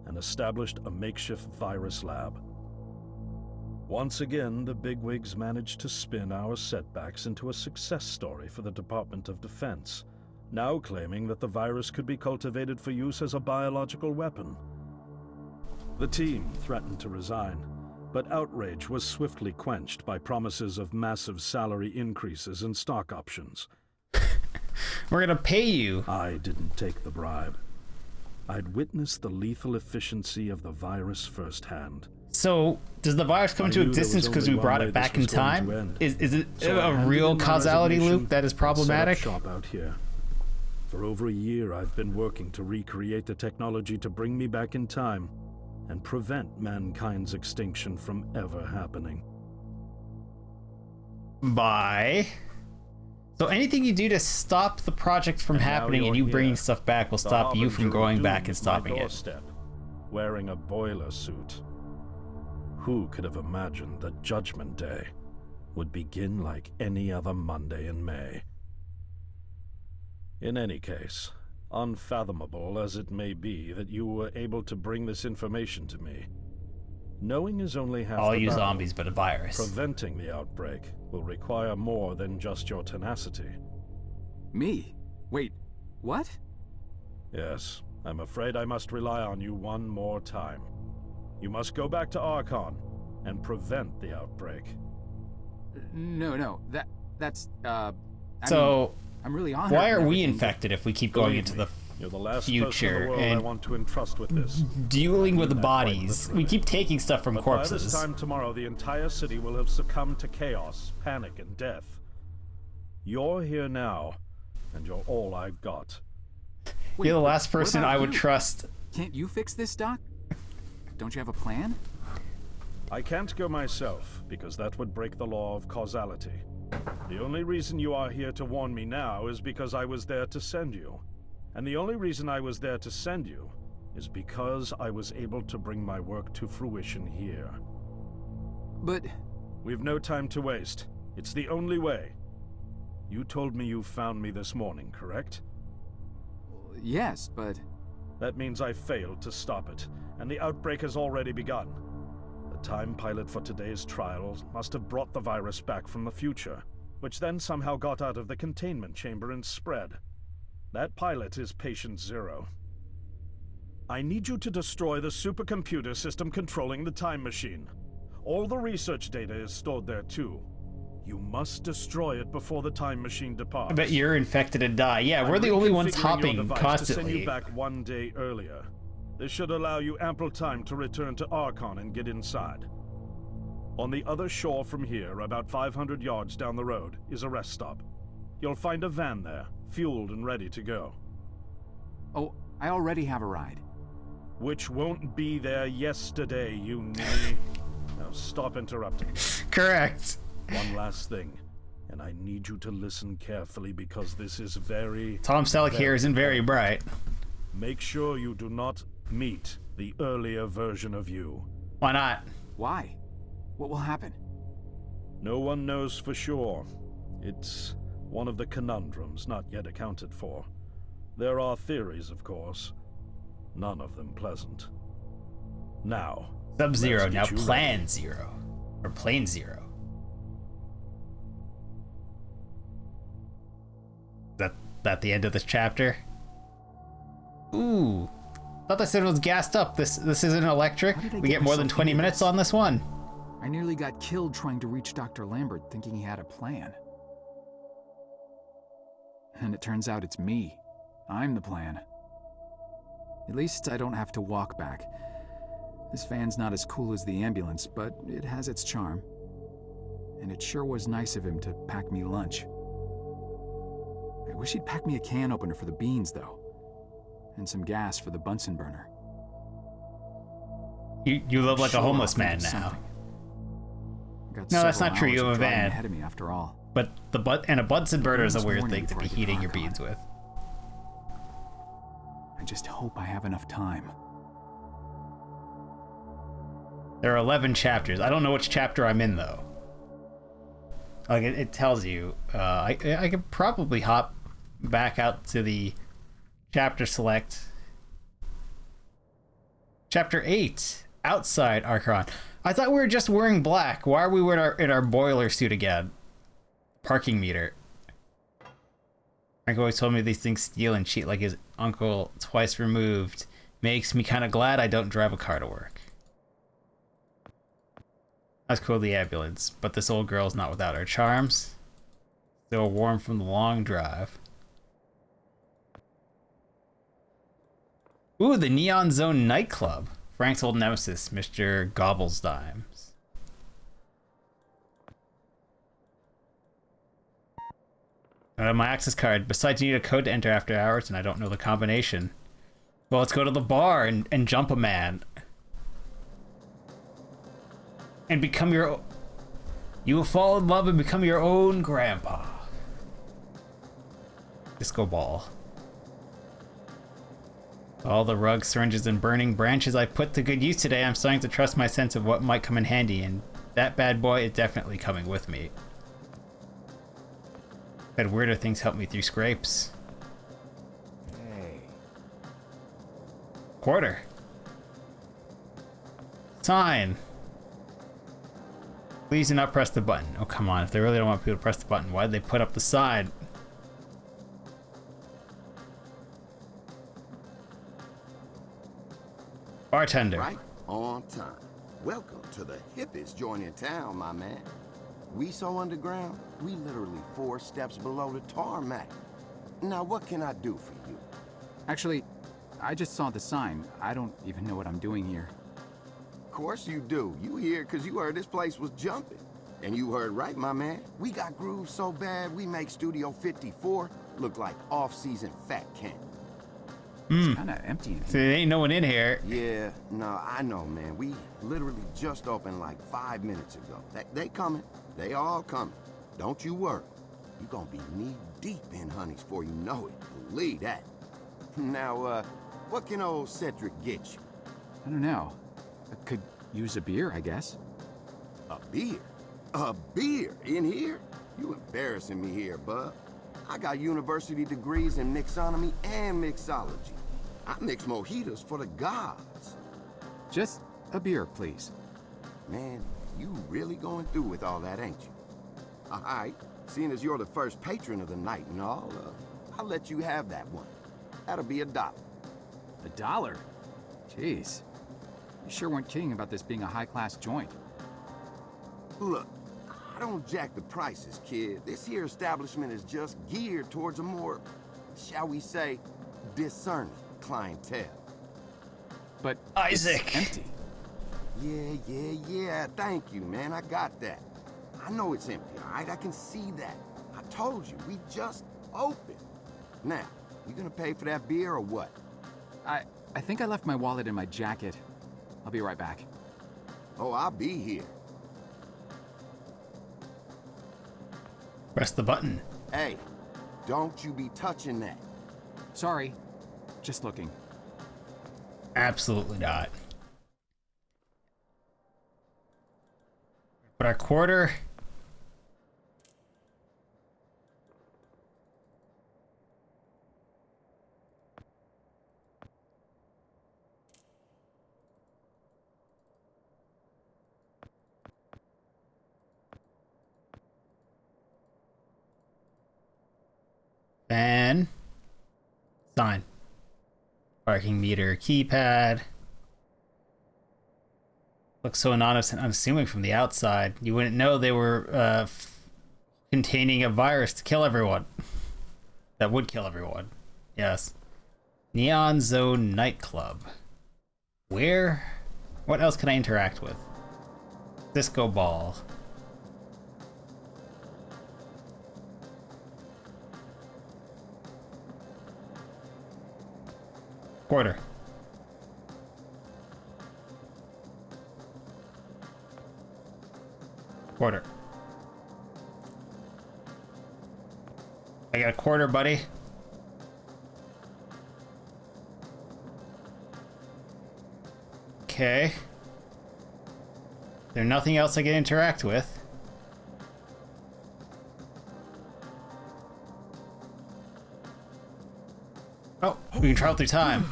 and established a makeshift virus lab. Once again, the bigwigs managed to spin our setbacks into a success story for the Department of Defense, now claiming that the virus could be cultivated for use as a biological weapon. The team threatened to resign, but outrage was swiftly quenched by promises of massive salary increases and stock options. We're gonna pay you. I didn't take the bribe. I'd witnessed the lethal efficiency of the virus firsthand. So, does the virus come into existence because we brought it back in time? Is it a real causality loop that is problematic? Shop out here. For over a year, I've been working to recreate the technology to bring me back in time and prevent mankind's extinction from ever happening. By... So anything you do to stop the project from happening and you bringing stuff back will stop you from going back and stopping it. Wearing a boiler suit. Who could have imagined that Judgment Day would begin like any other Monday in May? In any case, unfathomable as it may be that you were able to bring this information to me, knowing is only half the battle. All you zombies, but a virus. Preventing the outbreak will require more than just your tenacity. Me? Wait, what? Yes, I'm afraid I must rely on you one more time. You must go back to Archon and prevent the outbreak. No, that's, So, I'm really honored. why are we infected if we keep going into the You're the last future person in the world I and want to entrust with this. dealing with the bodies? We keep taking stuff from But corpses. by this time tomorrow, the entire city will have succumbed to chaos, panic, and death. You're here now, and you're all I've got. Wait, You're the last what person about I would you? trust. Can't you fix this, Doc? Don't you have a plan? I can't go myself, because that would break the law of causality. The only reason you are here to warn me now is because I was there to send you. And the only reason I was there to send you is because I was able to bring my work to fruition here. But... We've no time to waste. It's the only way. You told me you found me this morning, correct? Yes, but... That means I failed to stop it, and the outbreak has already begun. The time pilot for today's trials must have brought the virus back from the future, which then somehow got out of the containment chamber and spread. That pilot is Patient Zero. I need you to destroy the supercomputer system controlling the time machine. All the research data is stored there too. You must destroy it before the time machine departs. I bet you're infected and die. Yeah, we're I'm the only ones reconfiguring your hopping device to constantly. send you back one day earlier. This should allow you ample time to return to Archon and get inside. On the other shore from here, about 500 yards down the road, is a rest stop. You'll find a van there, fueled and ready to go. Oh, I already have a ride. Which won't be there yesterday, you ninny. Now stop interrupting me. Correct. One last thing, and I need you to listen carefully because this is very... Tom Selleck here isn't very bright. Make sure you do not meet the earlier version of you. Why not? Why? What will happen? No one knows for sure. It's one of the conundrums not yet accounted for. There are theories, of course. None of them pleasant. Now... Sub-Zero, let's now get you Plan ready. Zero. Or Plane Zero. That the end of this chapter? Ooh. Thought they said it was gassed up. This isn't electric. How did I We get get more than myself 20 into minutes this? on this one. I nearly got killed trying to reach Dr. Lambert thinking he had a plan. And it turns out it's me. I'm the plan. At least I don't have to walk back. This van's not as cool as the ambulance, but it has its charm. And it sure was nice of him to pack me lunch. I wish he'd pack me a can opener for the beans, though. And some gas for the Bunsen burner. You live like a homeless man now. No, that's not true. You have a van. Ahead of me, after all. But a Bunsen burner is a weird thing to be heating your beans with. I just hope I have enough time. There are 11 chapters. I don't know which chapter I'm in, though. Like, it tells you. I could probably hop back out to the chapter select. Chapter 8, Outside Archon. I thought we were just wearing black. Why are we in our boiler suit again? Parking meter. Frank always told me these things steal and cheat like his uncle twice removed. Makes me kind of glad I don't drive a car to work. That's cool, the ambulance, but this old girl's not without her charms. Still warm from the long drive. Ooh, the Neon Zone nightclub. Frank's old nemesis, Mr. Gobbles Dimes. I have my access card. Besides, you need a code to enter after hours, and I don't know the combination. Well, let's go to the bar and jump a man. And become your... You will fall in love and become your own grandpa. Disco ball. All the rugs, syringes, and burning branches I put to good use today, I'm starting to trust my sense of what might come in handy, and that bad boy is definitely coming with me. Had weirder things help me through scrapes. Hey. Quarter. Sign. Please do not press the button. Oh, come on. If they really don't want people to press the button, why did they put up the sign? Bartender. Right on time. Welcome to the hippest joint in town, my man. We so underground, we literally 4 steps below the tarmac. Now, what can I do for you? Actually, I just saw the sign. I don't even know what I'm doing here. Of course you do. You here because you heard this place was jumping. And you heard right, my man. We got grooves so bad, we make Studio 54 look like off-season fat camp. It's kind of empty in here. So there ain't no one in here. Yeah, no, I know, man. We literally just opened like 5 minutes ago. They coming. They all coming. Don't you worry. You gonna be knee-deep in honeys before you know it. Believe that. Now, what can old Cedric get you? I don't know. I could use a beer, I guess. A beer? A beer in here? You embarrassing me here, bub. I got university degrees in mixonomy and mixology. I mix mojitos for the gods. Just a beer, please. Man, you really going through with all that, ain't you? All right, seeing as you're the first patron of the night and all, I'll let you have that one. That'll be $1. $1? Jeez. You sure weren't kidding about this being a high-class joint. Look, I don't jack the prices, kid. This here establishment is just geared towards a more, shall we say, discerning clientele. But Isaac. it's empty. Yeah. Thank you, man. I got that. I know it's empty, all right? I can see that. I told you, we just opened. Now, you gonna pay for that beer or what? I think I left my wallet in my jacket. I'll be right back. Oh, I'll be here. Press the button. Hey, don't you be touching that. Sorry. Just looking. Absolutely not. Put our quarter. Then sign. Parking meter keypad. Looks so anonymous and unassuming from the outside. You wouldn't know they were containing a virus to kill everyone. That would kill everyone. Yes. Neon Zone nightclub. Where? What else can I interact with? Disco ball. Quarter. Quarter. I got a quarter, buddy. Okay. Is there nothing else I can interact with? Oh, we can travel through time.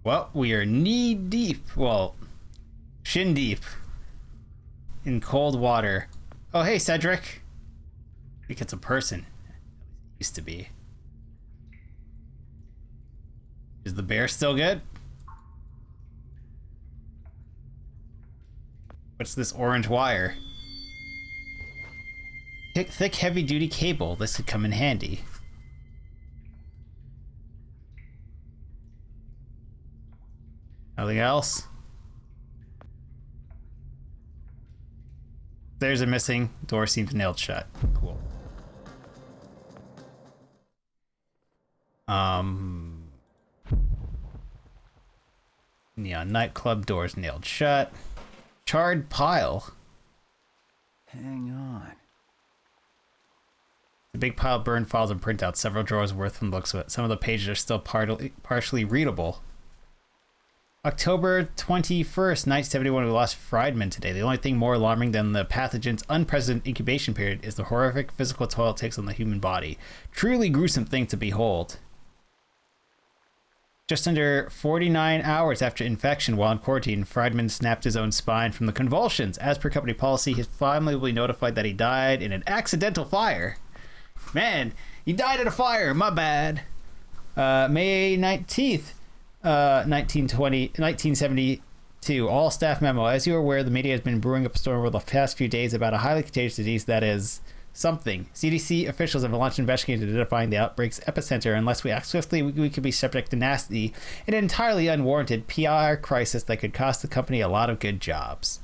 Well, we are knee deep. Well, shin deep in cold water. Oh, hey, Cedric. I think it's a person. Used to be. Is the bear still good? What's this orange wire? Thick, heavy-duty cable. This could come in handy. Nothing else? Stairs are missing. Door seems nailed shut. Cool. Neon nightclub, doors nailed shut. Charred pile. Hang on. The big pile of burned files and printouts, several drawers worth from the looks of it. Some of the pages are still partially readable. October 21st, 1971, we lost Friedman today. The only thing more alarming than the pathogen's unprecedented incubation period is the horrific physical toll it takes on the human body. Truly gruesome thing to behold. Just under 49 hours after infection while in quarantine, Friedman snapped his own spine from the convulsions. As per company policy, his family will be notified that he died in an accidental fire. Man, he died in a fire. My bad. May 19th, 1972. All staff memo. As you are aware, the media has been brewing up a storm over the past few days about a highly contagious disease that is something. CDC officials have launched investigations identifying the outbreak's epicenter. Unless we act swiftly, we could be subject to nasty and entirely unwarranted PR crisis that could cost the company a lot of good jobs.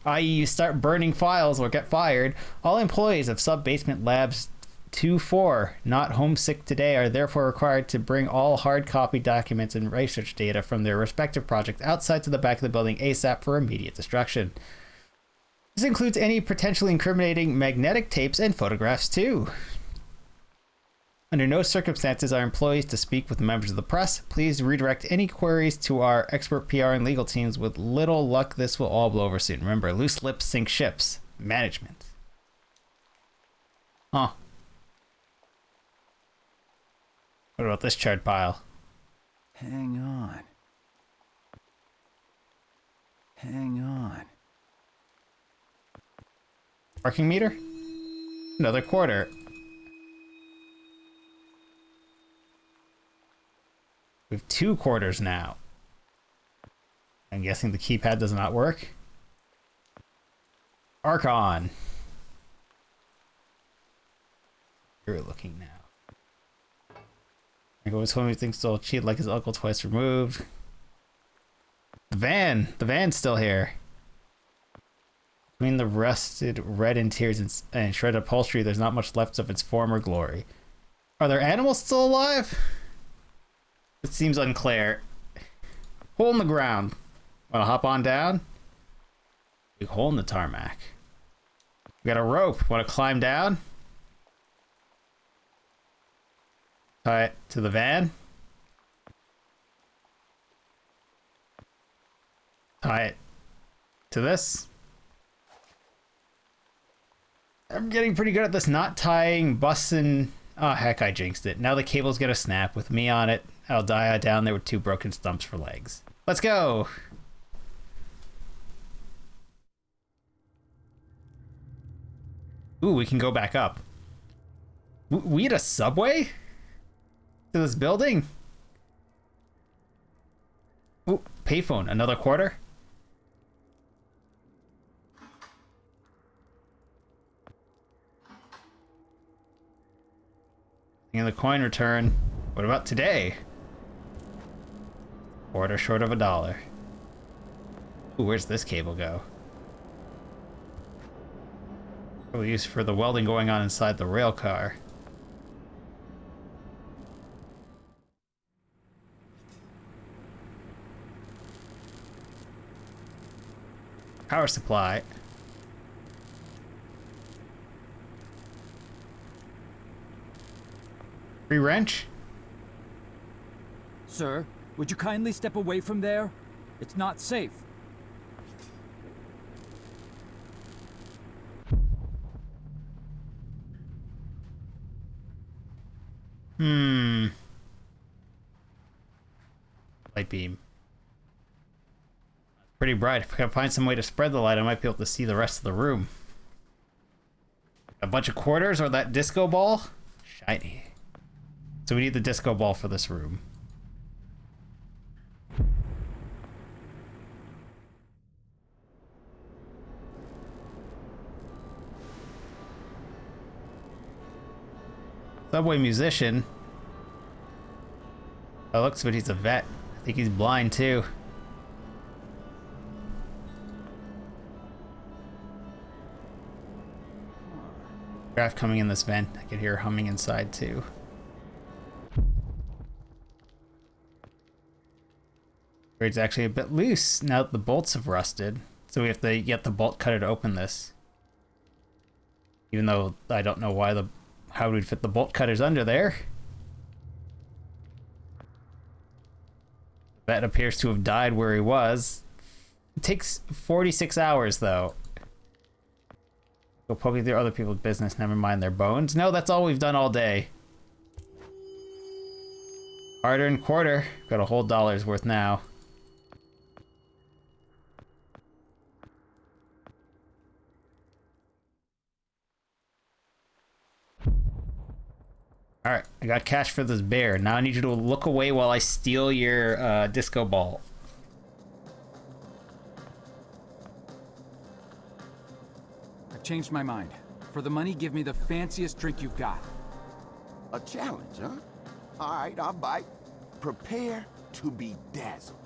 I.e., you start burning files or get fired. All employees of Sub-Basement Labs 2-4, not homesick today, are therefore required to bring all hard copy documents and research data from their respective projects outside to the back of the building ASAP for immediate destruction. This includes any potentially incriminating magnetic tapes and photographs too. Under no circumstances are employees to speak with members of the press. Please redirect any queries to our expert PR and legal teams. With little luck, this will all blow over soon. Remember, loose lips sink ships. Management. Huh. What about this charred pile? Hang on. Hang on. Parking meter? Another quarter. We have 2 quarters now. I'm guessing the keypad does not work. Archon. You're looking now. I always told me things still cheat like his uncle twice removed. The van's still here. Between the rusted red interiors and shredded upholstery, there's not much left of its former glory. Are there animals still alive? It seems unclear. Hole in the ground. Wanna hop on down? Big hole in the tarmac. We got a rope. Wanna climb down? Tie it to the van. Tie it to this. I'm getting pretty good at this knot tying, busting. Oh, heck, I jinxed it. Now the cable's gonna snap. With me on it, I'll die down there with 2 broken stumps for legs. Let's go! Ooh, we can go back up. We had a subway? To this building? Ooh, payphone. Another quarter? And the coin return. What about today? Quarter short of $1. Ooh, where's this cable go? Probably used for the welding going on inside the rail car. Power supply. Free wrench? Sir, would you kindly step away from there? It's not safe. Light beam. Pretty bright. If I can find some way to spread the light, I might be able to see the rest of the room. A bunch of quarters or that disco ball? Shiny. So we need the disco ball for this room. Subway musician. Oh, looks like he's a vet. I think he's blind too. Draft coming in this vent. I could hear humming inside too. It's actually a bit loose now that the bolts have rusted. So we have to get the bolt cutter to open this. Even though I don't know why how we'd fit the bolt cutters under there. The vet appears to have died where he was. It takes 46 hours though. Go poking through other people's business, never mind their bones. No, that's all we've done all day. Hard-earned quarter. Got a whole dollar's worth now. Alright, I got cash for this bear. Now I need you to look away while I steal your disco ball. I've changed my mind. For the money, give me the fanciest drink you've got. A challenge, huh? All right, I'll bite. Prepare to be dazzled.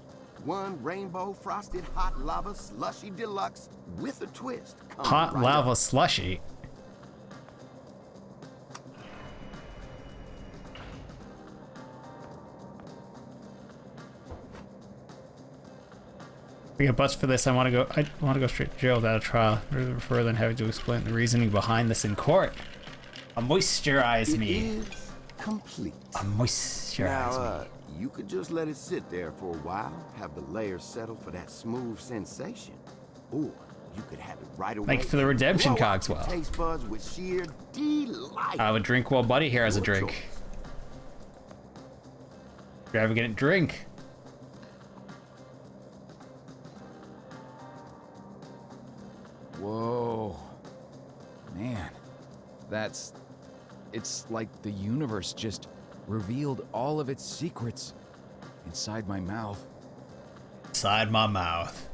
One rainbow frosted hot lava slushy deluxe with a twist. Hot lava slushy? We get bust for this. I want to go straight to jail without a trial, rather further than having to explain the reasoning behind this in court. Moisturize me. It is complete. Moisturize me. You could just let it sit there for a while, have the layers settle for that smooth sensation, or you could have it right away. Thank you for the redemption, Cogswell. Taste buds with sheer delight. I would drink while Buddy here has a drink. Grab a drink. Whoa. Man, it's like the universe just revealed all of its secrets inside my mouth. Inside my mouth.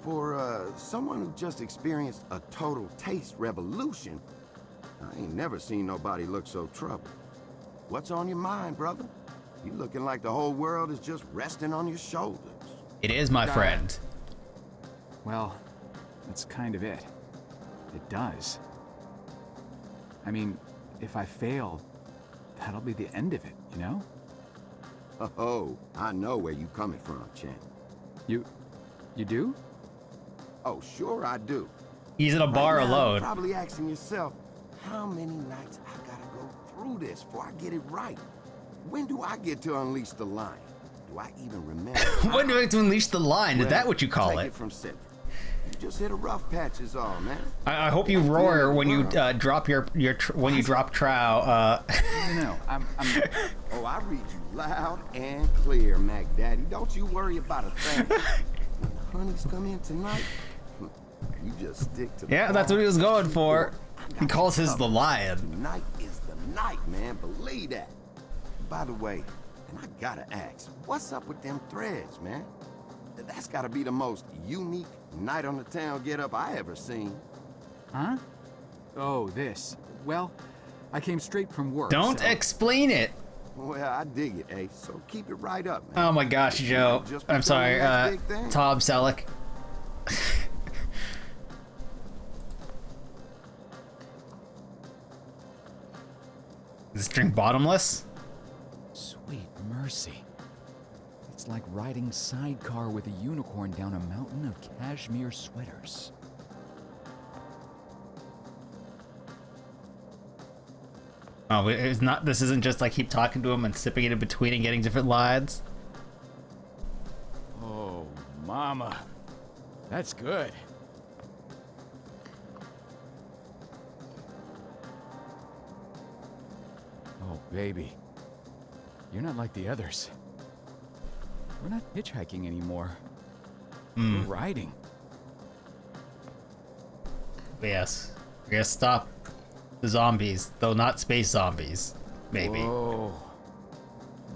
For someone who just experienced a total taste revolution, I ain't never seen nobody look so troubled. What's on your mind, brother? You looking like the whole world is just resting on your shoulders. It is, my friend. Well, that's kind of it. It does. I mean, if I fail, that'll be the end of it, you know? Oh, I know where you coming from, Chen. You do? Oh, sure I do. He's in a bar Right now, alone. You're probably asking yourself, how many nights I gotta go through this before I get it right? When do I get to unleash the lion? Do I even remember? When do I get to unleash the line? Is Well, that what you call take it? it from center. You just hit a rough patch is all, man. I hope you roar when you drop when you drop trow. No, I'm Oh, I read you loud and clear, Mac Daddy. Don't you worry about a thing. When the honeys come in tonight, you just stick to the Yeah, that's what he was going for. He calls his the lion. Tonight is the night, man. Believe that. By the way, and I gotta ask, what's up with them threads, man? That's gotta be the most unique night on the town get-up I ever seen. Huh? Oh, this. Well, I came straight from work. Don't so... explain it. Well, I dig it, eh? So keep it right up, man. Oh my gosh, Joe. I'm sorry, Tom Selleck. Is this drink bottomless? Sweet mercy. It's It's like riding sidecar with a unicorn down a mountain of cashmere sweaters. Oh, it's not. This isn't just like keep talking to him and sipping it in between and getting different lines. Oh, mama. That's good. Oh, baby. You're not like the others. We're not hitchhiking anymore. We're riding. Yes. We're gonna stop the zombies, though not space zombies. Maybe. Whoa.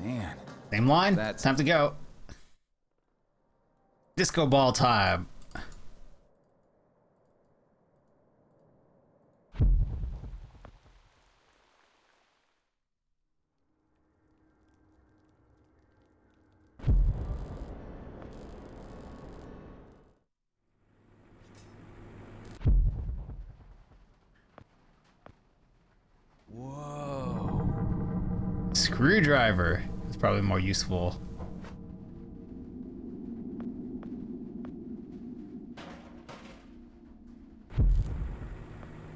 Man. Same line. That's... Time to go. Disco ball time. Whoa. Screwdriver is probably more useful.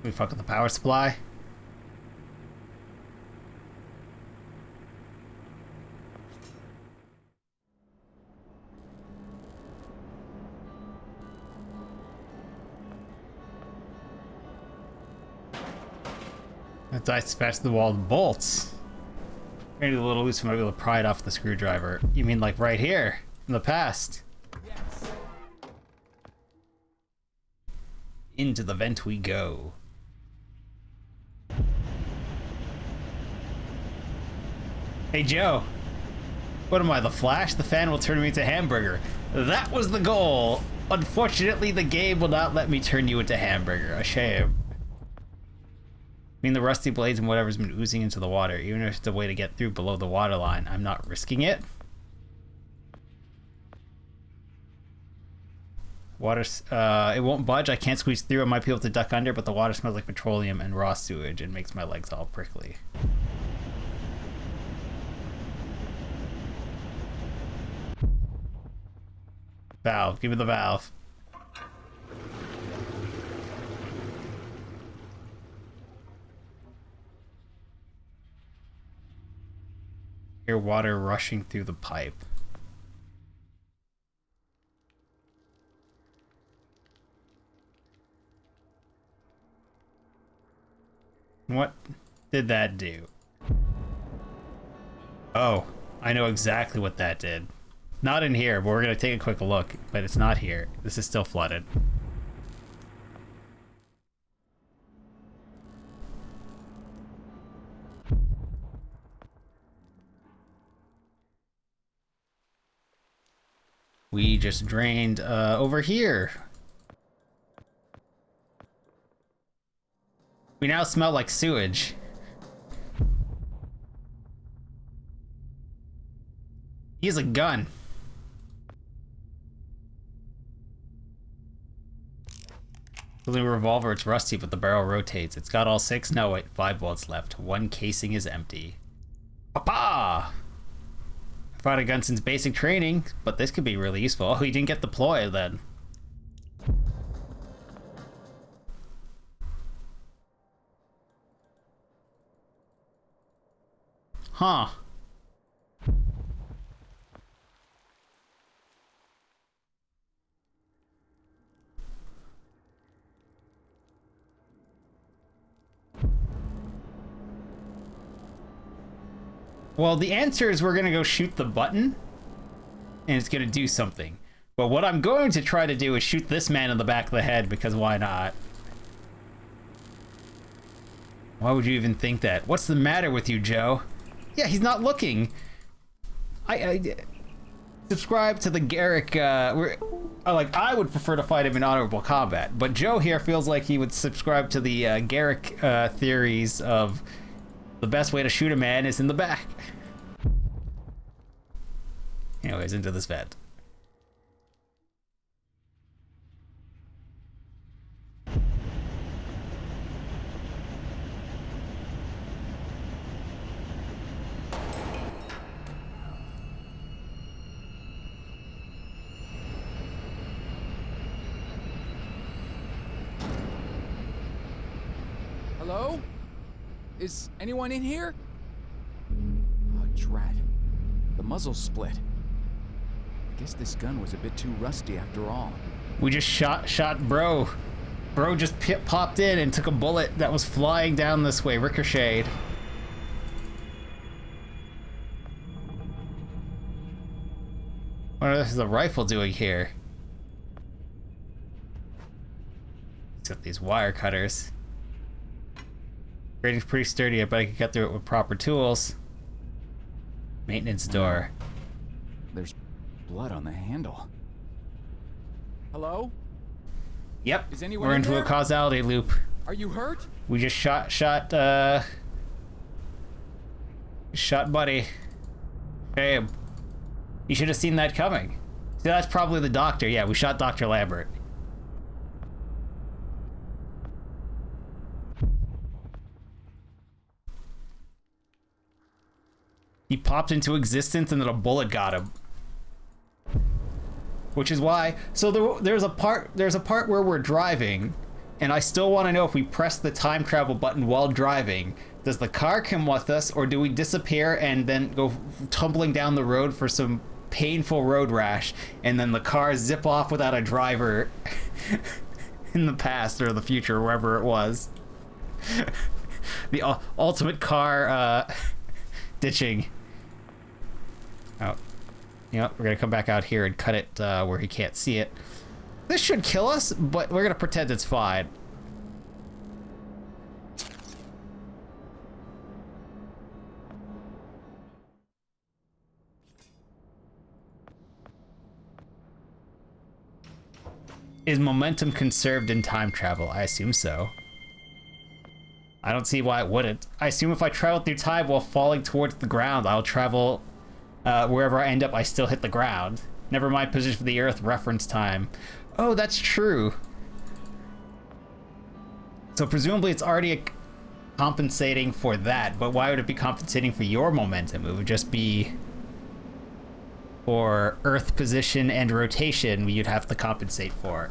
We fuck with the power supply. That's I smashed the wall with bolts. Maybe a little loose, might be able to pry it off the screwdriver. You mean like right here in the past? Yes. Into the vent we go. Hey Joe, what am I, the Flash? The fan will turn me into hamburger. That was the goal. Unfortunately, the game will not let me turn you into hamburger. A shame. I mean, the rusty blades and whatever's been oozing into the water. Even if it's a way to get through below the water line, I'm not risking it. Water, it won't budge. I can't squeeze through. I might be able to duck under, but the water smells like petroleum and raw sewage and makes my legs all prickly. Valve, give me the valve. Hear water rushing through the pipe. What did that do? Oh, I know exactly what that did. Not in here, but we're gonna take a quick look, but it's not here. This is still flooded. We just drained over here. We now smell like sewage. He has a gun. The new revolver, it's rusty, but the barrel rotates. It's got all 6? No, wait, 5 bullets left. 1 casing is empty. Papa! I've had a gun since basic training, but this could be really useful. Oh, he didn't get deployed then. Huh. Well, the answer is we're gonna go shoot the button, and it's gonna do something. But what I'm going to try to do is shoot this man in the back of the head, because why not? Why would you even think that? What's the matter with you, Joe? Yeah, he's not looking. I subscribe to the Garrick, I would prefer to fight him in honorable combat, but Joe here feels like he would subscribe to the Garrick theories of the best way to shoot a man is in the back. Anyways, into this vent. Hello? Is anyone in here? Oh, drat. The muzzle's split. I guess this gun was a bit too rusty after all. We just shot bro. Bro just popped in and took a bullet that was flying down this way, ricocheted. What is the rifle doing here? It's got these wire cutters. Grading's pretty sturdy, I bet I could get through it with proper tools. Maintenance door. There's blood on the handle. Hello? Yep, Is anyone we're in into there? a causality loop. Are you hurt? We just shot buddy. Shame. You should have seen that coming. See, that's probably the doctor. Yeah, we shot Dr. Lambert. He popped into existence and then a bullet got him. Which is why, so there's a part where we're driving, and I still want to know if we press the time travel button while driving, does the car come with us, or do we disappear and then go tumbling down the road for some painful road rash, and then the cars zip off without a driver in the past or the future, wherever it was. The ultimate car ditching. Oh. Yep, we're gonna come back out here and cut it where he can't see it. This should kill us, but we're gonna pretend it's fine. Is momentum conserved in time travel? I assume so. I don't see why it wouldn't. I assume if I travel through time while falling towards the ground, I'll travel wherever I end up, I still hit the ground. Never mind position for the Earth, reference time. Oh, that's true. So presumably it's already compensating for that, but why would it be compensating for your momentum? It would just be for Earth position and rotation you'd have to compensate for.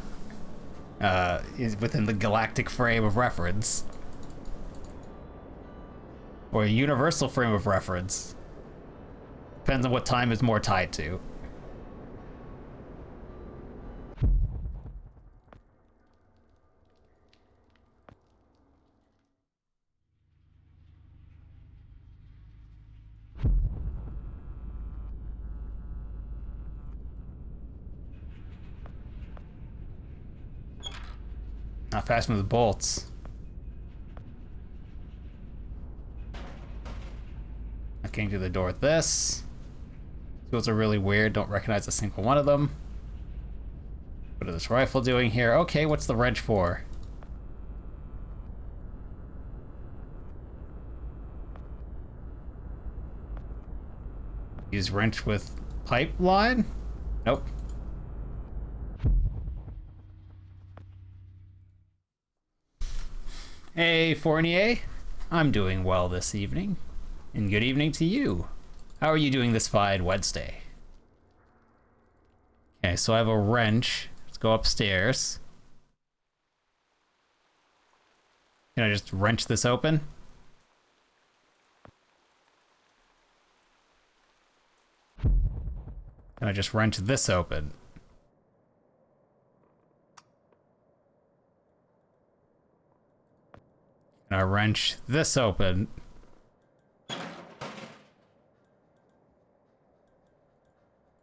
Is within the galactic frame of reference. Or a universal frame of reference. Depends on what time is more tied to. Not fast with the bolts. Not getting to the door with this. Tools are really weird, don't recognize a single one of them. What is this rifle doing here? Okay, what's the wrench for? Use wrench with pipeline? Nope. Hey, Fournier. I'm doing well this evening. And good evening to you. How are you doing this fine Wednesday? Okay, so I have a wrench. Let's go upstairs. Can I just wrench this open? Can I just wrench this open? Can I wrench this open?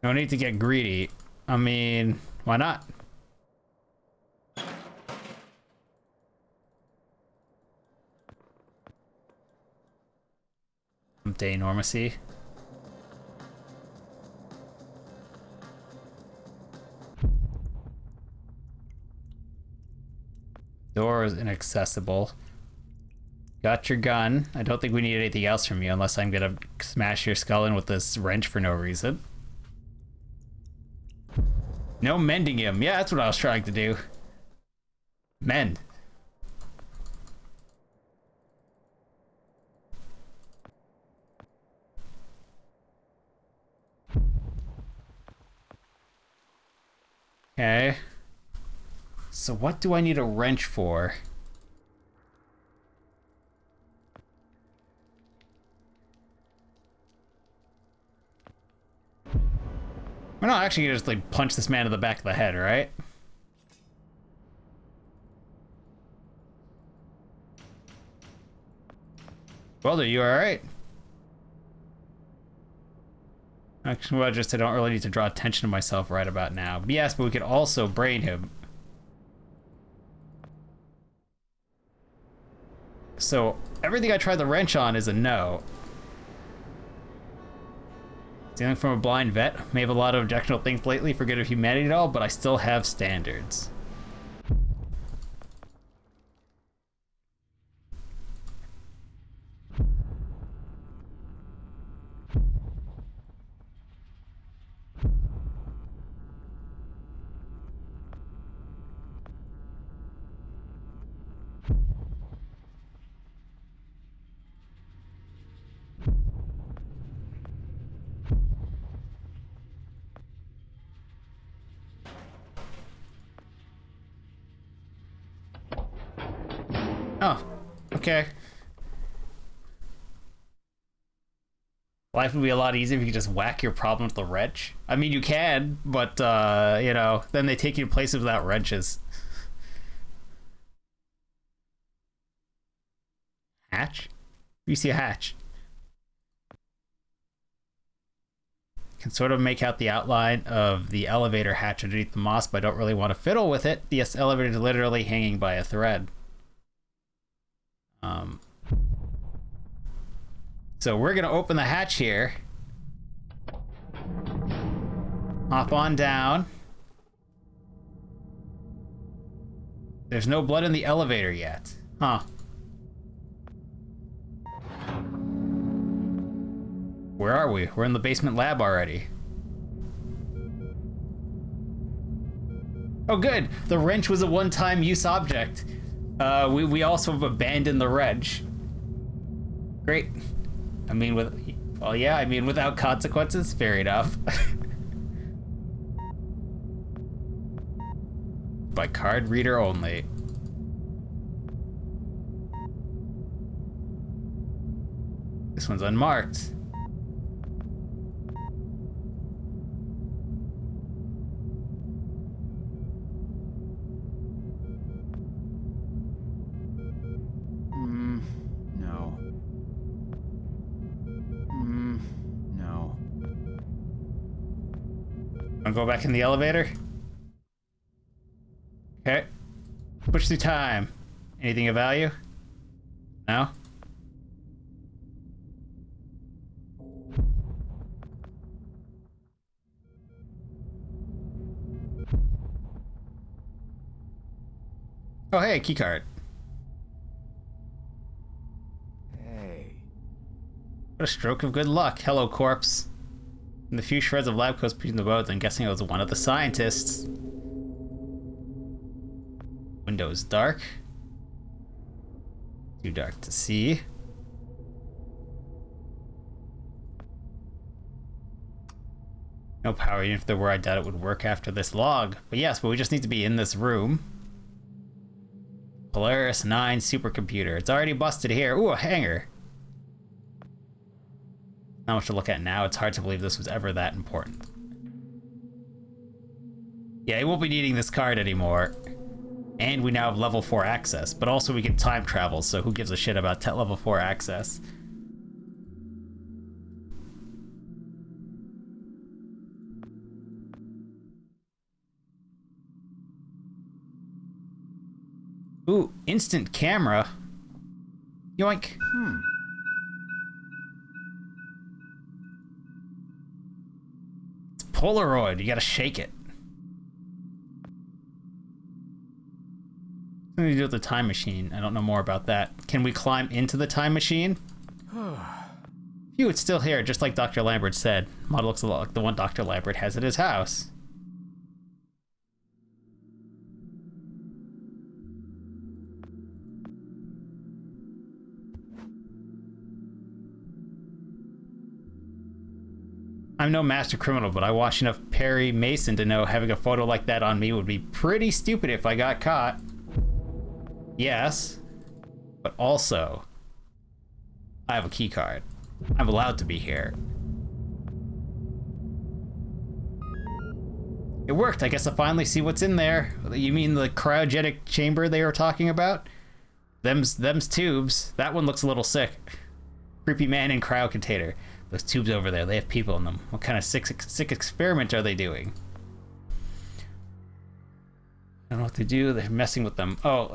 No need to get greedy. I mean, why not? De enormity. Door is inaccessible. Got your gun. I don't think we need anything else from you unless I'm gonna smash your skull in with this wrench for no reason. No mending him. Yeah, that's what I was trying to do. Mend. Okay. So what do I need a wrench for? We're not actually gonna just like punch this man in the back of the head, right? Welder, you alright? Actually, well, I don't really need to draw attention to myself right about now. But yes, but we could also brain him. So, everything I tried the wrench on is a no. Stealing from a blind vet. May have a lot of objectionable things lately for good of humanity and all, but I still have standards. Oh, okay. Life would be a lot easier if you could just whack your problem with the wrench. I mean, you can, but, you know, then they take you to places without wrenches. Hatch? You see a hatch. Can sort of make out the outline of the elevator hatch underneath the moss, but I don't really want to fiddle with it. The elevator is literally hanging by a thread. So we're gonna open the hatch here. Hop on down. There's no blood in the elevator yet. Huh. Where are we? We're in the basement lab already. Oh good! The wrench was a one-time use object. We also have abandoned the wrench. Great. I mean, well, yeah, I mean, without consequences, fair enough. By card reader only. This one's unmarked. Wanna go back in the elevator? Okay. Push through time. Anything of value? No? Oh hey, keycard. Hey. What a stroke of good luck. Hello, corpse. And the few shreds of lab coats between the boats, I'm guessing it was one of the scientists. Window is dark. Too dark to see. No power, even if there were, I doubt it would work after this log. But yes, but we just need to be in this room. Polaris 9 supercomputer. It's already busted here. Ooh, a hanger. Not much to look at now. It's hard to believe this was ever that important. Yeah, he won't be needing this card anymore. And we now have level 4 access, but also we can time travel, so who gives a shit about level 4 access? Ooh, instant camera. Yoink. It's Polaroid, you gotta shake it. Something to do with the time machine. I don't know more about that. Can we climb into the time machine? Phew, it's still here, just like Dr. Lambert said. Model looks a lot like the one Dr. Lambert has at his house. I'm no master criminal, but I watched enough Perry Mason to know having a photo like that on me would be pretty stupid if I got caught. Yes, but also, I have a key card. I'm allowed to be here. It worked. I guess I finally see what's in there. You mean the cryogenic chamber they were talking about? Them's tubes. That one looks a little sick. Creepy man in cryo container. Those tubes over there, they have people in them. What kind of sick experiment are they doing? I don't know what they do. They're messing with them. Oh,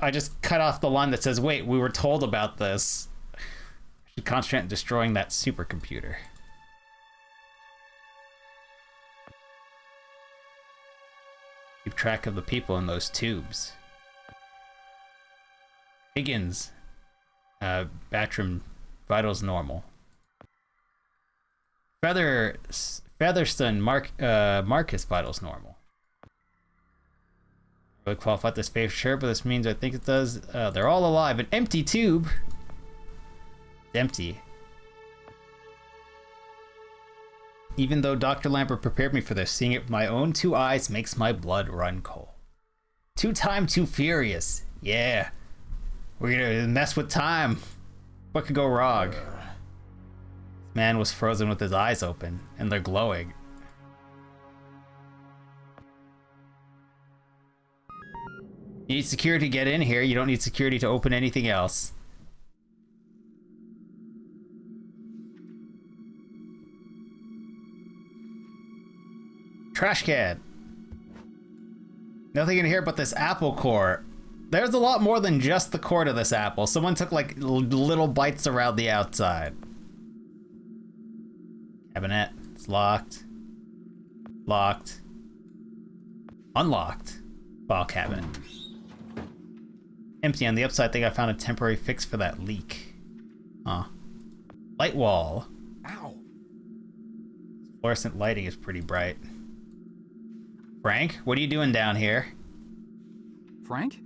I just cut off the line that says, wait, we were told about this. I should concentrate on destroying that supercomputer. Keep track of the people in those tubes. Higgins. Batram. Vitals normal. Featherston. Marcus. Vitals normal. Really qualified this favor, sure, but this means I think it does. They're all alive. An empty tube. Empty. Even though Dr. Lambert prepared me for this, seeing it with my own 2 eyes makes my blood run cold. Too furious. Yeah. We're gonna mess with time. What could go wrong? This man was frozen with his eyes open, and they're glowing. You need security to get in here. You don't need security to open anything else. Trash can. Nothing in here but this apple core. There's a lot more than just the core to this apple. Someone took like little bites around the outside. Cabinet. It's locked. Locked. Unlocked. File cabinet. Empty. On the upside, I think I found a temporary fix for that leak. Huh. Light wall. Ow. Fluorescent lighting is pretty bright. Frank, what are you doing down here? Frank?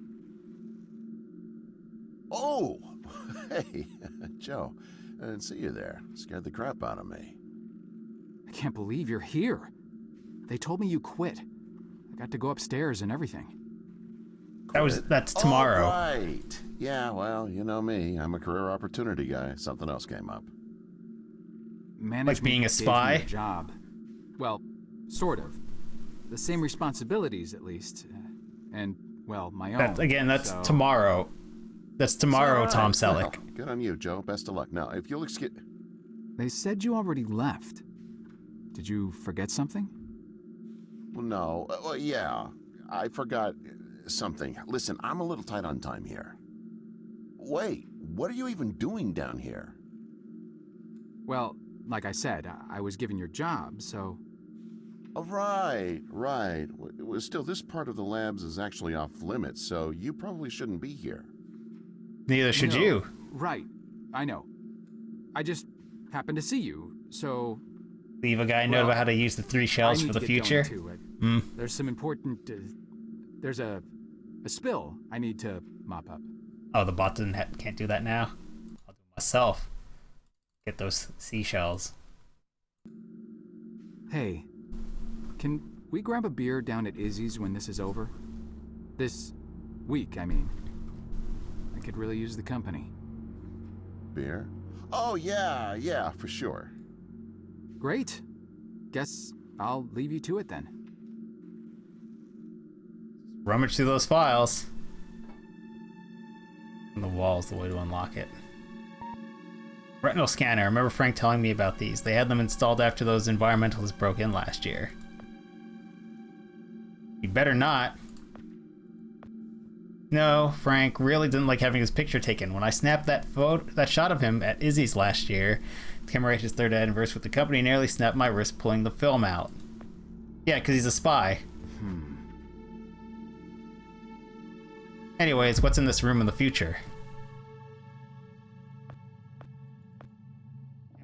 Oh! Hey, Joe. I didn't see you there. Scared the crap out of me. I can't believe you're here. They told me you quit. I got to go upstairs and everything. That's tomorrow. Oh, right. Yeah, well, you know me. I'm a career opportunity guy. Something else came up. Management like being a gave me spy? a job. Well, sort of. The same responsibilities, at least. And, well, my own. That's so... tomorrow. That's tomorrow, Right. Tom Selleck. Well, good on you, Joe. Best of luck. Now, if you'll excuse... They said you already left. Did you forget something? No. Well, yeah. I forgot something. Listen, I'm a little tight on time here. Wait, what are you even doing down here? Well, like I said, I was given your job, so... Oh, right. Well, still, this part of the labs is actually off limits, so you probably shouldn't be here. Neither should No, you. Right. I know. I just happened to see you, so... Leave a guy a note about how to use the 3 shells for the future. There's some important... there's a spill I need to mop up. Oh, the bot can't do that now? I'll do it myself. Get those seashells. Hey, can we grab a beer down at Izzy's when this is over? This week, I mean. I could really use the company. Beer? Oh, yeah, for sure. Great. Guess I'll leave you to it then. Rummage through those files. And the wall's the way to unlock it. Retinal scanner. I remember Frank telling me about these. They had them installed after those environmentalists broke in last year. You better not. No, Frank really didn't like having his picture taken. When I snapped that shot of him at Izzy's last year, to commemorate his 3rd anniversary with the company, nearly snapped my wrist pulling the film out. Yeah, because he's a spy. Anyways, what's in this room in the future?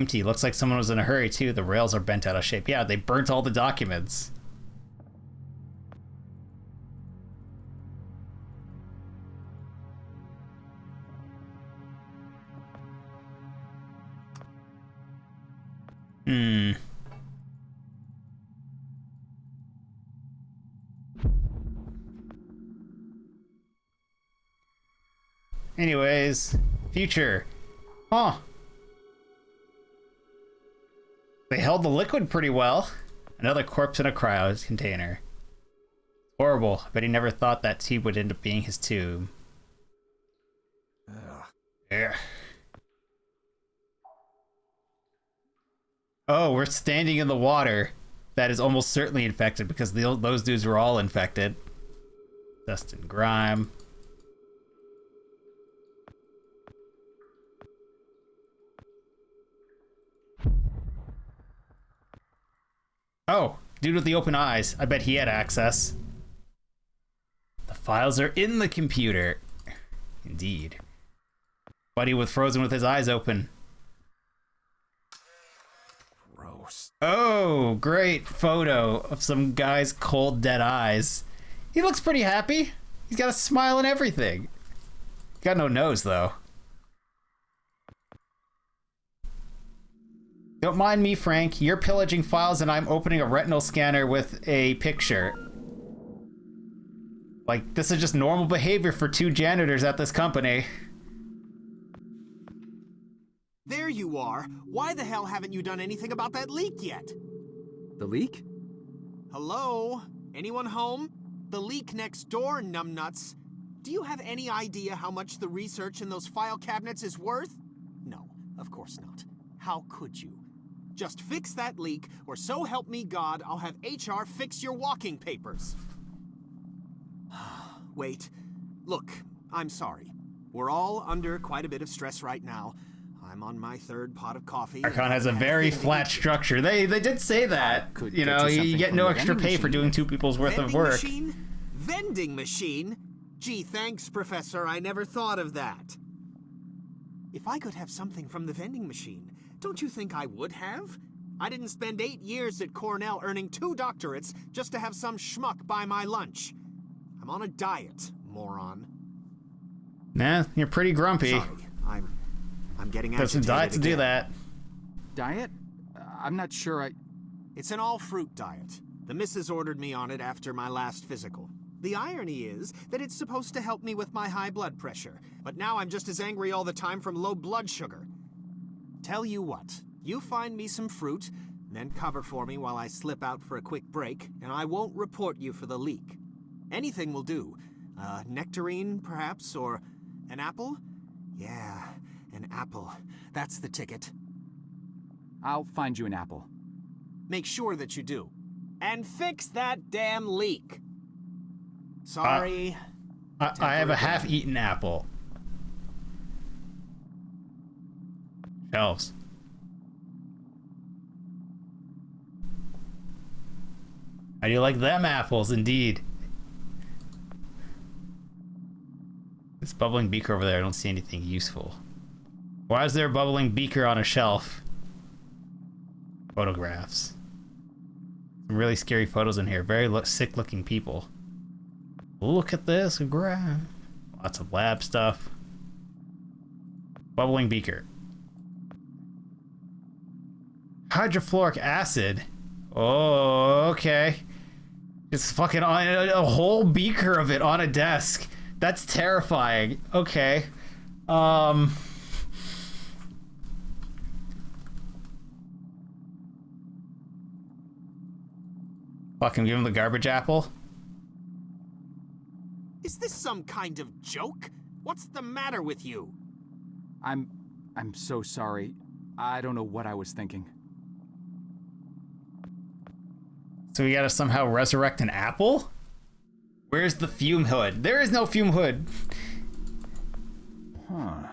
Empty. Looks like someone was in a hurry, too. The rails are bent out of shape. Yeah, they burnt all the documents. Anyways, future. Huh. They held the liquid pretty well. Another corpse in a cryo container. Horrible. I bet he never thought that tube would end up being his tomb. Ugh. Oh, we're standing in the water that is almost certainly infected because those dudes were all infected. Dust and grime. Oh, dude with the open eyes. I bet he had access. The files are in the computer. Indeed. Buddy was frozen with his eyes open. Gross. Oh, great photo of some guy's cold, dead eyes. He looks pretty happy. He's got a smile and everything. Got no nose, though. Don't mind me, Frank. You're pillaging files and I'm opening a retinal scanner with a picture. Like, this is just normal behavior for two janitors at this company. There you are. Why the hell haven't you done anything about that leak yet? The leak? Hello? Anyone home? The leak next door, numbnuts. Do you have any idea how much the research in those file cabinets is worth? No, of course not. How could you? Just fix that leak, or so help me God, I'll have HR fix your walking papers. Wait. Look, I'm sorry. We're all under quite a bit of stress right now. I'm on my third pot of coffee. Archon has a very flat structure. They did say that. You know, you get no extra pay for doing two people's worth of work. Vending machine? Gee, thanks, Professor. I never thought of that. If I could have something from the vending machine, don't you think I would have? I didn't spend 8 years at Cornell earning 2 doctorates just to have some schmuck buy my lunch. I'm on a diet, moron. Nah, you're pretty grumpy. Sorry, I'm getting agitated. There's some diet to do that. Diet? I'm not sure It's an all-fruit diet. The missus ordered me on it after my last physical. The irony is that it's supposed to help me with my high blood pressure, but now I'm just as angry all the time from low blood sugar. Tell you what, you find me some fruit, then cover for me while I slip out for a quick break, and I won't report you for the leak. Anything will do. Nectarine, perhaps, or an apple? Yeah, an apple. That's the ticket. I'll find you an apple. Make sure that you do. And fix that damn leak. Sorry. I have a half-eaten apple. Shelves. How do you like them apples, indeed? This bubbling beaker over there, I don't see anything useful. Why is there a bubbling beaker on a shelf? Photographs. Some really scary photos in here. Very sick-looking people. Look at this graph. Lots of lab stuff. Bubbling beaker. Hydrofluoric acid. Oh, okay. It's fucking on a whole beaker of it on a desk. That's terrifying. Okay. Fucking give him the garbage apple. Is this some kind of joke? What's the matter with you? I'm so sorry. I don't know what I was thinking. So we gotta somehow resurrect an apple? Where's the fume hood? There is no fume hood. Huh.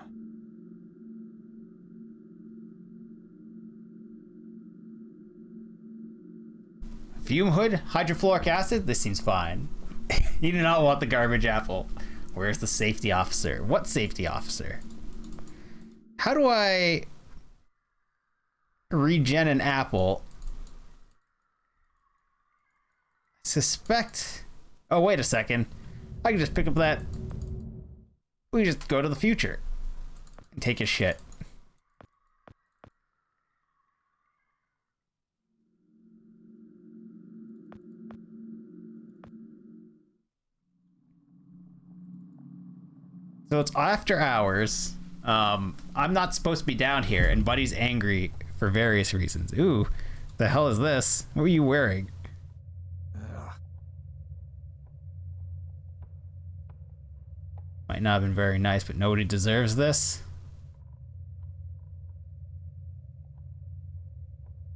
Fume hood? Hydrofluoric acid? This seems fine. You do not want the garbage apple. Where's the safety officer? What safety officer? How do I regen an apple? Suspect... Oh, wait a second. I can just pick up that... We just go to the future. And take a shit. So it's after hours. I'm not supposed to be down here, and Buddy's angry for various reasons. Ooh, The hell is this? What are you wearing? Might not have been very nice, but nobody deserves this.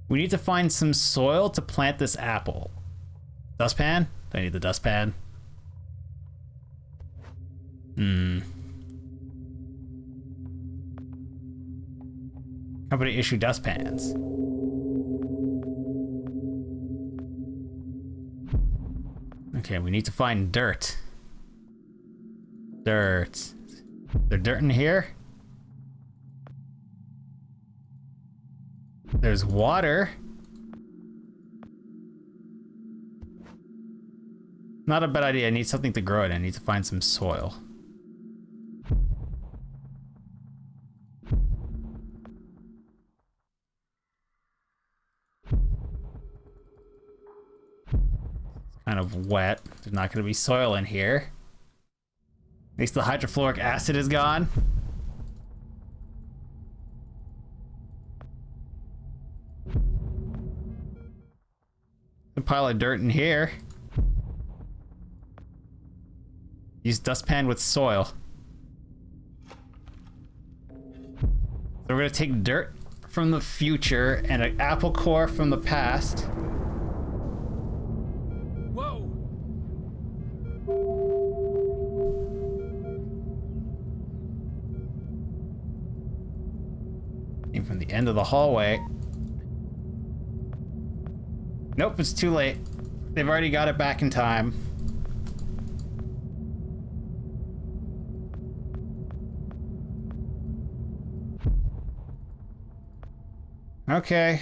We need to find some soil to plant this apple. Dustpan? Do I need the dustpan? Company issue dustpans. Okay, we need to find dirt. Dirt. Is there dirt in here? There's water. Not a bad idea. I need something to grow it. I need to find some soil. It's kind of wet. There's not going to be soil in here. At least the hydrofluoric acid is gone. A pile of dirt in here. Use dustpan with soil. So we're gonna take dirt from the future and an apple core from the past. Whoa! Came from the end of the hallway. Nope, it's too late. They've already got it back in time. Okay.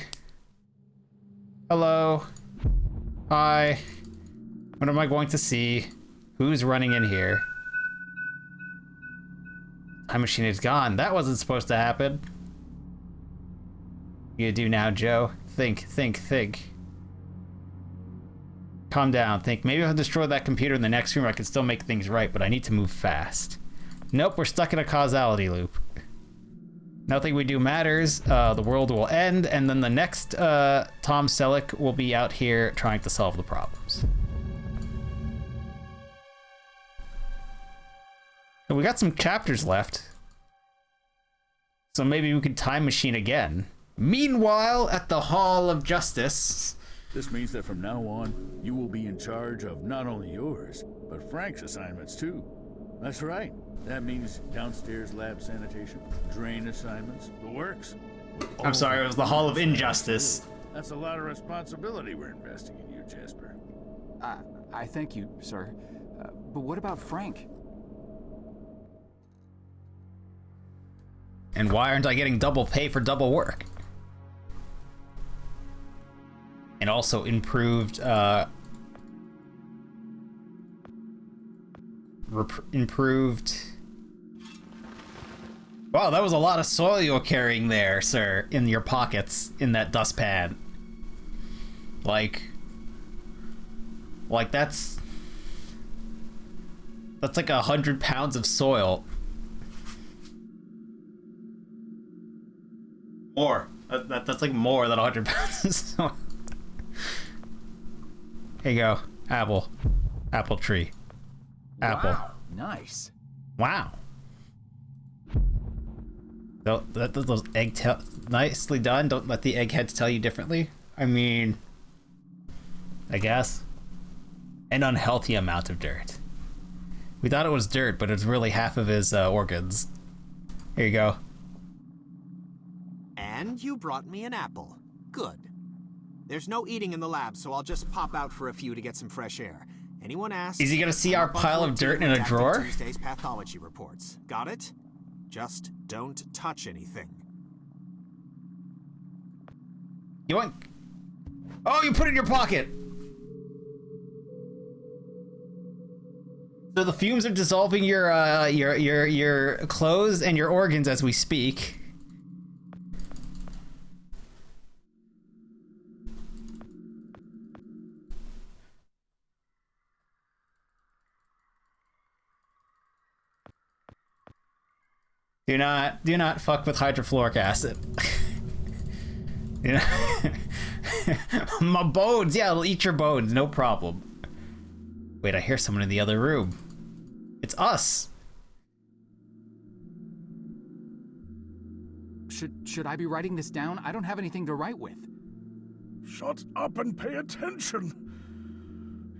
Hello. Hi. What am I going to see? Who's running in here? Time machine is gone. That wasn't supposed to happen. What you do now, Joe? Think, think, think. Calm down, think. Maybe if I destroy that computer in the next room, I can still make things right, but I need to move fast. Nope, we're stuck in a causality loop. Nothing we do matters. The world will end, and then the next Tom Selleck will be out here trying to solve the problems. And we got some chapters left. So maybe we could time machine again. Meanwhile, at the Hall of Justice... This means that from now on, you will be in charge of not only yours, but Frank's assignments too. That's right. That means downstairs lab sanitation, drain assignments, the works. I'm sorry, it was the Hall of Injustice. That's a lot of responsibility we're investing in you, Jasper. I thank you, sir. But what about Frank? And why aren't I getting double pay for double work? And also improved, improved... Wow, that was a lot of soil you're carrying there, sir, in your pockets, in that dustpan. Like that's like 100 pounds of soil. More. That's like more than 100 pounds of soil. Here you go. Apple. Apple tree. Apple. Wow, nice. Wow. Those nicely done. Don't let the eggheads tell you differently. I mean, I guess. An unhealthy amount of dirt. We thought it was dirt, but it's really half of his organs. Here you go. And you brought me an apple. Good. There's no eating in the lab, so I'll just pop out for a few to get some fresh air. Anyone asks? Is he gonna see our pile of dirt in a drawer? Tuesday's pathology reports. Got it? Just don't touch anything. You want? Oh, you put it in your pocket. So the fumes are dissolving your clothes and your organs as we speak. Do not fuck with hydrofluoric acid. My bones! Yeah, I'll eat your bones, no problem. Wait, I hear someone in the other room. It's us! Should I be writing this down? I don't have anything to write with. Shut up and pay attention!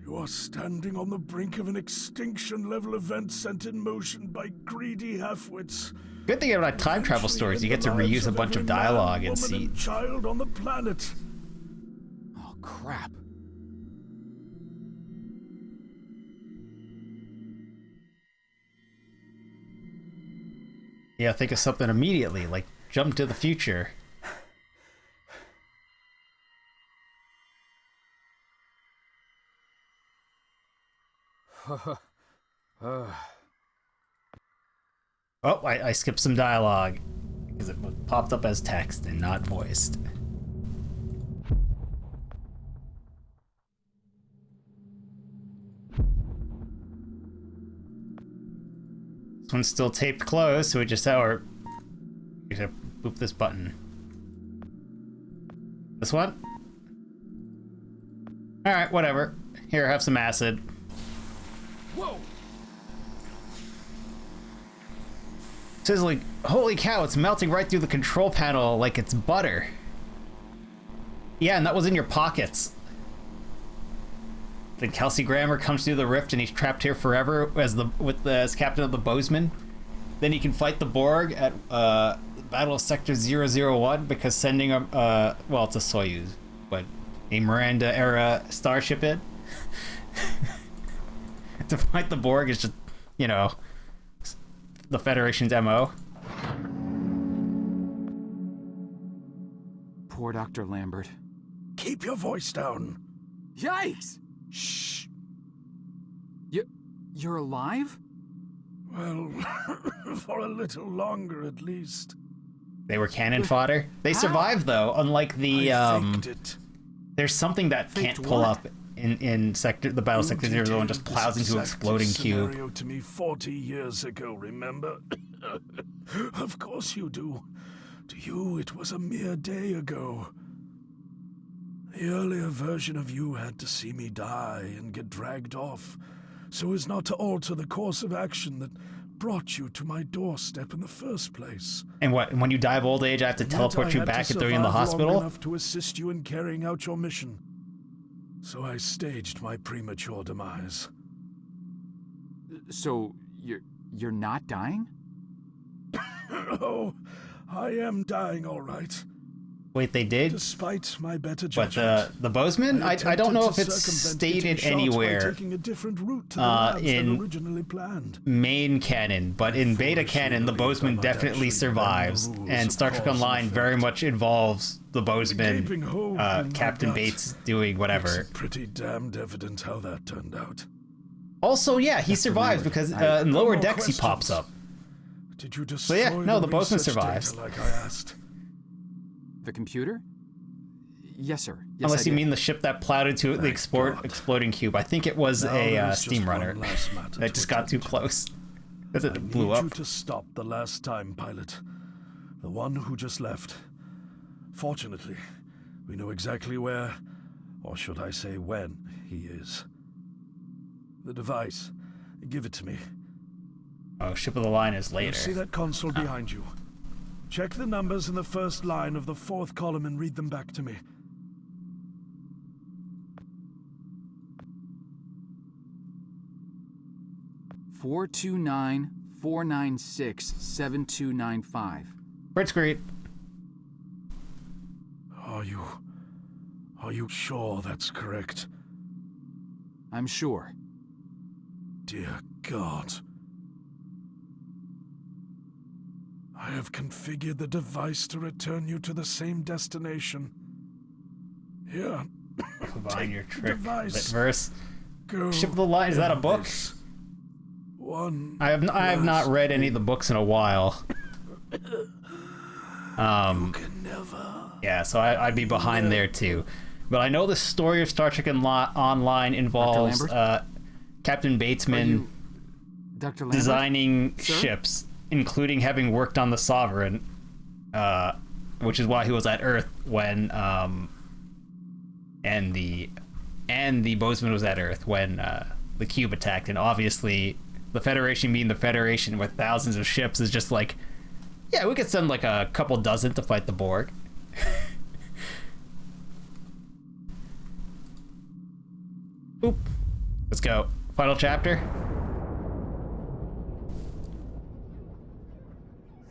You are standing on the brink of an extinction-level event sent in motion by greedy halfwits. Good thing about time travel stories, you get to reuse a bunch of dialogue and see. Child on the planet. Oh, crap. Yeah, think of something immediately, like jump to the future. Oh, I skipped some dialogue because it popped up as text and not voiced. This one's still taped closed, so we just have to boop this button. This one? Alright, whatever. Here, have some acid. Whoa! Sizzling. Holy cow, it's melting right through the control panel like it's butter. Yeah, and that was in your pockets. Then Kelsey Grammer comes through the rift and he's trapped here forever as captain of the Bozeman. Then he can fight the Borg at Battle of Sector 001 because sending a, well, it's a Soyuz, but a Miranda-era starship in. To fight the Borg is just, you know, the Federation's MO. Poor Dr. Lambert. Keep your voice down. Yikes! Shh. You're alive? Well, for a little longer at least. They were cannon fodder. They survived though, unlike the I faked it. There's something that can't Faked pull what? up in the Battle Sector 001 just plows into an exploding cube. Scenario to me 40 years ago, remember? Of course you do. To you, it was a mere day ago. The earlier version of you had to see me die and get dragged off, so as not to alter the course of action that brought you to my doorstep in the first place. And what? When you die of old age, I have to teleport you back and throw you in the hospital? Long enough to assist you in carrying out your mission. So I staged my premature demise. So you're not dying? Oh, I am dying all right. Wait, they did? Despite my better But judgment. the Bozeman? I don't know if it's circumvent getting stated shot by anywhere taking a different route to the labs in than originally planned. main canon, but in beta canon, the Bozeman definitely survives, and Star Trek Online very much involves the Bozeman, gaping hole in my Captain gut. Bates doing whatever. It's pretty damned evident how that turned out. Also, yeah, he survives because in lower more decks he questions. pops up. Did you destroy yeah, no, the Bozeman research survives. data like I asked? The computer? Yes, sir. Yes, Unless I you did. mean the ship that plowed into the God. exploding cube. I think it was Now there a is just steam one runner last matter that to just got too attend to. close. Because I it blew need you up. to stop the last time pilot. The one who just left. Fortunately, we know exactly where, or should I say when, he is. The device. Give it to me. Oh, ship of the line is You later. see that console behind you? Check the numbers in the first line of the fourth column and read them back to me. Four 429-496-7295. Print screen. Are you sure that's correct? I'm sure. Dear God. I have configured the device to return you to the same destination. Here. Combine your trick. device. Lit verse. Go. Ship of the line, is that a in book? this. One. I have not last read any of the books in a while. You can never. Yeah, so I'd be behind there too. But I know the story of Star Trek Online involves Lambert? Captain Batesman Dr. Lambert? designing Sir? ships, including having worked on the Sovereign, which is why he was at Earth when and the Bozeman was at Earth when the cube attacked, and obviously the Federation, being the Federation with thousands of ships, is just like, yeah, we could send like a couple dozen to fight the Borg. Oop. Let's go. Final chapter.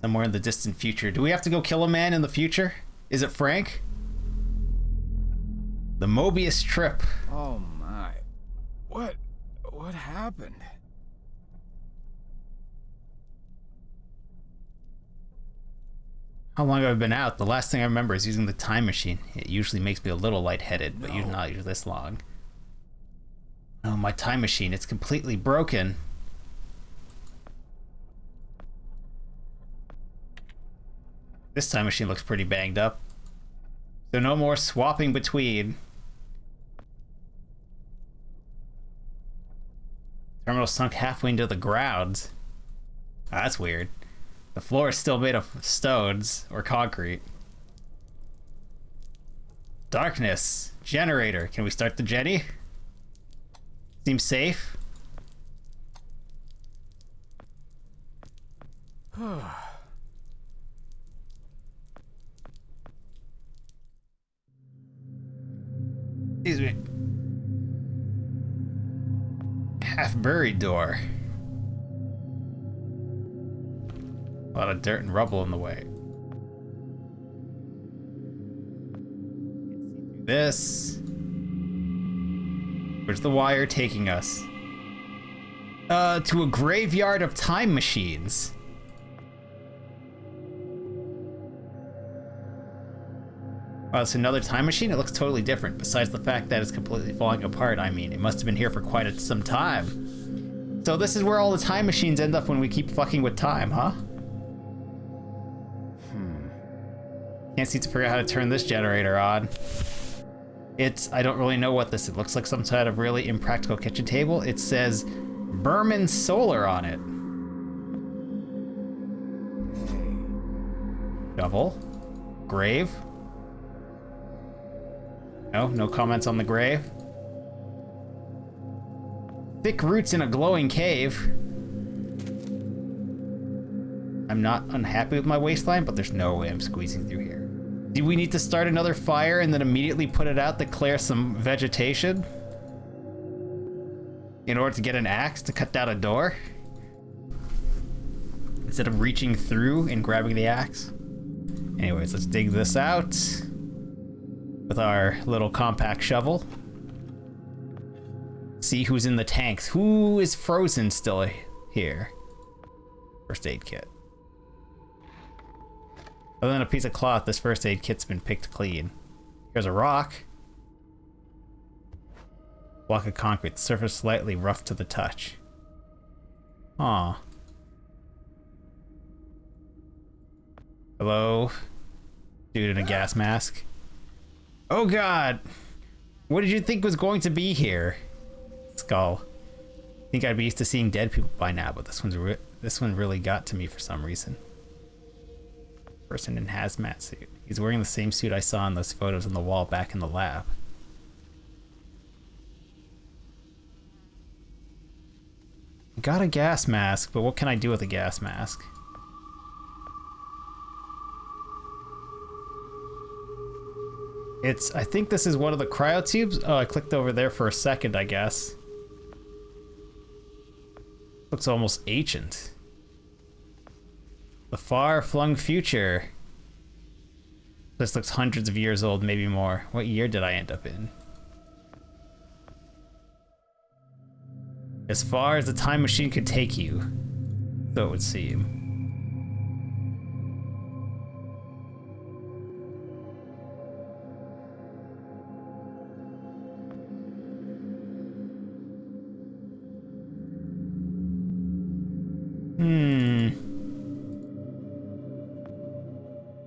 Somewhere in the distant future. Do we have to go kill a man in the future? Is it Frank? The Mobius trip. Oh my. What happened? How long have I been out? The last thing I remember is using the time machine. It usually makes me a little lightheaded, but usually not this long. Oh, my time machine. It's completely broken. This time machine looks pretty banged up. So no more swapping between. Terminal sunk halfway into the ground. Oh, that's weird. The floor is still made of stones or concrete. Darkness. Generator. Can we start the Jenny? Seems safe. Excuse me. Half-buried door. A lot of dirt and rubble in the way. This. Where's the wire taking us? To a graveyard of time machines. Oh, it's another time machine? It looks totally different, besides the fact that it's completely falling apart. I mean, it must have been here for quite some time. So this is where all the time machines end up when we keep fucking with time, huh? Can't seem to figure out how to turn this generator on. I don't really know what this is. It looks like some sort of really impractical kitchen table. It says Berman Solar on it. Shovel. Grave. No comments on the grave. Thick roots in a glowing cave. I'm not unhappy with my waistline, but there's no way I'm squeezing through here. Do we need to start another fire and then immediately put it out to clear some vegetation? In order to get an axe to cut down a door? Instead of reaching through and grabbing the axe? Anyways, let's dig this out with our little compact shovel. See who's in the tanks. Who is frozen still here? First aid kit. Other than a piece of cloth, this first aid kit's been picked clean. Here's a rock. Block of concrete. The surface slightly rough to the touch. Aw. Hello? Dude in a gas mask. Oh god! What did you think was going to be here? Skull. I think I'd be used to seeing dead people by now, but this one really got to me for some reason. Person in hazmat suit. He's wearing the same suit I saw in those photos on the wall back in the lab. Got a gas mask, but what can I do with a gas mask? I think this is one of the cryotubes. Oh, I clicked over there for a second, I guess. Looks almost ancient. The far-flung future. This looks hundreds of years old, maybe more. What year did I end up in? As far as the time machine could take you, so it would seem.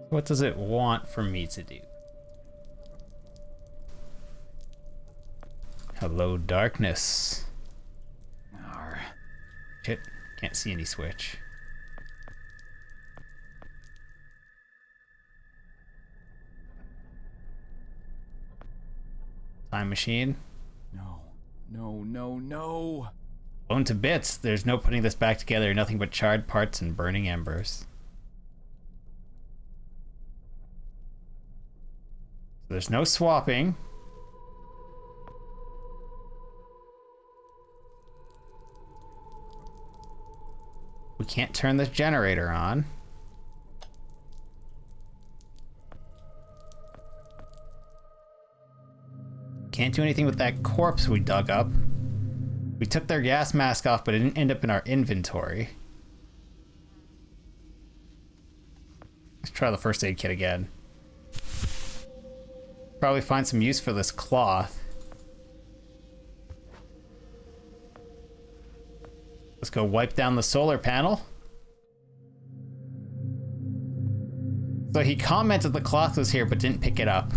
What does it want from me to do? Hello, darkness. Shit, can't see any switch. Time machine. No, no, no, no. Blown to bits. There's no putting this back together. Nothing but charred parts and burning embers. So there's no swapping. We can't turn this generator on. Can't do anything with that corpse we dug up. We took their gas mask off, but it didn't end up in our inventory. Let's try the first aid kit again. Probably find some use for this cloth. Let's go wipe down the solar panel. So he commented the cloth was here, but didn't pick it up.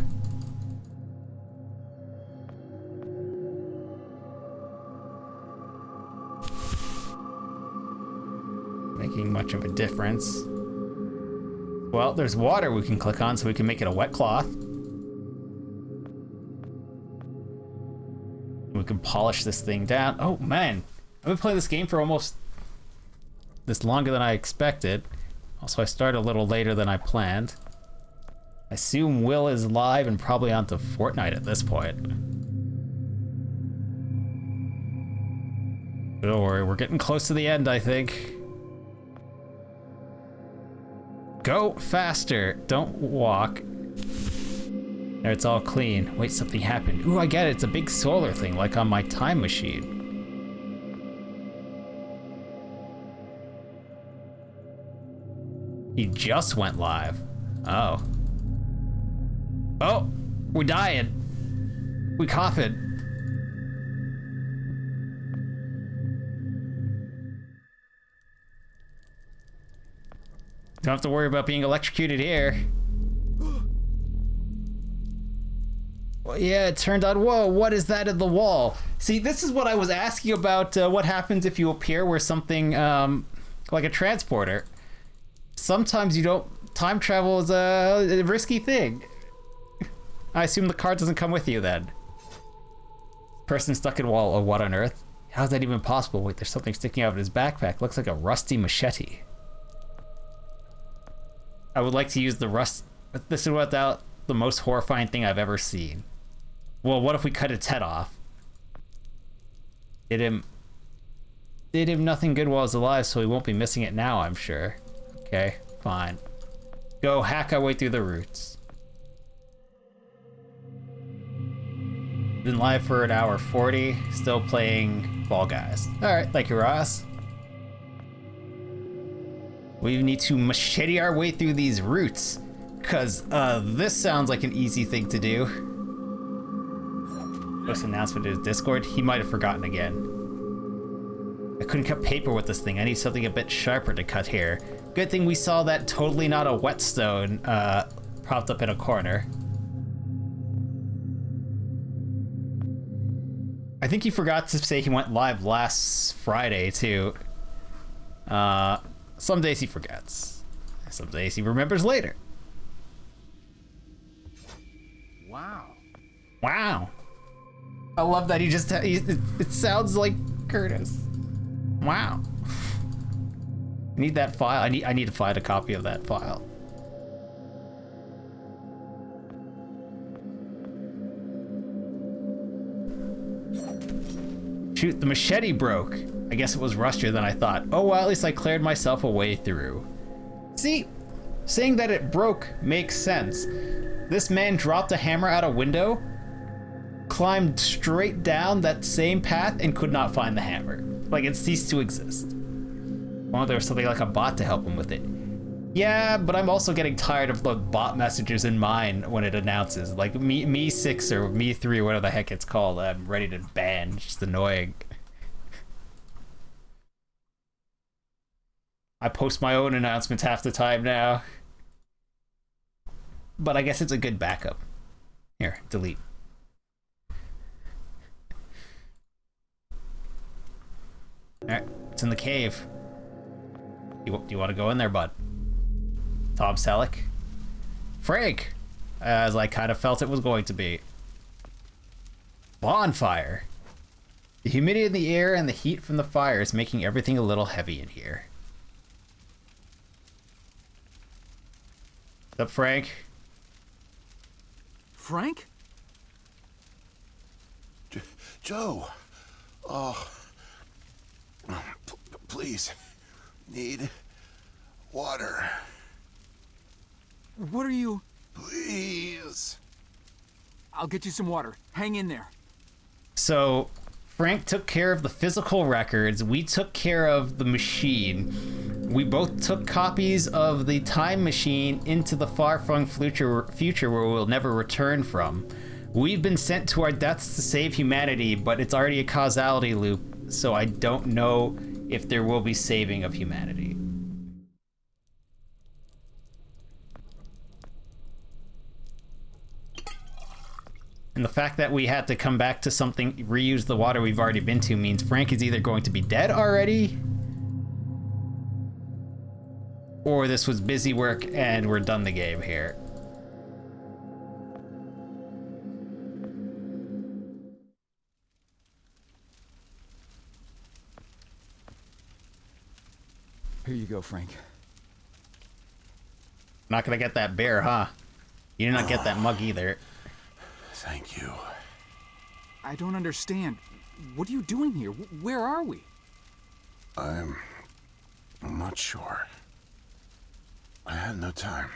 Making much of a difference. Well, there's water we can click on so we can make it a wet cloth. We can polish this thing down. Oh man, I've been playing this game for almost this longer than I expected. Also, I started a little later than I planned. I assume Will is live and probably onto Fortnite at this point. Don't worry, we're getting close to the end, I think. Go faster, don't walk. There, it's all clean. Wait, something happened. Ooh, I get it, it's a big solar thing, like on my time machine. He just went live. Oh. Oh, we're dying. We coughing. Don't have to worry about being electrocuted here. Well, yeah, it turned out, whoa, what is that in the wall? See, this is what I was asking about, what happens if you appear where something, like a transporter. Sometimes you don't, time travel is a risky thing. I assume the car doesn't come with you then. Person stuck in wall, oh, what on earth? How's that even possible? Wait, there's something sticking out of his backpack. Looks like a rusty machete. I would like to use the rust. This is without the most horrifying thing I've ever seen. Well, what if we cut its head off? Did him nothing good while he was alive, so he won't be missing it now, I'm sure. Okay, fine. Go hack our way through the roots. Been live for an hour 40, still playing Fall Guys. Alright, thank you, Ross. We need to machete our way through these roots, because this sounds like an easy thing to do. Post announcement to his Discord. He might have forgotten again. I couldn't cut paper with this thing. I need something a bit sharper to cut here. Good thing we saw that totally not a whetstone propped up in a corner. I think he forgot to say he went live last Friday too. Some days he forgets. Some days he remembers later. Wow. Wow. I love that he just, it sounds like Curtis. Wow. I need that file. I need to find a copy of that file. Shoot, the machete broke. I guess it was rustier than I thought. Oh well, at least I cleared myself a way through. See, saying that it broke makes sense. This man dropped a hammer out a window, climbed straight down that same path, and could not find the hammer. Like, it ceased to exist. Well, there was something like a bot to help him with it. Yeah, but I'm also getting tired of the bot messages in mine when it announces. Like, me 6 or me 3, whatever the heck it's called, I'm ready to ban. It's just annoying. I post my own announcements half the time now. But I guess it's a good backup. Here, delete. Alright, it's in the cave. Do you want to go in there, bud? Tom Selleck? Frank! As I kind of felt it was going to be. bonfire. The humidity in the air and the heat from the fire is making everything a little heavy in here. What's up, Frank? Frank? Joe. Oh. Please. Need water. What are you... Please. I'll get you some water. Hang in there. So, Frank took care of the physical records. We took care of the machine. We both took copies of the time machine into the far-flung future where we'll never return from. We've been sent to our deaths to save humanity, but it's already a causality loop, so I don't know if there will be saving of humanity. And the fact that we had to come back to something, reuse the water we've already been to, means Frank is either going to be dead already, or this was busy work and we're done the game here. Here you go, Frank. Not gonna get that bear, huh? You did not get that mug either. Thank you. I don't understand. What are you doing here? Where are we? I'm not sure. I had no time.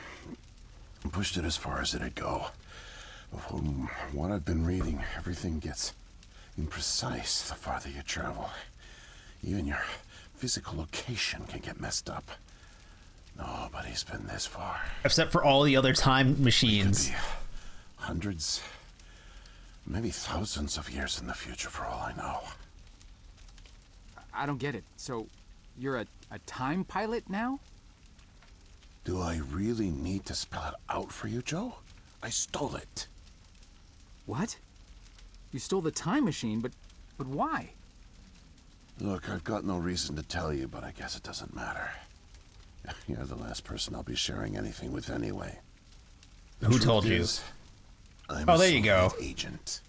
I pushed it as far as it'd go. From what I've been reading, everything gets imprecise the farther you travel. Even your physical location can get messed up. Nobody's been this far. Except for all the other time machines. It could be hundreds, maybe thousands of years in the future for all I know. I don't get it. So, you're a time pilot now? Do I really need to spell it out for you, Joe? I stole it. What? You stole the time machine, but why? Look, I've got no reason to tell you, but I guess it doesn't matter. You're the last person I'll be sharing anything with anyway. Who told you? I'm oh, there you go. Agent.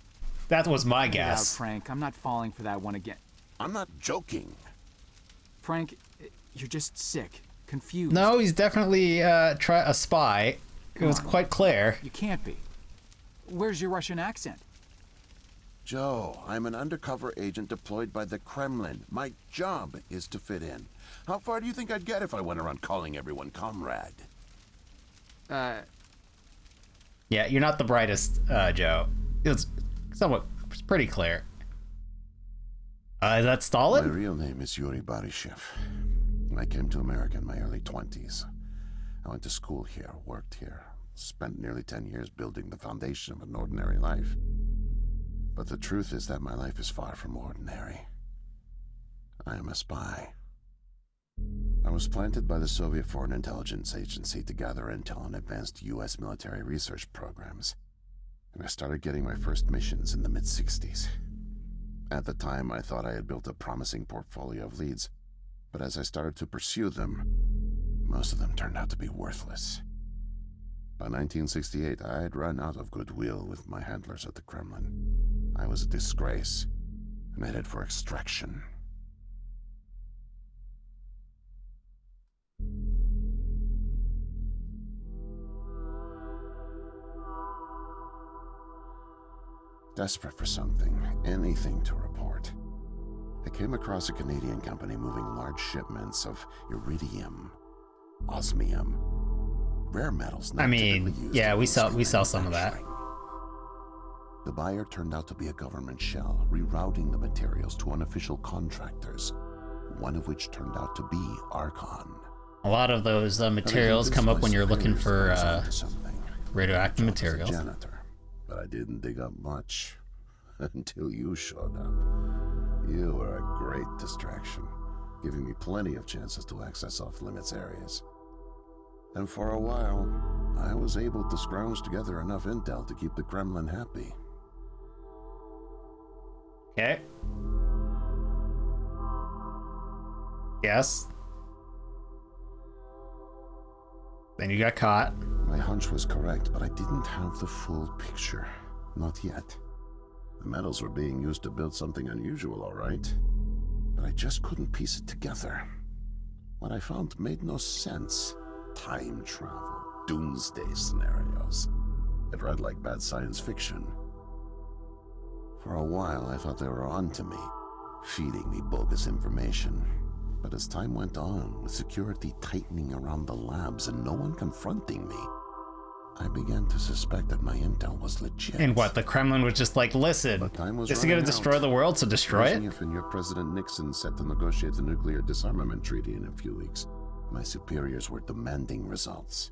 That was my Get out, guess. Frank. I'm not falling for that one again. I'm not joking. Frank, you're just sick, confused. No, he's definitely a spy. It was quite clear. You can't be. Where's your Russian accent? Joe, I'm an undercover agent deployed by the Kremlin. My job is to fit in. How far do you think I'd get if I went around calling everyone comrade? Yeah, you're not the brightest, Joe. It was pretty clear. Is that Stalin? My real name is Yuri Barishev. I came to America in my early 20s. I went to school here, worked here, spent nearly 10 years building the foundation of an ordinary life. But the truth is that my life is far from ordinary. I am a spy. I was planted by the Soviet Foreign Intelligence Agency to gather intel on advanced U.S. military research programs, and I started getting my first missions in the mid-60s. At the time, I thought I had built a promising portfolio of leads, but as I started to pursue them, most of them turned out to be worthless. By 1968, I had run out of goodwill with my handlers at the Kremlin. I was a disgrace, and headed for extraction. Desperate for something, anything to report, I came across a Canadian company moving large shipments of iridium, osmium, rare metals not typically used yeah, in we sell some of that. manufacturing. The buyer turned out to be a government shell, rerouting the materials to unofficial contractors, one of which turned out to be Archon. A lot of those materials come up when you're looking for radioactive materials. Janitor. But I didn't dig up much until you showed up. You were a great distraction, giving me plenty of chances to access off-limits areas. And for a while, I was able to scrounge together enough intel to keep the Kremlin happy. Okay. Yes. Then you got caught. My hunch was correct, but I didn't have the full picture. Not yet. The metals were being used to build something unusual, all right. But I just couldn't piece it together. What I found made no sense. Time travel, doomsday scenarios. It read like bad science fiction. For a while, I thought they were onto me, feeding me bogus information. But as time went on, with security tightening around the labs and no one confronting me, I began to suspect that my intel was legit. And what, the Kremlin was just like, listen, this is going to destroy the world, so destroy it? If and your President Nixon set to negotiate the nuclear disarmament treaty in a few weeks, my superiors were demanding results.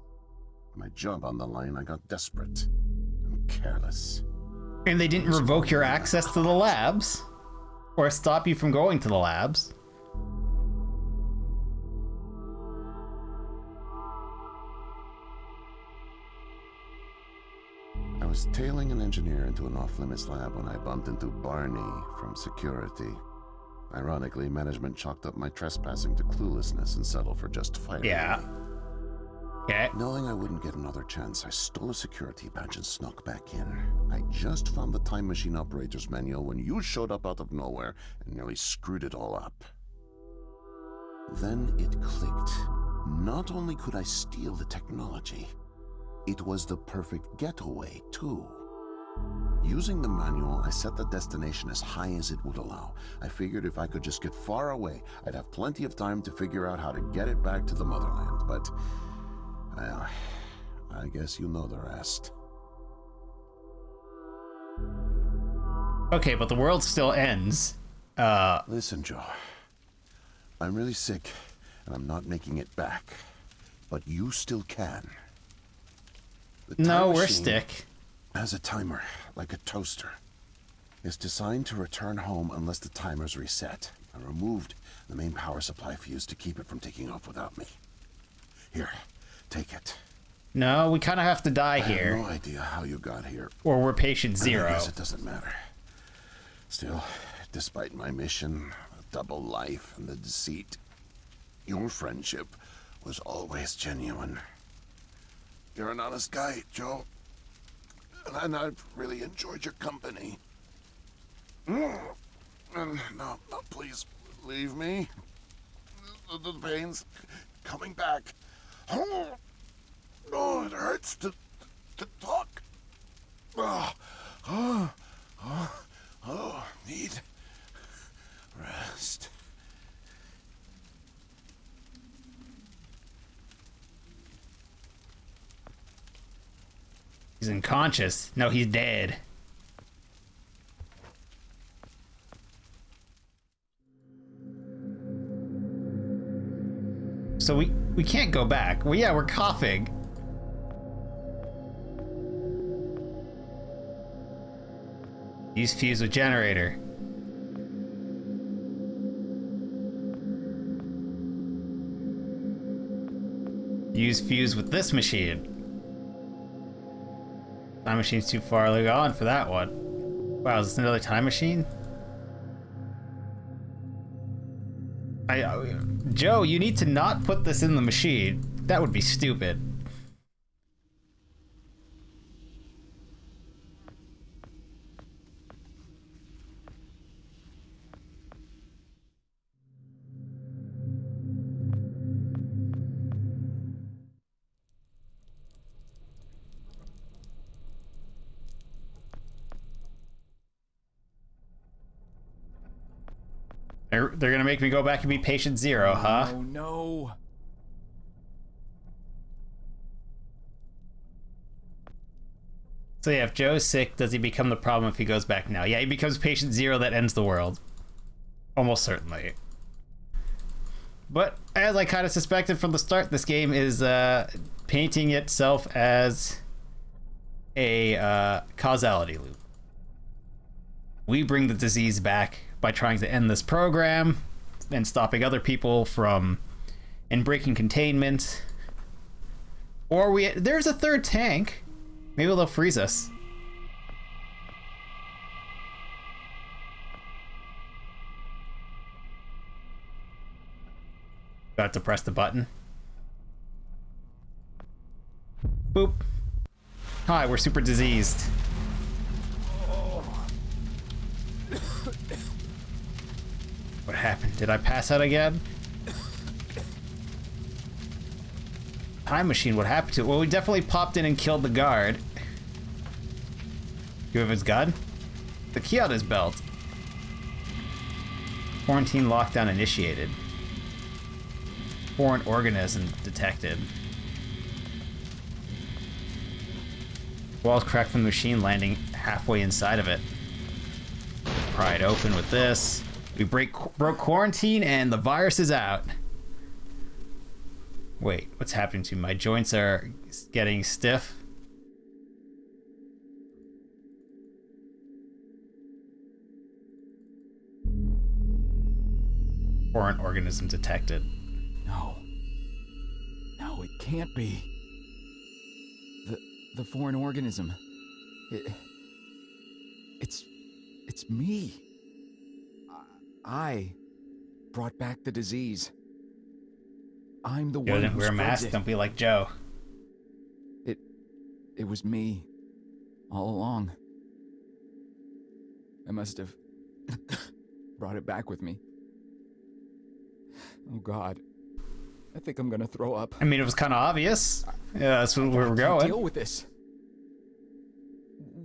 My job on the line, I got desperate and careless. And they didn't revoke your access to the labs? Or stop you from going to the labs? I was tailing an engineer into an off-limits lab when I bumped into Barney from security. Ironically, management chalked up my trespassing to cluelessness and settled for just firing me. Okay. Knowing I wouldn't get another chance, I stole a security badge and snuck back in. I just found the time machine operator's manual when you showed up out of nowhere and nearly screwed it all up. Then it clicked. Not only could I steal the technology, it was the perfect getaway, too. Using the manual, I set the destination as high as it would allow. I figured if I could just get far away, I'd have plenty of time to figure out how to get it back to the motherland, but... well, I guess you know the rest. Okay, but the world still ends. Listen, Joe. I'm really sick, and I'm not making it back. But you still can. No, we're stick. Has a timer, like a toaster. It's designed to return home unless the timer's reset. I removed the main power supply fuse to keep it from taking off without me. Here, take it. No, we kind of have to die here. I have no idea how you got here. Or we're patient zero. I guess it doesn't matter. Still, despite my mission, a double life, and the deceit, your friendship was always genuine. You're an honest guy, Joe. And I've really enjoyed your company. And no, please, leave me. The pain's coming back. Oh, it hurts to talk. Need rest. He's unconscious. No, he's dead. So we can't go back. Well, yeah, we're coughing. Use fuse with generator. Use fuse with this machine. Time machine's too far gone for that one. Wow, is this another time machine? Joe, you need to not put this in the machine. That would be stupid. They're gonna make me go back and be patient zero, huh? Oh no. So yeah, if Joe's sick, does he become the problem if he goes back now? Yeah, he becomes patient zero that ends the world. Almost certainly. But as I kind of suspected from the start, this game is painting itself as a causality loop. We bring the disease back by trying to end this program and stopping other people from and breaking containment. Or there's a third tank. Maybe they'll freeze us. Got to press the button. Boop. Hi, we're super diseased. Did I pass out again? Time machine, what happened to it? Well, we definitely popped in and killed the guard. You have his gun? The key on his belt. Quarantine lockdown initiated. Foreign organism detected. Walls cracked from the machine, landing halfway inside of it. Pry it open with this. We broke quarantine and the virus is out. Wait, what's happening to me? My joints are getting stiff. Foreign organism detected. No. No, it can't be. The foreign organism. It's me. I brought back the disease. I'm the one Didn't who wear a spreads mask. it. Don't be like Joe. It was me. All along. I must have brought it back with me. Oh God. I think I'm gonna throw up. I mean, it was kind of obvious. Yeah, that's where we're I can't going. deal with this.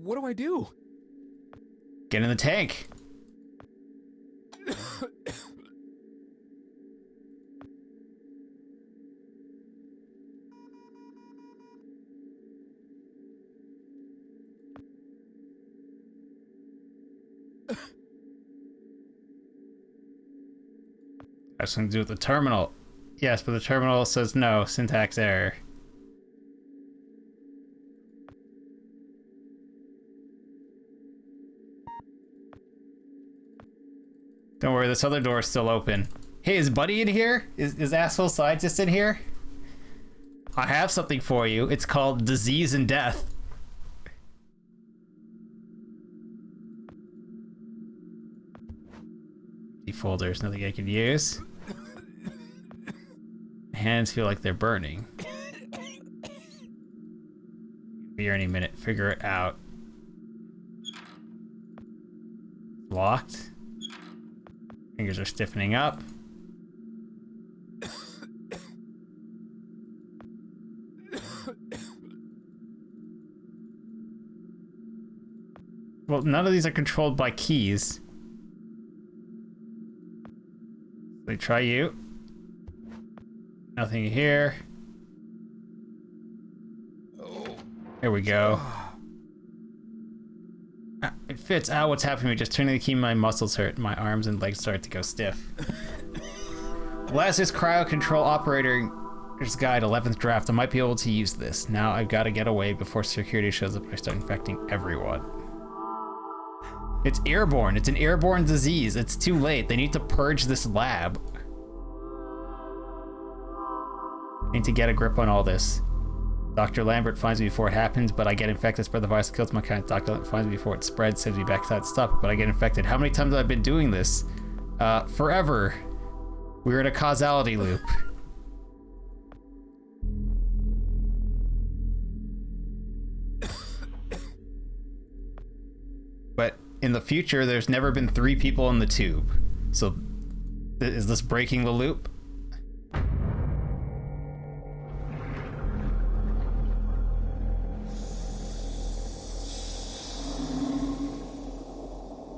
What do I do? Get in the tank. I have something to do with the terminal. Yes, but the terminal says no. Syntax error. Don't worry, this other door is still open. Hey, is Buddy in here? Is asshole scientist in here? I have something for you. It's called disease and death. The folders, nothing I can use. Hands feel like they're burning. Be here any minute. Figure it out. Locked. Fingers are stiffening up. Well, none of these are controlled by keys. Let me try you. Nothing here. There we go. It fits. Ow, what's happening to me? Just turning the key, my muscles hurt. My arms and legs start to go stiff. Lazarus Cryo Control Operator's Guide, 11th draft. I might be able to use this. Now I've got to get away before security shows up and I start infecting everyone. It's airborne. It's an airborne disease. It's too late. They need to purge this lab. I need to get a grip on all this. Dr. Lambert finds me before it happens, but I get infected, spread the virus, kills my kind. Dr. Lambert finds me before it spreads, sends me back inside to stop it, but I get infected. How many times have I been doing this? Forever. We're in a causality loop. But in the future, there's never been 3 people in the tube. So, is this breaking the loop?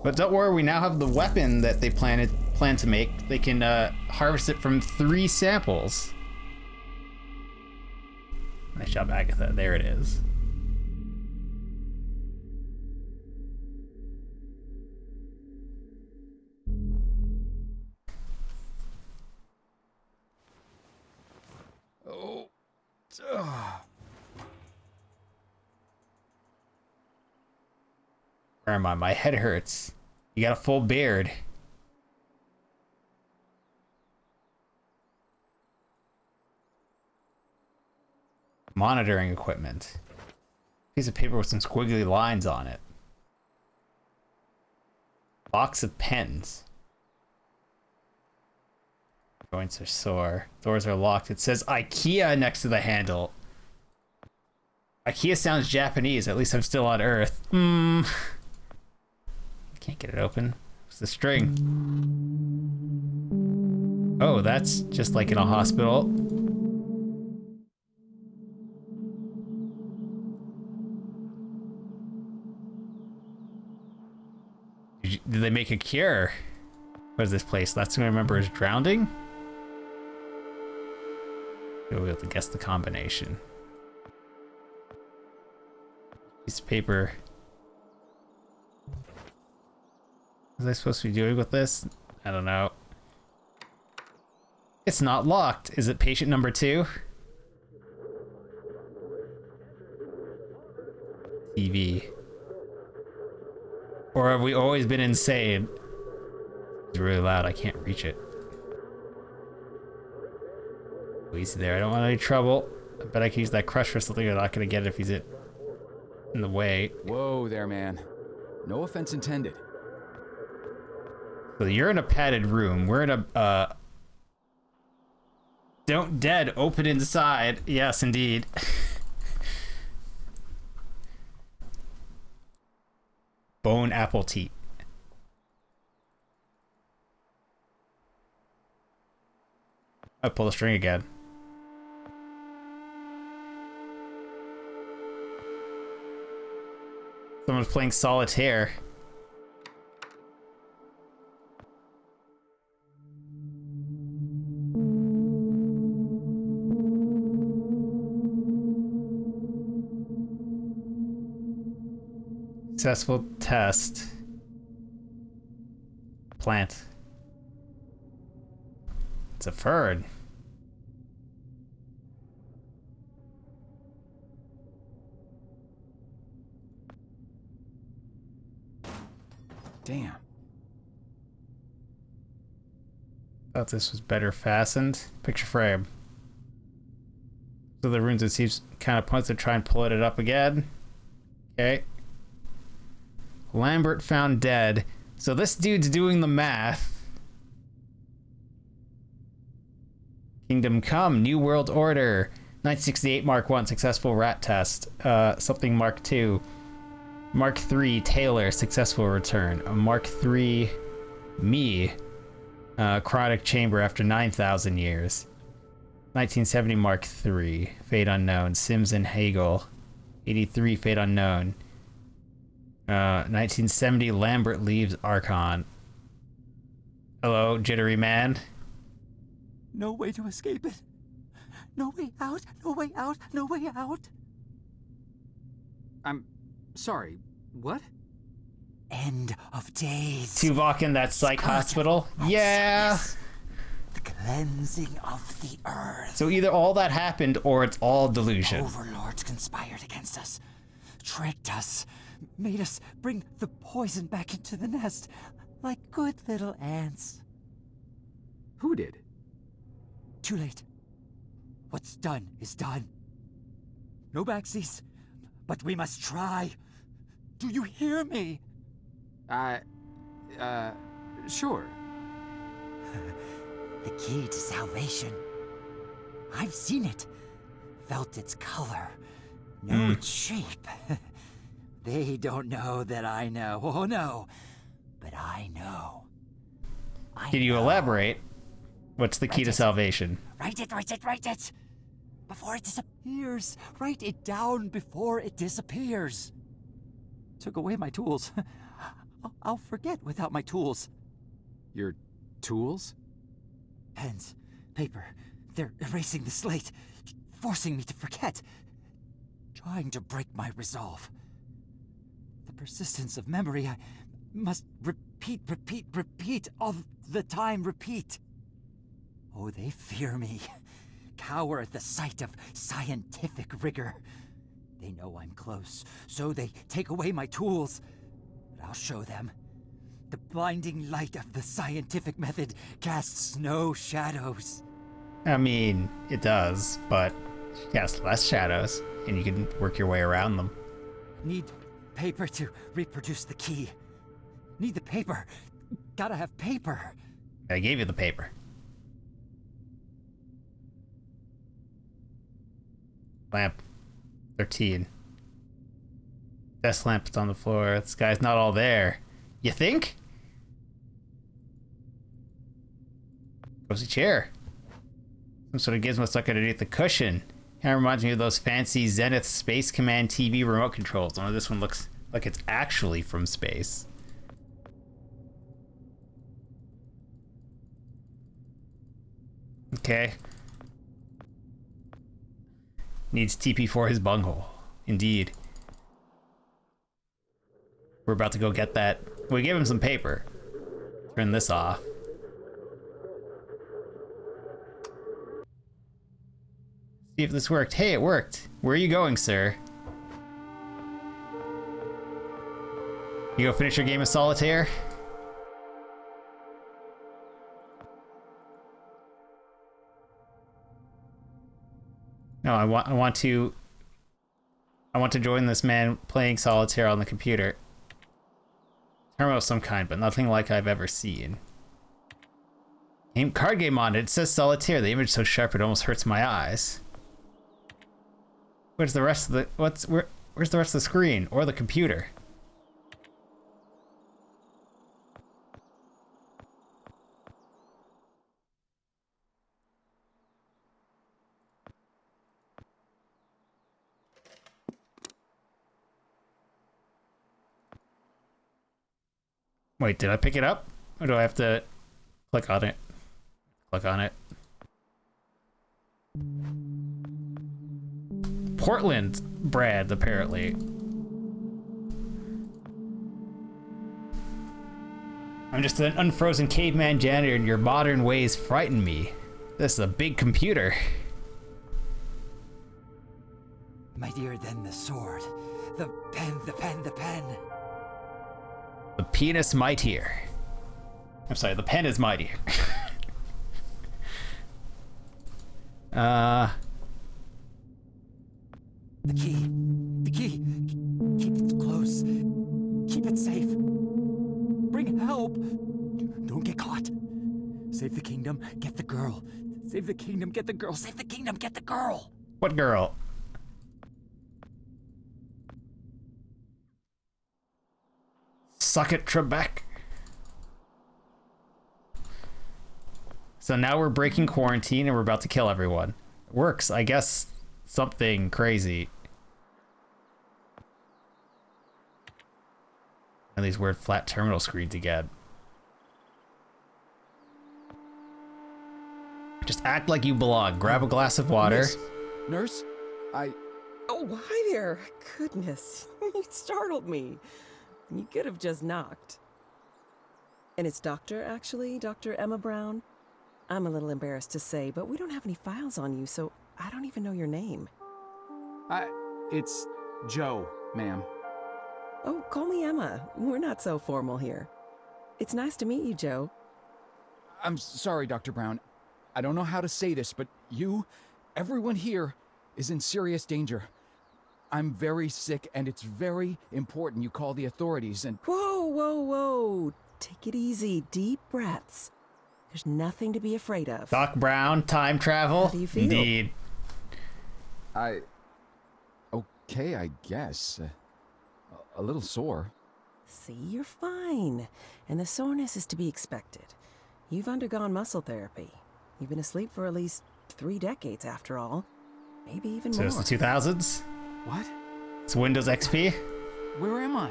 But don't worry, we now have the weapon that they plan to make. They can harvest it from 3 samples. Nice job, Agatha. There it is. Oh. Where am I? My head hurts. You got a full beard. Monitoring equipment. Piece of paper with some squiggly lines on it. Box of pens. Joints are sore. Doors are locked. It says IKEA next to the handle. IKEA sounds Japanese. At least I'm still on Earth. Can't get it open. It's the string. Oh, that's just like in a hospital. Did they make a cure? What is this place? Last thing I remember is drowning? We'll have to guess the combination. Piece of paper. What was I supposed to be doing with this? I don't know. It's not locked. Is it patient number 2? TV. Or have we always been insane? It's really loud. I can't reach it. Oh, he's there. I don't want any trouble. I bet I can use that crush for something. I'm not going to get it if he's in the way. Whoa there, man. No offense intended. So you're in a padded room. We're in a, Don't dead, open inside. Yes, indeed. Bone apple tea. I pull the string again. Someone's playing solitaire. Successful test. Plant. It's a fern. Damn. Thought this was better fastened. Picture frame. So the runes, it seems kind of points to try and pull it up again. Okay. Lambert found dead. So this dude's doing the math. Kingdom Come, New World Order. 1968 Mark 1, successful rat test. Something Mark 2. Mark 3, Taylor, successful return. A Mark 3, me. Chronic chamber after 9,000 years. 1970 Mark 3, fate unknown. Sims and Hagel. 83, fate unknown. 1970 Lambert leaves Archon. Hello, jittery man. No way to escape it. No way out, no way out, no way out. I'm sorry, what? End of days. Tuvok in that psych hospital? Yeah! The cleansing of the earth. So either all that happened or it's all delusion. Overlords conspired against us, tricked us, made us bring the poison back into the nest, like good little ants. Who did? Too late. What's done is done. No backsies, but we must try. Do you hear me? Sure. The key to salvation. I've seen it, felt its color, know its shape. They don't know that I know. Oh no, but I know. Can you elaborate? What's the key to salvation? Write it, write it, write it! Before it disappears. Write it down before it disappears. Took away my tools. I'll forget without my tools. Your tools? Pens, paper. They're erasing the slate, forcing me to forget. Trying to break my resolve. The persistence of memory, I must repeat all the time, repeat. Oh, they fear me. Cower at the sight of scientific rigor. They know I'm close, so they take away my tools. But I'll show them. The blinding light of the scientific method casts no shadows. I mean, it does, but yes, less shadows, and you can work your way around them. Need paper to reproduce the key. Need the paper. Gotta have paper. I gave you the paper. Lamp. 13. Desk lamp's on the floor. This guy's not all there. You think? Cozy chair. Some sort of gizmo stuck underneath the cushion. Kind of reminds me of those fancy Zenith Space Command TV remote controls. Only this one looks like it's actually from space. Okay. Needs TP for his bunghole. Indeed. We're about to go get that. We gave him some paper. Turn this off. See if this worked. Hey, it worked. Where are you going, sir? You go finish your game of solitaire? No, I want to join this man playing solitaire on the computer. Terminal of some kind, but nothing like I've ever seen. Card game on it. It says solitaire. The image is so sharp it almost hurts my eyes. Where's the rest of the where's the rest of the screen or the computer? Wait, did I pick it up? Or do I have to click on it? Click on it. Portland Brad, apparently. I'm just an unfrozen caveman janitor and your modern ways frighten me. This is a big computer. Mightier than the sword. The pen, the pen, the pen. The penis mightier. I'm sorry, the pen is mightier. The key. The key. Keep it close. Keep it safe. Bring help. Don't get caught. Save the kingdom, get the girl. Save the kingdom, get the girl. Save the kingdom, get the girl. What girl? Suck it, Trebek. So now we're breaking quarantine and we're about to kill everyone. It works, I guess. Something crazy. And these weird flat terminal screens again. Just act like you belong. Grab a glass of water. Nurse? Oh, hi there. Goodness, you startled me. You could have just knocked. And it's Dr. Emma Brown. I'm a little embarrassed to say, but we don't have any files on you, so I don't even know your name. It's Joe, ma'am. Oh, call me Emma. We're not so formal here. It's nice to meet you, Joe. I'm sorry, Dr. Brown. I don't know how to say this, but everyone here, is in serious danger. I'm very sick, and it's very important you call the authorities and... Whoa. Take it easy. Deep breaths. There's nothing to be afraid of. Doc Brown, time travel? How do you feel? Indeed. Okay, I guess. A little sore. See, you're fine. And the soreness is to be expected. You've undergone muscle therapy. You've been asleep for at least 3 decades, after all. Maybe even So more. it's the 2000s? What? It's Windows XP? Where am I?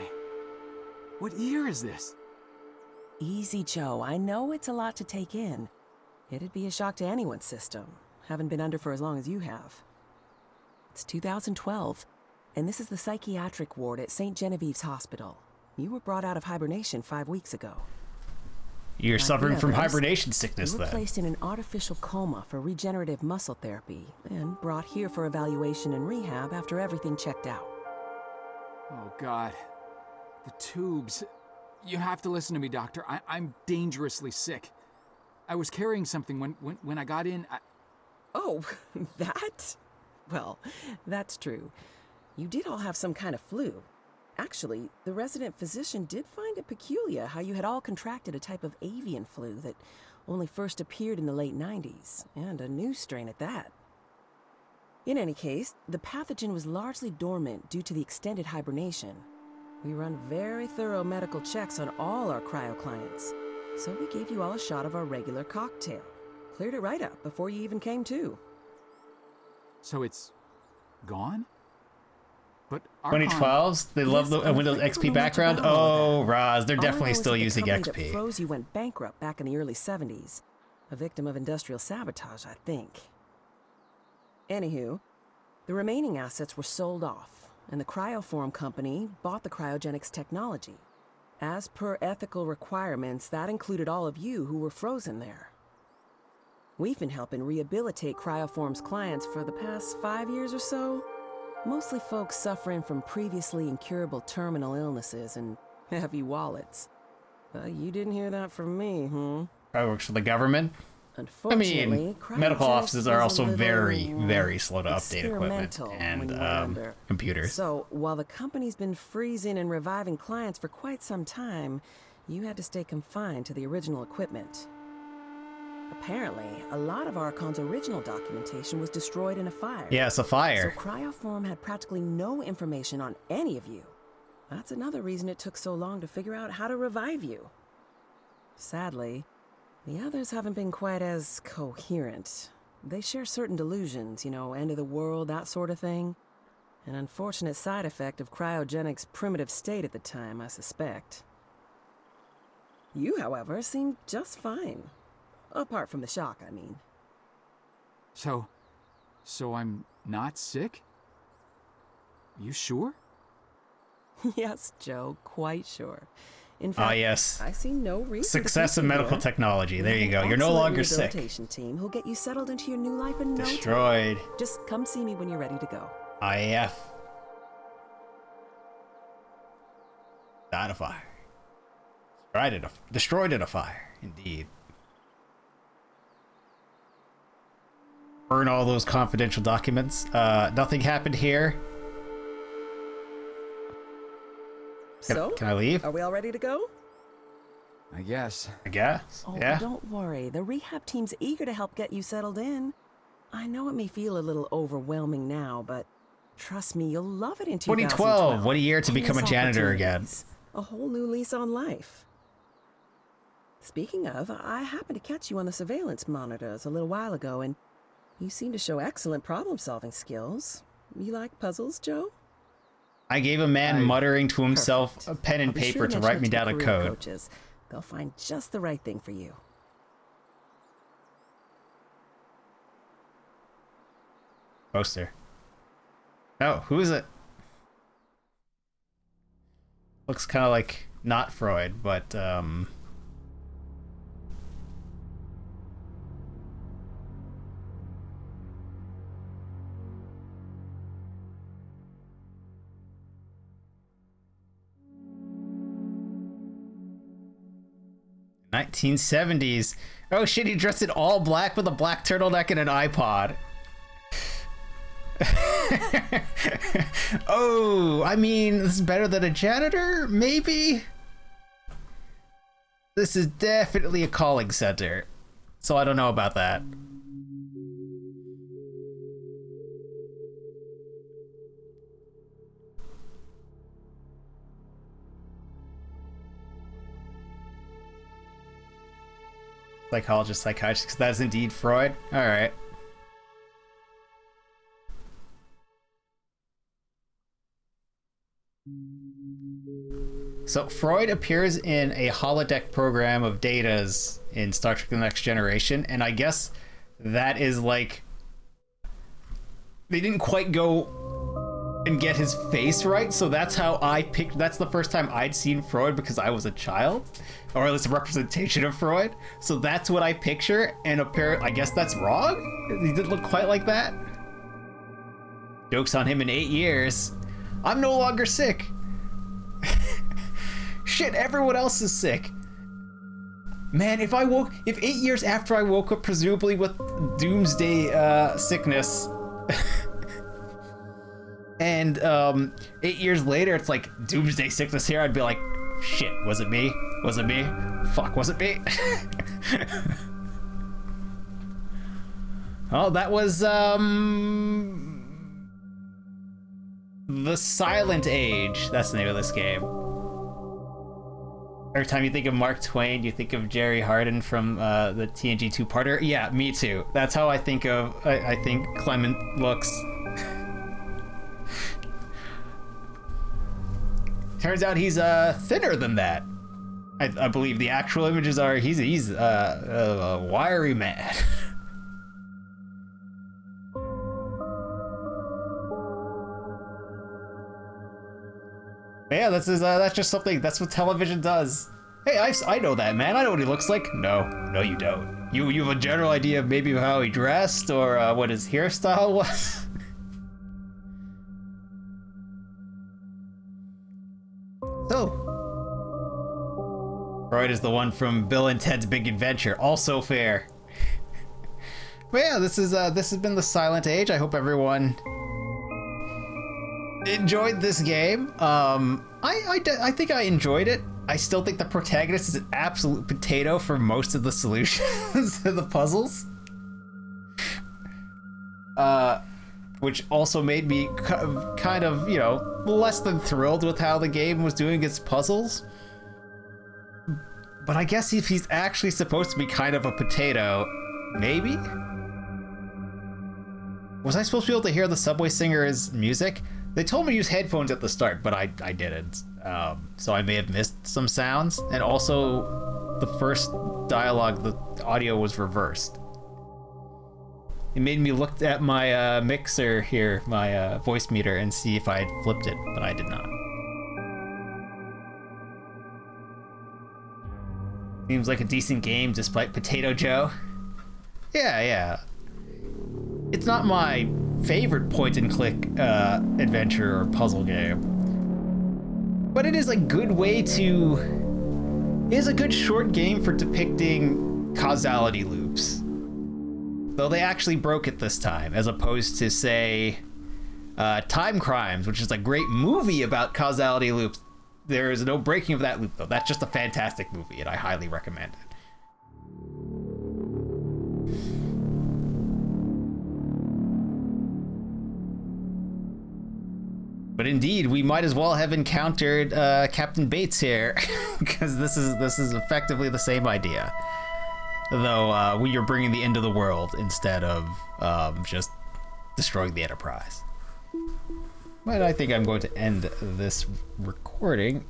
What year is this? Easy, Joe. I know it's a lot to take in. It'd be a shock to anyone's system. Haven't been under for as long as you have. It's 2012, and this is the psychiatric ward at St. Genevieve's Hospital. You were brought out of hibernation 5 weeks ago. You're Now, suffering yeah, from but hibernation sickness, You were then. placed in an artificial coma for regenerative muscle therapy and brought here for evaluation and rehab after everything checked out. Oh, God. The tubes. You have to listen to me, doctor. I'm dangerously sick. I was carrying something when I got in. Oh, that? Well, that's true. You did all have some kind of flu. Actually, the resident physician did find it peculiar how you had all contracted a type of avian flu that only first appeared in the late 90s, and a new strain at that. In any case, the pathogen was largely dormant due to the extended hibernation. We run very thorough medical checks on all our cryo clients, so we gave you all a shot of our regular cocktail. Cleared it right up before you even came to. So it's gone? But Archon... 2012s? They love the Windows XP background? Oh, Roz, they're definitely still using The company XP. that froze you went bankrupt back in the early 70s. A victim of industrial sabotage, I think. Anywho, the remaining assets were sold off, and the Cryoform company bought the cryogenics technology. As per ethical requirements, that included all of you who were frozen there. We've been helping rehabilitate Cryoform's clients for the past 5 years or so. Mostly folks suffering from previously incurable terminal illnesses and heavy wallets. You didn't hear that from me, Probably works for the government. I mean, medical offices are also very, very slow to update equipment and computers. So, while the company's been freezing and reviving clients for quite some time, you had to stay confined to the original equipment. Apparently, a lot of Archon's original documentation was destroyed in a fire. Yeah, it's a fire. So Cryoform had practically no information on any of you. That's another reason it took so long to figure out how to revive you. Sadly, the others haven't been quite as coherent. They share certain delusions, end of the world, that sort of thing. An unfortunate side effect of cryogenics' primitive state at the time, I suspect. You, however, seemed just fine. Apart from the shock, I mean. So I'm not sick? You sure? Yes, Joe, quite sure. In fact, yes. I see no reason. Success in medical technology. There you go. You're no longer sick. Rehabilitation team who'll get you settled into your new life in no time. Destroyed. Just come see me when you're ready to go. IAF. Died of fire. Destroyed in a fire. Indeed. Burn all those confidential documents. Nothing happened here. Can I leave? Are we all ready to go? I guess. Oh, yeah. Don't worry. The rehab team's eager to help get you settled in. I know it may feel a little overwhelming now, but trust me, you'll love it in 2012. What a year to become a janitor again. A whole new lease on life. Speaking of, I happened to catch you on the surveillance monitors a little while ago, and you seem to show excellent problem-solving skills. You like puzzles, Joe? I gave a man muttering to himself a pen and paper to write me down a code. Coaches. They'll find just the right thing for you. Poster. Oh, who is it? Looks kind of like not Freud, but 1970s. Oh shit, he dressed in all black with a black turtleneck and an iPod. Oh, I mean, this is better than a janitor? Maybe? This is definitely a calling center. So I don't know about that. Psychologist, psychiatrist, that is indeed Freud. All right. So Freud appears in a holodeck program of Data's in Star Trek The Next Generation, and I guess that is like... They didn't quite go and get his face right, so that's how I picked... That's the first time I'd seen Freud because I was a child, or at least a representation of Freud. So that's what I picture, and apparently, I guess that's wrong? He didn't look quite like that. Joke's on him in 8 years. I'm no longer sick. Shit, everyone else is sick. Man, if 8 years after I woke up, presumably with doomsday sickness, and 8 years later it's like doomsday sickness here, I'd be like, shit, was it me? Was it me? Fuck, was it me? Oh, that was The Silent Age. That's the name of this game. Every time you think of Mark Twain, you think of Jerry Hardin from the TNG two-parter. Yeah, me too. That's how I think of. I think Clement looks. Turns out he's thinner than that. I believe the actual images are he's a wiry man. Yeah, that's just something. That's what television does. Hey, I know that man. I know what he looks like. No, you don't. You have a general idea of maybe how he dressed or what his hairstyle was. So, Freud is the one from Bill and Ted's Big Adventure. Also fair. But yeah, this has been the Silent Age. I hope everyone enjoyed this game. I think I enjoyed it. I still think the protagonist is an absolute potato for most of the solutions to the puzzles. Which also made me kind of, you know, less than thrilled with how the game was doing its puzzles. But I guess if he's actually supposed to be kind of a potato, maybe? Was I supposed to be able to hear the Subway Singer's music? They told me to use headphones at the start, but I didn't. So I may have missed some sounds. And also, the first dialogue, the audio was reversed. It made me look at my mixer here, my voice meter, and see if I had flipped it, but I did not. Seems like a decent game despite Potato Joe. Yeah. It's not my favorite point-and-click adventure or puzzle game, but it is a good way to... It is a good short game for depicting causality loops. Though they actually broke it this time, as opposed to, say, Time Crimes, which is a great movie about causality loops. There is no breaking of that loop, though. That's just a fantastic movie, and I highly recommend it. But indeed, we might as well have encountered Captain Bates here, because this is effectively the same idea. Though we are bringing the end of the world instead of just destroying the Enterprise. But I think I'm going to end this recording